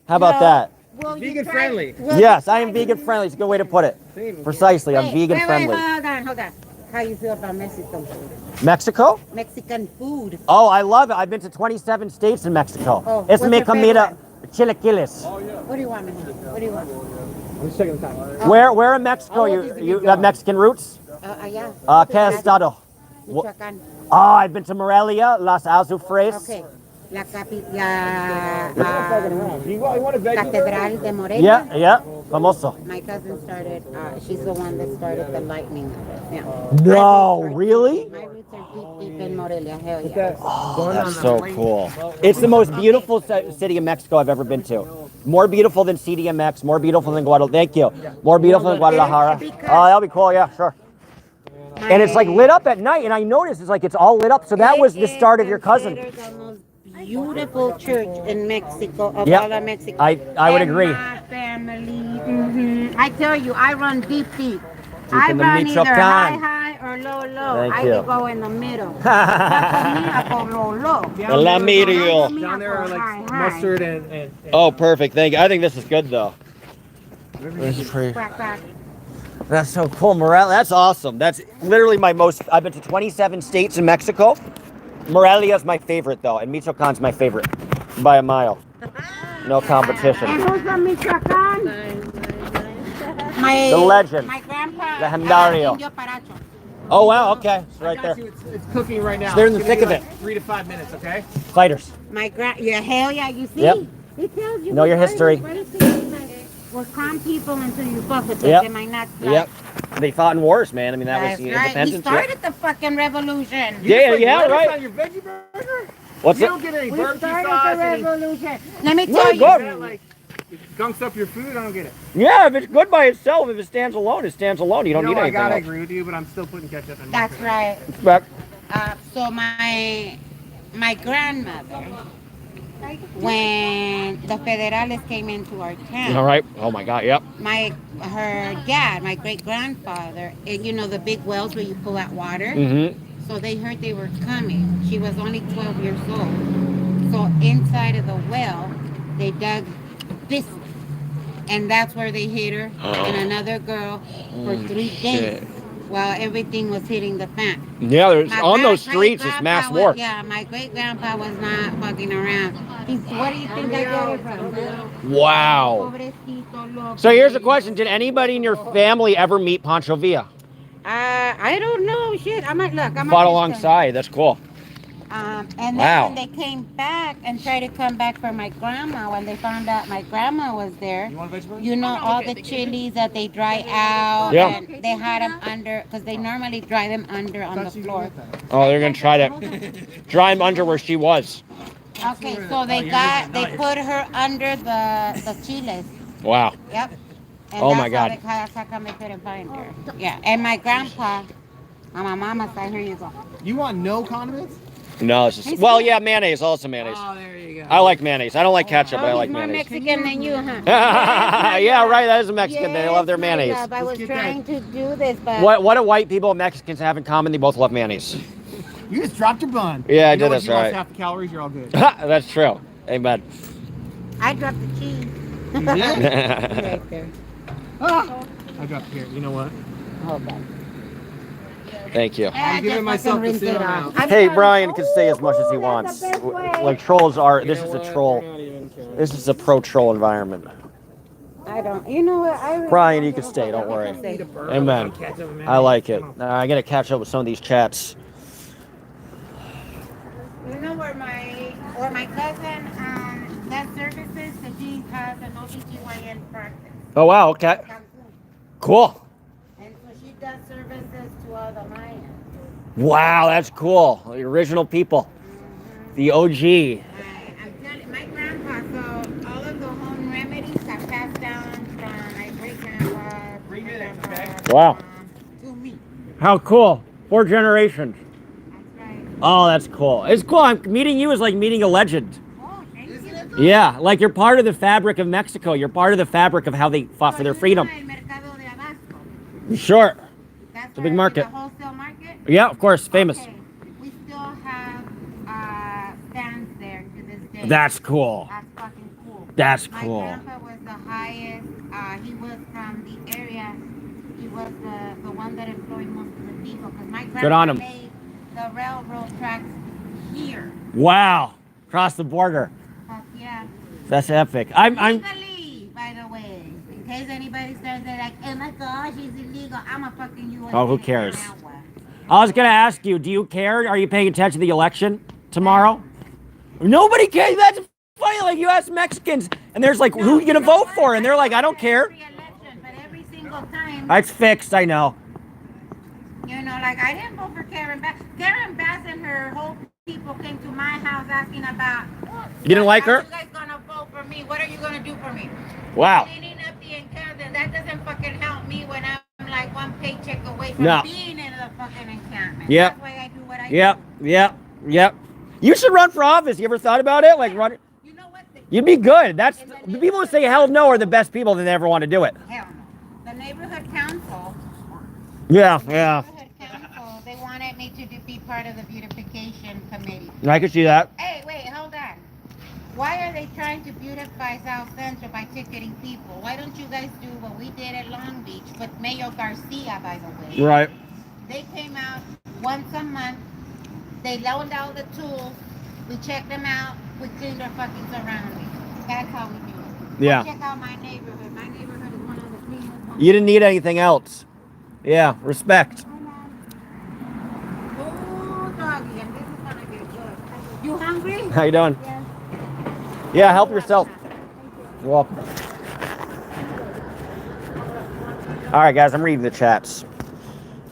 How about that? Well, Vegan friendly. Yes, I am vegan friendly. It's a good way to put it. Precisely, I'm vegan friendly. Hold on. How you feel about Mexican food? Mexico? Mexican food. Oh, I love it. I've been to 27 states in Mexico. Oh, Es what's mi your comida chilaquiles. What do you want, man? What do you want? I'm just checking the time. Where in Mexico? You have Mexican roots? Yeah. ¿Qué estado? Michoacán. Oh, I've been to Morelia, Las Azufres. Okay. La Catedral de Morelia. Yeah, famoso. My cousin started, she's the one that started the lightning. Yeah. No, really? My roots are deep in Morelia. Hell yeah. Oh, that's so cool. It's the most beautiful city in Mexico I've ever been to. More beautiful than CDMX, more beautiful than Guadalajara. Thank you. More beautiful than Guadalajara. Oh, that'll be cool, yeah, sure. And it's like lit up at night, and I noticed it's like it's all lit up. So that was the start of your cousin. Beautiful church in Mexico, of Yep. all of Mexico. I would agree. My family. I tell you, I run deep. I in the run either Michoacán. high or low. Thank I you. could go in the middle. low. La Mirio. Down there are like mustard and Oh, perfect. Thank you. I think this is good though. This is pretty. That's so cool, Morelia. That's awesome. That's literally my most. I've been to 27 states in Mexico. Morelia is my favorite though, and Michoacan's my favorite by a mile. No competition. And who's from Michoacán? The legend. My grandpa. Legendario. Indio Paracho. Oh wow, okay, it's right there. It's cooking right now. They're in the It's gonna thick be of like 3 to 5 minutes, okay? Fighters. Hell yeah, you see? Yep. It tells you. Know your what history. We're calm people until you fuck with us. Yep. They might not like. Yep. They fought in wars, man. I mean, that was That's the right. He independence. started the fucking revolution. Yeah, lettuce right. on your veggie burger? What's you it? don't get any We barbecue started sauce. the Any, revolution. Let me No, tell you. good. that, like, it gunks up your food. I don't get it. Yeah, if it's good by itself, if it stands alone, it stands alone. You don't need I anything gotta else. agree with you, but I'm still putting ketchup in. That's right. Back. So my grandmother, when the federales came into our town, All right. Oh my God. Yep. her dad, my great grandfather, and you know the big wells where you pull out water. Mm-hmm. So they heard they were coming. She was only 12 years old. So inside of the well, they dug this, and that's where they hit her and another girl for 3 days. Well, everything was hitting the fan. Yeah, there's My on those great streets is grandpa mass was- war. Yeah, my great grandpa was not fucking around. What do you think I get it from? Wow. So here's a question: did anybody in your family ever meet Pancho Villa? I don't know. Shit, I might look. Fought alongside. That's cool. And then when they came back and tried to come back for my grandma, when they found out my grandma was there, you know, all the chilies that they dry out, Yeah. and they had them under, because they normally dry them under on the floor. Oh, they're gonna try to dry him under where she was. Okay, so they put her under the chiles. Wow. Yep. And Oh my that's how God. that's how come they couldn't find her. Yeah, and my grandpa, on my mama's side, here you go. You want no condiments? No, it's just well, yeah, mayonnaise, also mayonnaise. Oh, there you go. I like mayonnaise. I don't like ketchup, but I Oh, like he's more mayonnaise. Mexican than you, huh? Yeah, right. That is a Mexican. They love their my mayonnaise. love, I was trying to do this, but What do white people and Mexicans have in common? They both love mayonnaise. You just dropped your bun. Yeah, I You know did. what, That's you lost right. half the calories, you're all good. That's true. Amen. I dropped the cheese. You did? Right there. Ah! I dropped here. You know what? Hold on. Thank you. I'm giving myself the sit on out. Hey, Brian can say as much as he wants. Like trolls are. This is a troll. This is a pro-troll environment. I don't. You know what? I really Brian, you can stay. Don't worry. Amen. I like it. I gotta catch up with some of these chats. You know where my cousin does services, so she has an OBGYN practice. Oh wow. Okay. And Cool. so she does services to all the Mayans. Wow, that's cool. The original people. The OG. I'm telling my grandpa, so all of the home remedies are passed down from my great-grandpa, Wow. to me. How cool. 4 generations. Oh, that's cool. It's cool. Meeting you is like meeting a legend. Yeah, like you're part of the fabric of Mexico. You're part of the fabric of how they fought for their freedom. Sure. It's a big market. The wholesale market? Yeah, of course. Famous. Okay. We still have stands there to this day. That's cool. That's fucking cool. That's My cool. grandpa was the highest. He was from the area. He was the one that employed most of the people. Because my Good on grandpa him. made the railroad tracks here. Wow. Across the border. Yeah. That's epic. I'm Legally, by the way. In case anybody says they're like, oh my gosh, he's illegal. I'm a fucking U.S. Oh, who cares? I was gonna ask you, do you care? Are you paying attention to the election tomorrow? Nobody cares. That's funny. Like you ask Mexicans, and there's like, who are you gonna vote for? And they're like, I don't care. Every single time. It's fixed. I know. You know, like I didn't vote for Karen Bass. Karen Bass and her whole people came to my house asking about. You didn't like her? Are you guys gonna vote for me? What are you gonna do for me? Wow. Cleaning up the encampment. That doesn't fucking help me when I'm like one paycheck away from No. being in the fucking encampment. Yep. That's why I do what I Yep. do. Yep. You should run for office. You ever thought about it? Like run. You know what? You'd be good. That's the people who say hell no are the best people that never want to do it. Hell no. The neighborhood council. Yeah. Council, they wanted me to be part of the beautification committee. I could see that. Hey, wait, hold on. Why are they trying to beautify South Central by ticketing people? Why don't you guys do what we did at Long Beach with Mayor Garcia, by the way? Right. They came out once a month. They loaned out the tools. We checked them out. We cleaned our fucking surroundings. That's how we do it. Yeah. Check out my neighborhood. My neighborhood is one of the cleanest ones. You didn't need anything else. Yeah. Respect. Oh, doggy, and this is gonna get good. You hungry? How you doing? Yeah. Help yourself. You're welcome. All right, guys. I'm reading the chats.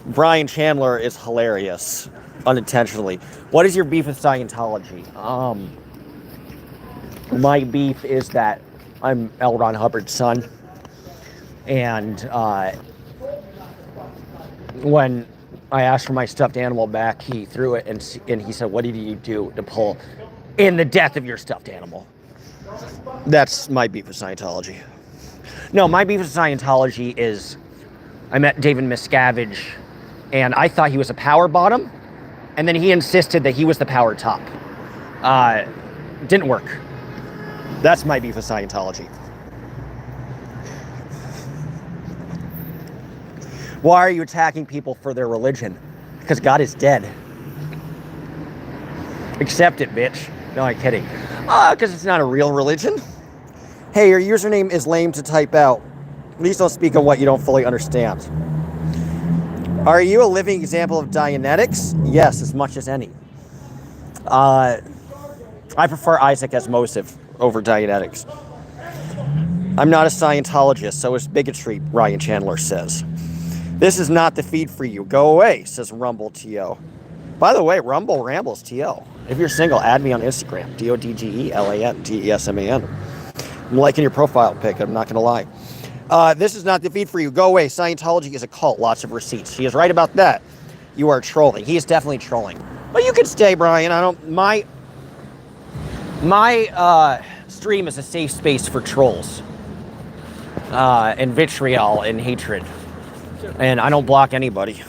Brian Chandler is hilarious, unintentionally. What is your beef with Scientology? My beef is that I'm L. Ron Hubbard's son, and when I asked for my stuffed animal back, he threw it and he said, "What did you do to pull in the death of your stuffed animal?" That's my beef with Scientology. No, my beef with Scientology is I met David Miscavige, and I thought he was a power bottom, and then he insisted that he was the power top. Didn't work. That's my beef with Scientology. Why are you attacking people for their religion? Because God is dead. Accept it, bitch. No, I'm kidding. Because it's not a real religion. Hey, your username is lame to type out. Please don't speak on what you don't fully understand. Are you a living example of Dianetics? Yes, as much as any. I prefer Isaac Asimov over Dianetics. I'm not a Scientologist, so it's bigotry, Ryan Chandler says. This is not the feed for you. Go away, says Rumble TO. By the way, Rumble Rambles TO. If you're single, add me on Instagram. DODGELANGESMAN. I'm liking your profile pic, I'm not going to lie. This is not the feed for you. Go away. Scientology is a cult. Lots of receipts. He is right about that. You are trolling. He is definitely trolling. But you can stay, Brian. I don't... My stream is a safe space for trolls. And vitriol and hatred. And I don't block anybody.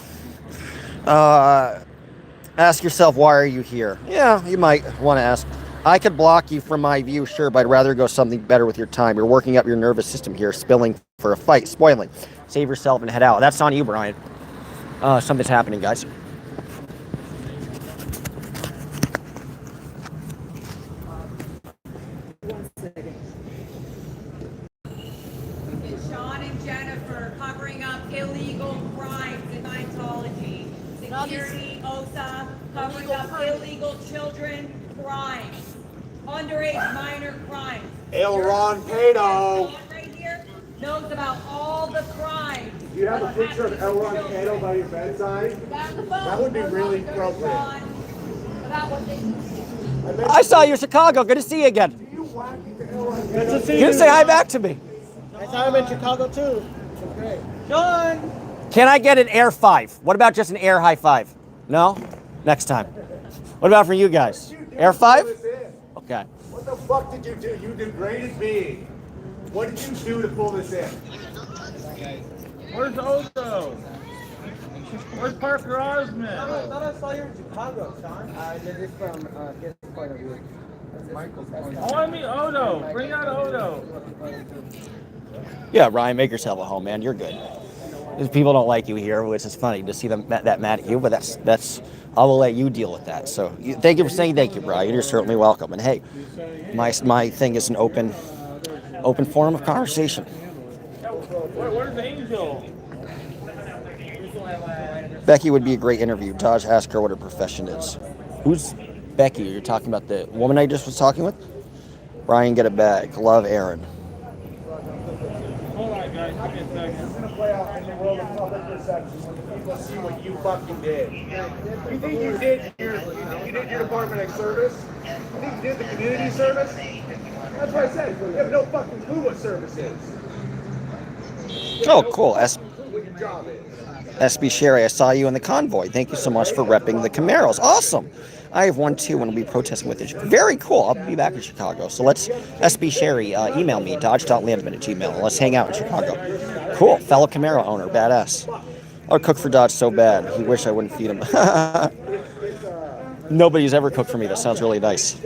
Ask yourself, why are you here? Yeah, you might want to ask. I could block you from my view, sure, but I'd rather go something better with your time. You're working up your nervous system here, spilling for a fight, spoiling. Save yourself and head out. That's on you, Brian. Something's happening, guys. Sean and Jennifer covering up illegal crimes in Scientology. Security, OSA, covering up illegal children crimes. Underage minor crimes. El Ron Cato. Right here knows about all the crimes. Do you have a picture of El Ron Cato by your bedside? That would be really appropriate. I saw you in Chicago. Good to see you again. Good to see You didn't say hi back to me. I saw him in Chicago too. Okay. Sean! Can I get an air 5? What about just an air high 5? No? Next time. What about for you guys? Air 5? Okay. What the fuck did you do? You degraded me. What did you do to pull this in? Where's Ozo? Where's Parker Osmond? I thought I saw you in Chicago, Sean. This is from his point of view. Michael's point of view. I want to meet Odo. Bring out Odo. Yeah, Ryan, make yourself a home, man. You're good. People don't like you here, which is funny to see them that mad at you, but that's I will let you deal with that. So thank you for saying thank you, Brian. You're certainly welcome. And hey, my thing is an open forum of conversation. Where's Angel? Becky would be a great interview. Dodge, ask her what her profession is. Who's Becky? You're talking about the woman I just was talking with? Brian, get it back. Love, Aaron. Hold on, guys. Give me a second. It's gonna play out in the world of public perception when people see what you fucking did. You think you did your department of service? You think you did the community service? That's what I said. You have no fucking clue what service is. Oh, cool. What your job is. SB Sherry, I saw you in the convoy. Thank you so much for repping the Camaros. Awesome. I have one too and we'll be protesting with it. Very cool. I'll be back in Chicago. So let's, SB Sherry, email me, dodge.landsman@gmail. Let's hang out in Chicago. Cool. Fellow Camaro owner. Badass. I would cook for Dodge so bad. He wish I wouldn't feed him. Nobody's ever cooked for me. That sounds really nice.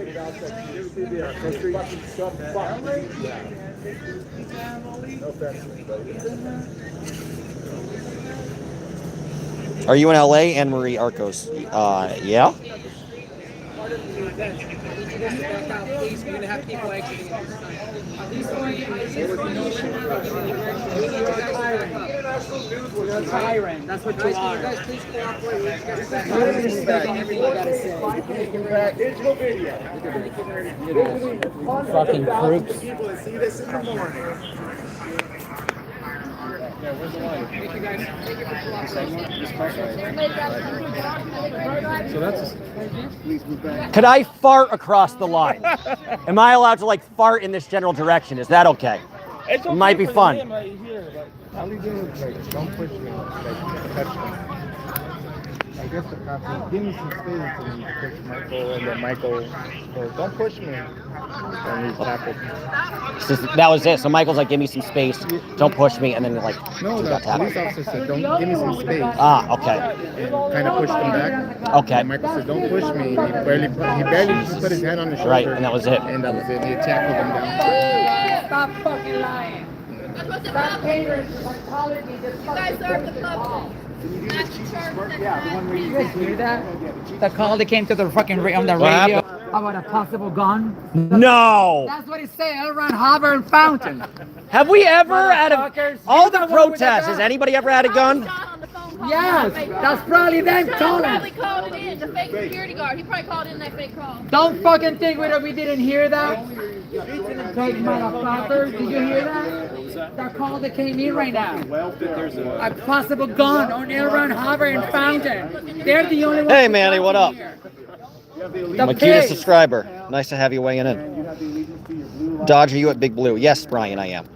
Are you in LA? Anne Marie Arcos. Yeah. Tyrant. That's what you are. You're disrespecting everything you gotta say. Digital video. Fucking crooks. People that see this in the morning. Could I fart across the line? Am I allowed to fart in this general direction? Is that okay? It's okay, might be fun. All you do is don't push me. Touch me. I guess the cop give me some space and he push Michael and then Michael goes, don't push me. And he's tackled. That was it. So Michael's like, give me some space. Don't push me. And then no, he got the tackled. police officer said, don't give me some space. Ah, okay. And kind of pushed him back. Okay. And Michael said, don't push me. He barely just put his hand on his shoulder. Right, and that was it. And that was it. He tackled him down. Stop fucking lying. Stop catering to Scientology. You guys serve the public. Yeah, the one where You guys hear that? The call that came to the fucking on the What radio happened? about a possible gun. No. That's what he said. Around Harbor and Fountain. Have we ever had a Motherfuckers. all You the the one with the protests? gun. Has anybody ever had a gun? Yes, that's probably them He calling. probably called it in, the fake security guard. He probably called in that fake call. Don't fucking think we didn't hear that. Fake motherfuckers. Did you hear that? That call that came in right now. A possible gun on Around Harbor and Fountain. They're the only ones. Hey, Manny, what up? The I'm a cutest subscriber. Nice to have you weighing in. Dodger, you at Big Blue? Yes, Brian, I am.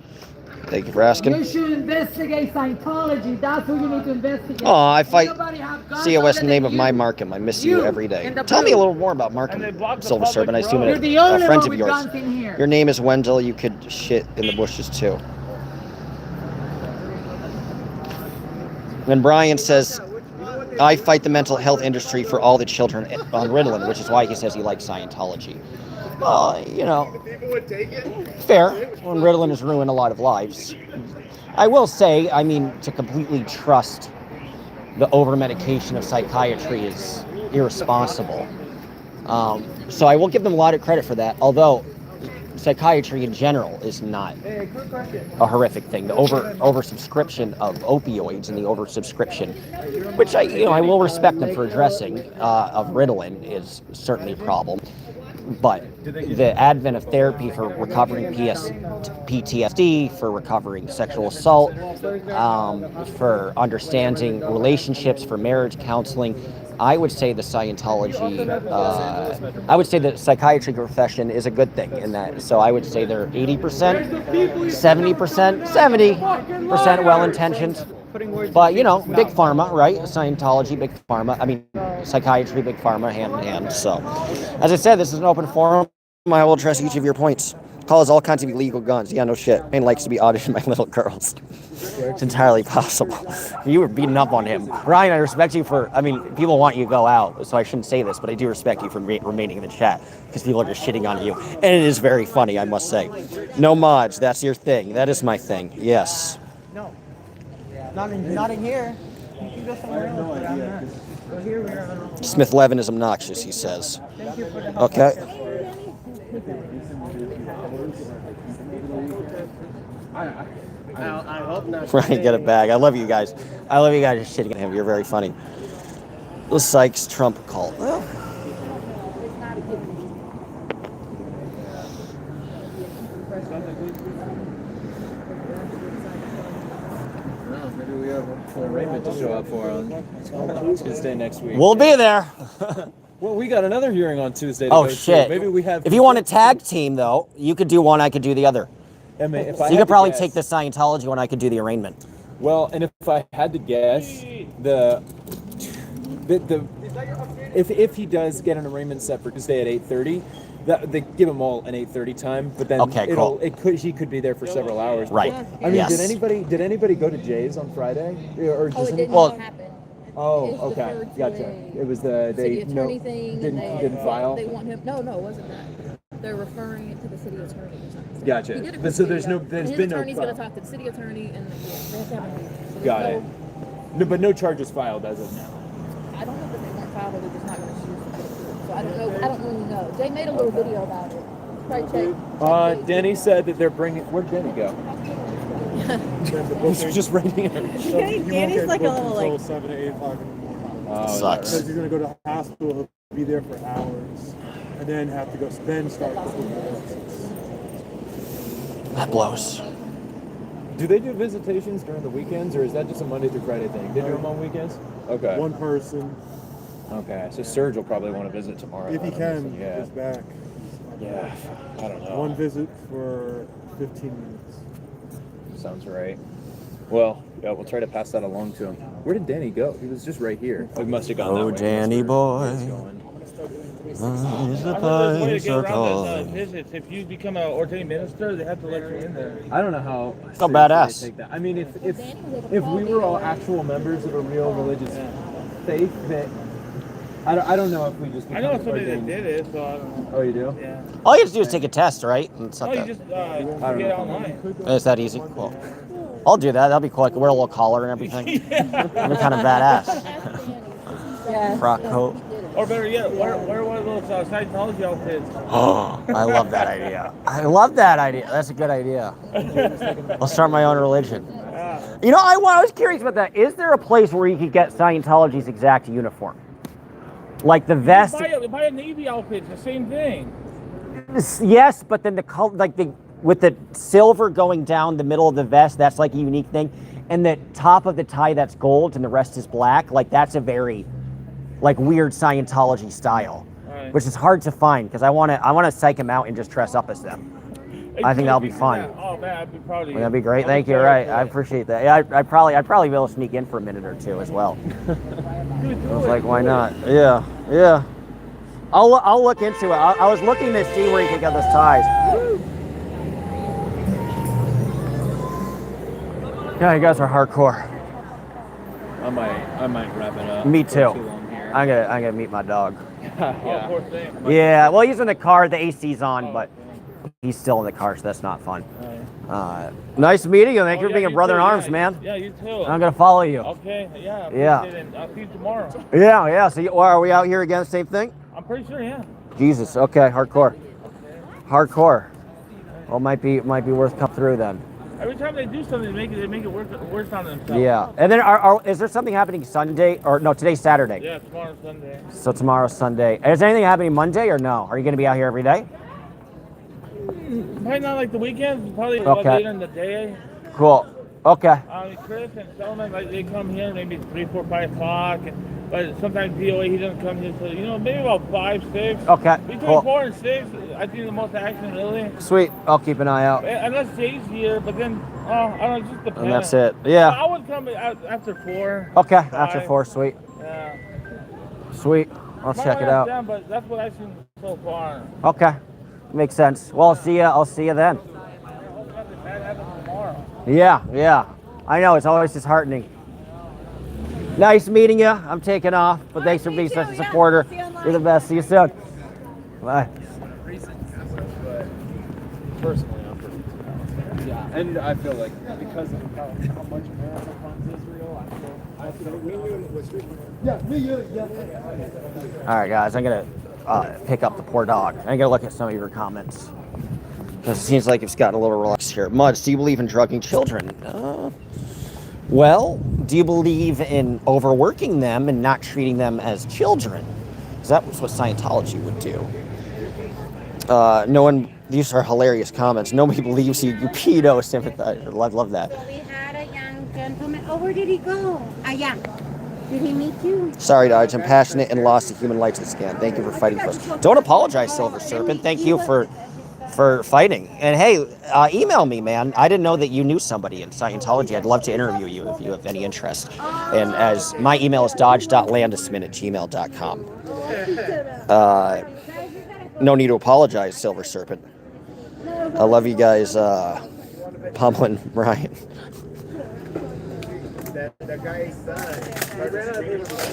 Thank you for asking. You should investigate Scientology. That's who you need to investigate. Oh, I fight Nobody have guns COS other in the name than of my you. Markham. I miss you every day. in the Tell me blue. a little more about Markham, Silver Serpent. I assume You're it the a only friend one of with yours. guns in here. Your name is Wendell. You could shit in the bushes too. When Brian says, I fight the mental health industry for all the children on Ritalin, which is why he says he likes Scientology. You know, fair. When Ritalin has ruined a lot of lives. I will say, I mean, to completely trust the over-medication of psychiatry is irresponsible. So I will give them a lot of credit for that, although psychiatry in general is not a horrific thing. The oversubscription of opioids and the oversubscription, which I will respect them for addressing, of Ritalin is certainly a problem. But the advent of therapy for recovering PTSD, for recovering sexual assault, for understanding relationships, for marriage counseling, I would say the psychiatry profession is a good thing in that. So I would say they're 80%, 70%, 70% well-intentioned. But, you know, big pharma, right? Scientology, big pharma. I mean, psychiatry, big pharma, hand in hand. So, as I said, this is an open forum. I will address each of your points. Call us all kinds of illegal guns. Yeah, no shit. And likes to be audited by little girls. It's entirely possible. You were beating up on him. Ryan, I respect you for, I mean, people want you to go out, so I shouldn't say this, but I do respect you for remaining in the chat, because people are just shitting on you. And it is very funny, I must say. No mods, that's your thing. That is my thing. Yes. No. Not in here. You can go somewhere else, but I'm not. So here we are. Smith Levin is obnoxious, he says. Thank you for the Okay. I hope not. Ryan, get a bag. I love you guys. I love you guys just shitting at him. You're very funny. The Sykes Trump cult. Well, Maybe we have an arraignment to show up for on Tuesday next week. we'll be there. Well, we got another hearing on Tuesday. To Oh go to. shit. Maybe we have. If you want a tag team, though, you could do one. I could do the other. I mean, if So I you had could to probably guess- take the Scientology one. I could do the arraignment. Well, and if I had to guess, if he does get an arraignment set for Tuesday at 8:30, they give him all an 8:30 time, but then Okay, cool. he could be there for several hours. Right. I mean, Yes. did anybody go to Jay's on Friday? Or Oh, does it didn't anybody- happen. Oh, It's okay, deferred to gotcha. a It was the city attorney thing. didn't and didn't file. They want him. No, it wasn't that. They're referring it to the city attorney or something. Gotcha. He did it But for so the there's city, no- there's his been no attorney's going to file. talk to the city attorney, and they have to have a meeting. So Got there's it. No, but no charges filed as of now. I don't know that they weren't filed, or they're just not going to choose to put it through. So I don't know. I don't really know. Jay made a little video about it. Probably check. Danny said that they're bringing. Where'd Danny go? He's just right here. Danny's like a little like. 7 to 8 o'clock in the morning. Sucks. Because he's going to go to the hospital, he'll be there for hours, and then have to go, then start the classes. That blows. Do they do visitations during the weekends, or is that just a Monday through Friday thing? They do them on weekends? Okay. One person, Okay, so Serge will probably want to visit tomorrow. if he can, Yeah. is back. Yeah, I don't know. One visit for 15 minutes. Sounds right. Well, yeah, we'll try to pass that along to him. Where did Danny go? He was just right here. Oh, he must have gone that Oh, way. Danny boy. He's Visits. If you become an ordained minister, they have to let you in there. I don't know how. So seriously badass. they take that. I mean, if we were all actual members of a real religious faith, that I don't know if we just. I know somebody that did it, so I don't know. Oh, you do? Yeah. All you have to do is take a test, right? And it's No, not you that- just get it online. Is that easy? Cool. I'll do that. That'll be cool. I can wear a little collar and everything. I'm kind of badass. Frock coat. Or better yet, wear one of those Scientology outfits. Oh, I love that idea. I love that idea. That's a good idea. I'll start my own religion. You know, I was curious about that. Is there a place where you could get Scientology's exact uniform? Like the vest? Buy a Navy outfit, it's the same thing. Yes, but then the color, like with the silver going down the middle of the vest, that's like a unique thing. And the top of the tie, that's gold, and the rest is black. Like that's a very like weird Scientology style, Right. which is hard to find because I want to psych them out and just dress up as them. I think that'll be fun. Oh man, I'd be proud of you. That'd be great. Thank you. Right, I appreciate that. Yeah, I'd probably be able to sneak in for a minute or two as well. I was like, why not? Yeah. I'll look into it. I was looking to see where you could get those ties. Yeah, you guys are hardcore. I might wrap it up. Me too. Too long here. I'm gonna meet my dog. Yeah. Yeah. Well, he's in the car. The AC's on, but he's still in the car, so that's not fun. Nice meeting you. Thank you for being a brother in arms, man. Yeah, you too. I'm gonna follow you. Okay, yeah. Yeah. Appreciate it. I'll see you tomorrow. Yeah. So, are we out here again? Same thing? I'm pretty sure, yeah. Jesus. Okay. Hardcore. Well, might be worth come through then. Every time they do something, they make it worse on themselves. Yeah. And then, is there something happening Sunday or no? Today's Saturday. Yeah, tomorrow's Sunday. So tomorrow's Sunday. Is anything happening Monday or no? Are you gonna be out here every day? Probably not like the weekends. Probably Okay. later in the day. Cool. Okay. Chris and Selman, like they come here maybe 3, 4, 5 o'clock, but sometimes DOA he doesn't come here till maybe about 5, 6. Okay. Between Cool. 4 and 6, I think the most action really. Sweet. I'll keep an eye out. Unless Jay's here, but then I don't know, it just depends. And that's it. Yeah. I would come after 4. Okay. 5. After 4. Sweet. Yeah. Sweet. I'll Might check it not out. Them, but that's what I've seen so far. Okay. Makes sense. Well, I'll see you then. Yeah. I know, it's always disheartening. Nice meeting you. I'm taking off, but thanks for being such a supporter. You're the best. See you soon. Bye. Personally, I'm pretty. Yeah, and I feel like because of how much America funds Israel, I feel All right, guys, I'm going to pick up the poor dog. I'm going to look at some of your comments. It seems like it's gotten a little relaxed here. Muds, do you believe in drugging children? Well, do you believe in overworking them and not treating them as children? Because that was what Scientology would do. No one, these are hilarious comments. Nobody believes you pedo sympathizer. I love that. We had a young gentleman. Oh, where did he go? Yeah. Did he meet you? Sorry, Dodge. I'm passionate and lost to human life to scan. Thank you for fighting for us. Don't apologize, Silver Serpent. Thank you for fighting. And hey, email me, man. I didn't know that you knew somebody in Scientology. I'd love to interview you if you have any interest. And as my email is dodge.landismin@gmail.com. No need to apologize, Silver Serpent. I love you guys, pummeling Brian.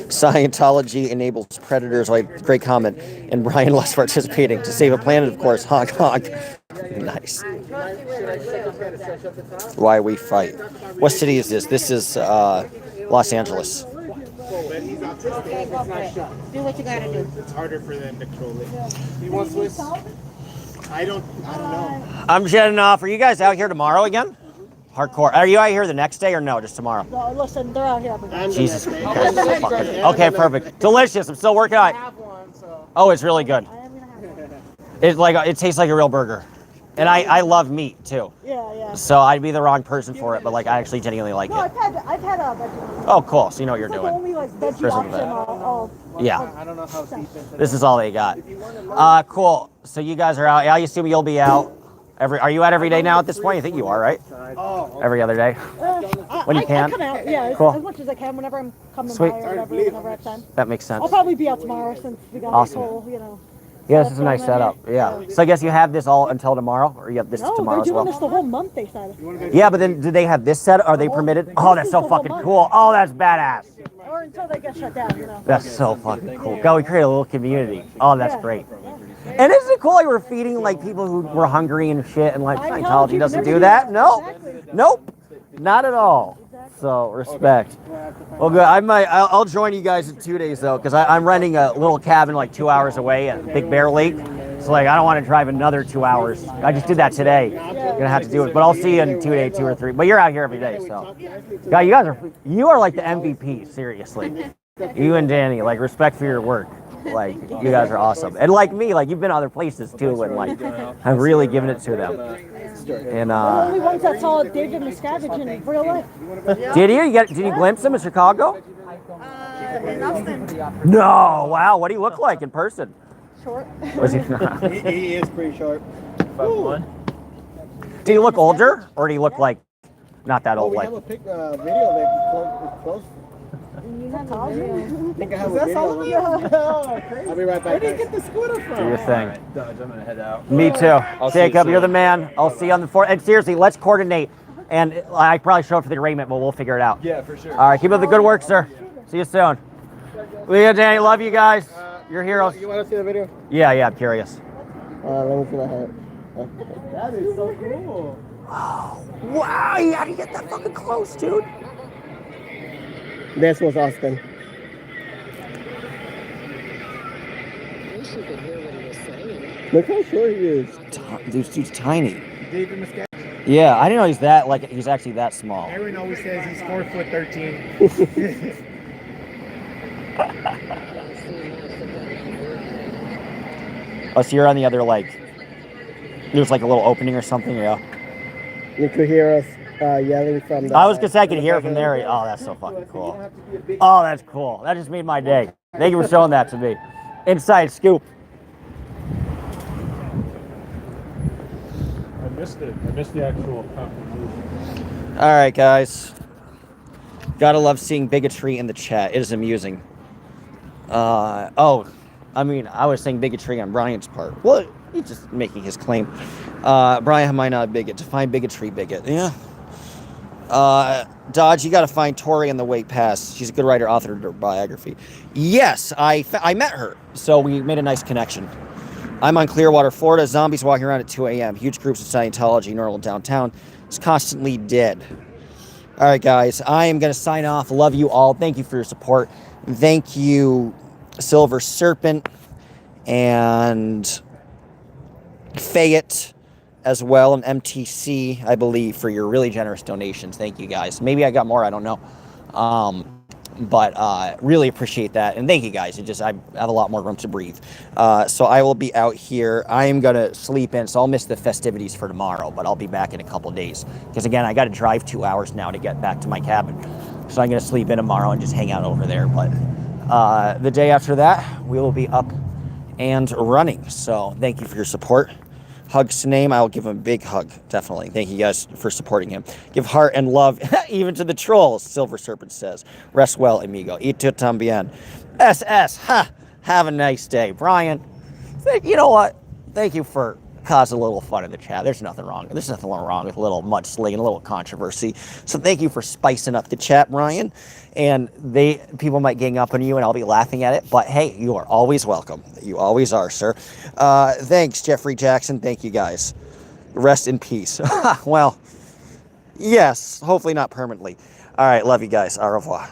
Scientology enables predators. Like, great comment. And Brian loves participating to save a planet, of course. Honk, honk. Nice. Why we fight. What city is this? This is Los Angeles. Okay, go for it. Do what you gotta do. It's harder for them to control it. You want Swiss? I don't know. I'm jetting off. Are you guys out here tomorrow again? Hardcore. Are you out here the next day or no? Just tomorrow? No, listen, they're out here every day. Jesus Christ. Okay, perfect. Delicious. I'm still working on it. Oh, it's really good. It tastes like a real burger. And I love meat too. Yeah. So I'd be the wrong person for it, but like I actually genuinely like No, it. I've had a veggie. Oh, cool. So you know what you're It's like doing. the only like veggie First option. of all. I'll Yeah. I don't know how deep into This is all they got. Cool. So you guys are out. I assume you'll be out. Are you out every day now at this point? I think you are, right? Every other day? When you can? I come out, yeah, Cool. as much as I can whenever I'm coming Sweet. by or whatever, whenever I have time. That makes sense. I'll probably be out tomorrow since we got Awesome. this whole, Yeah, this is a nice setup. Yeah. So I guess you have this all until tomorrow, or you have this No, tomorrow they're as doing well? this the whole month, they said. Yeah, but then do they have this set? Are they permitted? Oh, that's so fucking cool. Oh, that's badass. Or until they get shut down, you know. That's so fucking cool. God, we create a little community. Oh, that's great. And isn't it cool like we're feeding like people who were hungry and shit, and like Scientology doesn't do that? No. Nope. Not at all. So respect. Well, good. I'll join you guys in 2 days though, because I'm renting a little cabin like 2 hours away at Big Bear Lake. So like I don't want to drive another 2 hours. I just did that today. Gonna have to do it, but I'll see you in 2 days, 2 or 3. But you're out here every day, so. God, you are like the MVP. Seriously, you and Danny. Like respect for your work. Like you guys are awesome, and like me, like you've been other places too, and like I've really given it to them. And The only ones that saw David Miscavige in real life. did you glimpse him in Chicago? In Austin. No, wow. What do you look like in person? Short. Was he? He is pretty short. 5'1". Do you look older, or do you look like not that old? We Like have a video that close. I think I have a video. I'll be right back. Where did you get the scooter from? do your thing. Dodge, I'm gonna head out. Me too. I'll see you Jacob, you're the soon. man. I'll see you on the 4th. And seriously, let's coordinate. And I probably show up for the arraignment, but we'll figure it out. Yeah, for sure. All right, keep up the good work, sir. See you soon. Leah, Danny, love you guys. You're heroes. You want to see the video? Yeah, I'm curious. Let me see my head. That is so cool. Wow, you gotta get that fucking close, dude. This was Austin. Look how short he is. This dude's tiny. David Miscavige. Yeah, I didn't know he's actually that small. Everyone always says he's 4'13". Oh, so you're on the other, like, there's like a little opening or something, yeah. You could hear us yelling from the... I was gonna say I could hear it from there. Oh, that's so fucking cool. Oh, that's cool. That just made my day. Thank you for showing that to me. Inside scoop. I missed it. I missed the actual confrontation. All right, guys. Gotta love seeing bigotry in the chat. It is amusing. I was saying bigotry on Brian's part. Well, he's just making his claim. Brian, am I not a bigot? Define bigotry, bigot. Yeah. Dodge, you gotta find Tori in the Wait Pass. She's a good writer, authored her biography. Yes, I met her, so we made a nice connection. I'm on Clearwater, Florida. Zombies walking around at 2 a.m. Huge groups of Scientology, Normal downtown. It's constantly dead. All right, guys, I am going to sign off. Love you all. Thank you for your support. Thank you, Silver Serpent and Fayette as well, and MTC, I believe, for your really generous donations. Thank you, guys. Maybe I got more. I don't know. But really appreciate that. And thank you, guys. I have a lot more room to breathe. So I will be out here. I am going to sleep in, so I'll miss the festivities for tomorrow, but I'll be back in a couple days. Because, again, I got to drive 2 hours now to get back to my cabin. So I'm going to sleep in tomorrow and just hang out over there. But the day after that, we will be up and running. So thank you for your support. Hugs to name. I will give him a big hug, definitely. Thank you guys for supporting him. Give heart and love even to the trolls, Silver Serpent says. Rest well, amigo. Y tú también. SS, ha! Have a nice day. Brian, you know what? Thank you for causing a little fun in the chat. There's nothing wrong. There's nothing wrong with a little mudslinging, a little controversy. So thank you for spicing up the chat, Brian. And people might gang up on you and I'll be laughing at it, but hey, you are always welcome. You always are, sir. Thanks, Jeffrey Jackson. Thank you, guys. Rest in peace. Well, yes, hopefully not permanently. All right, love you guys. Au revoir.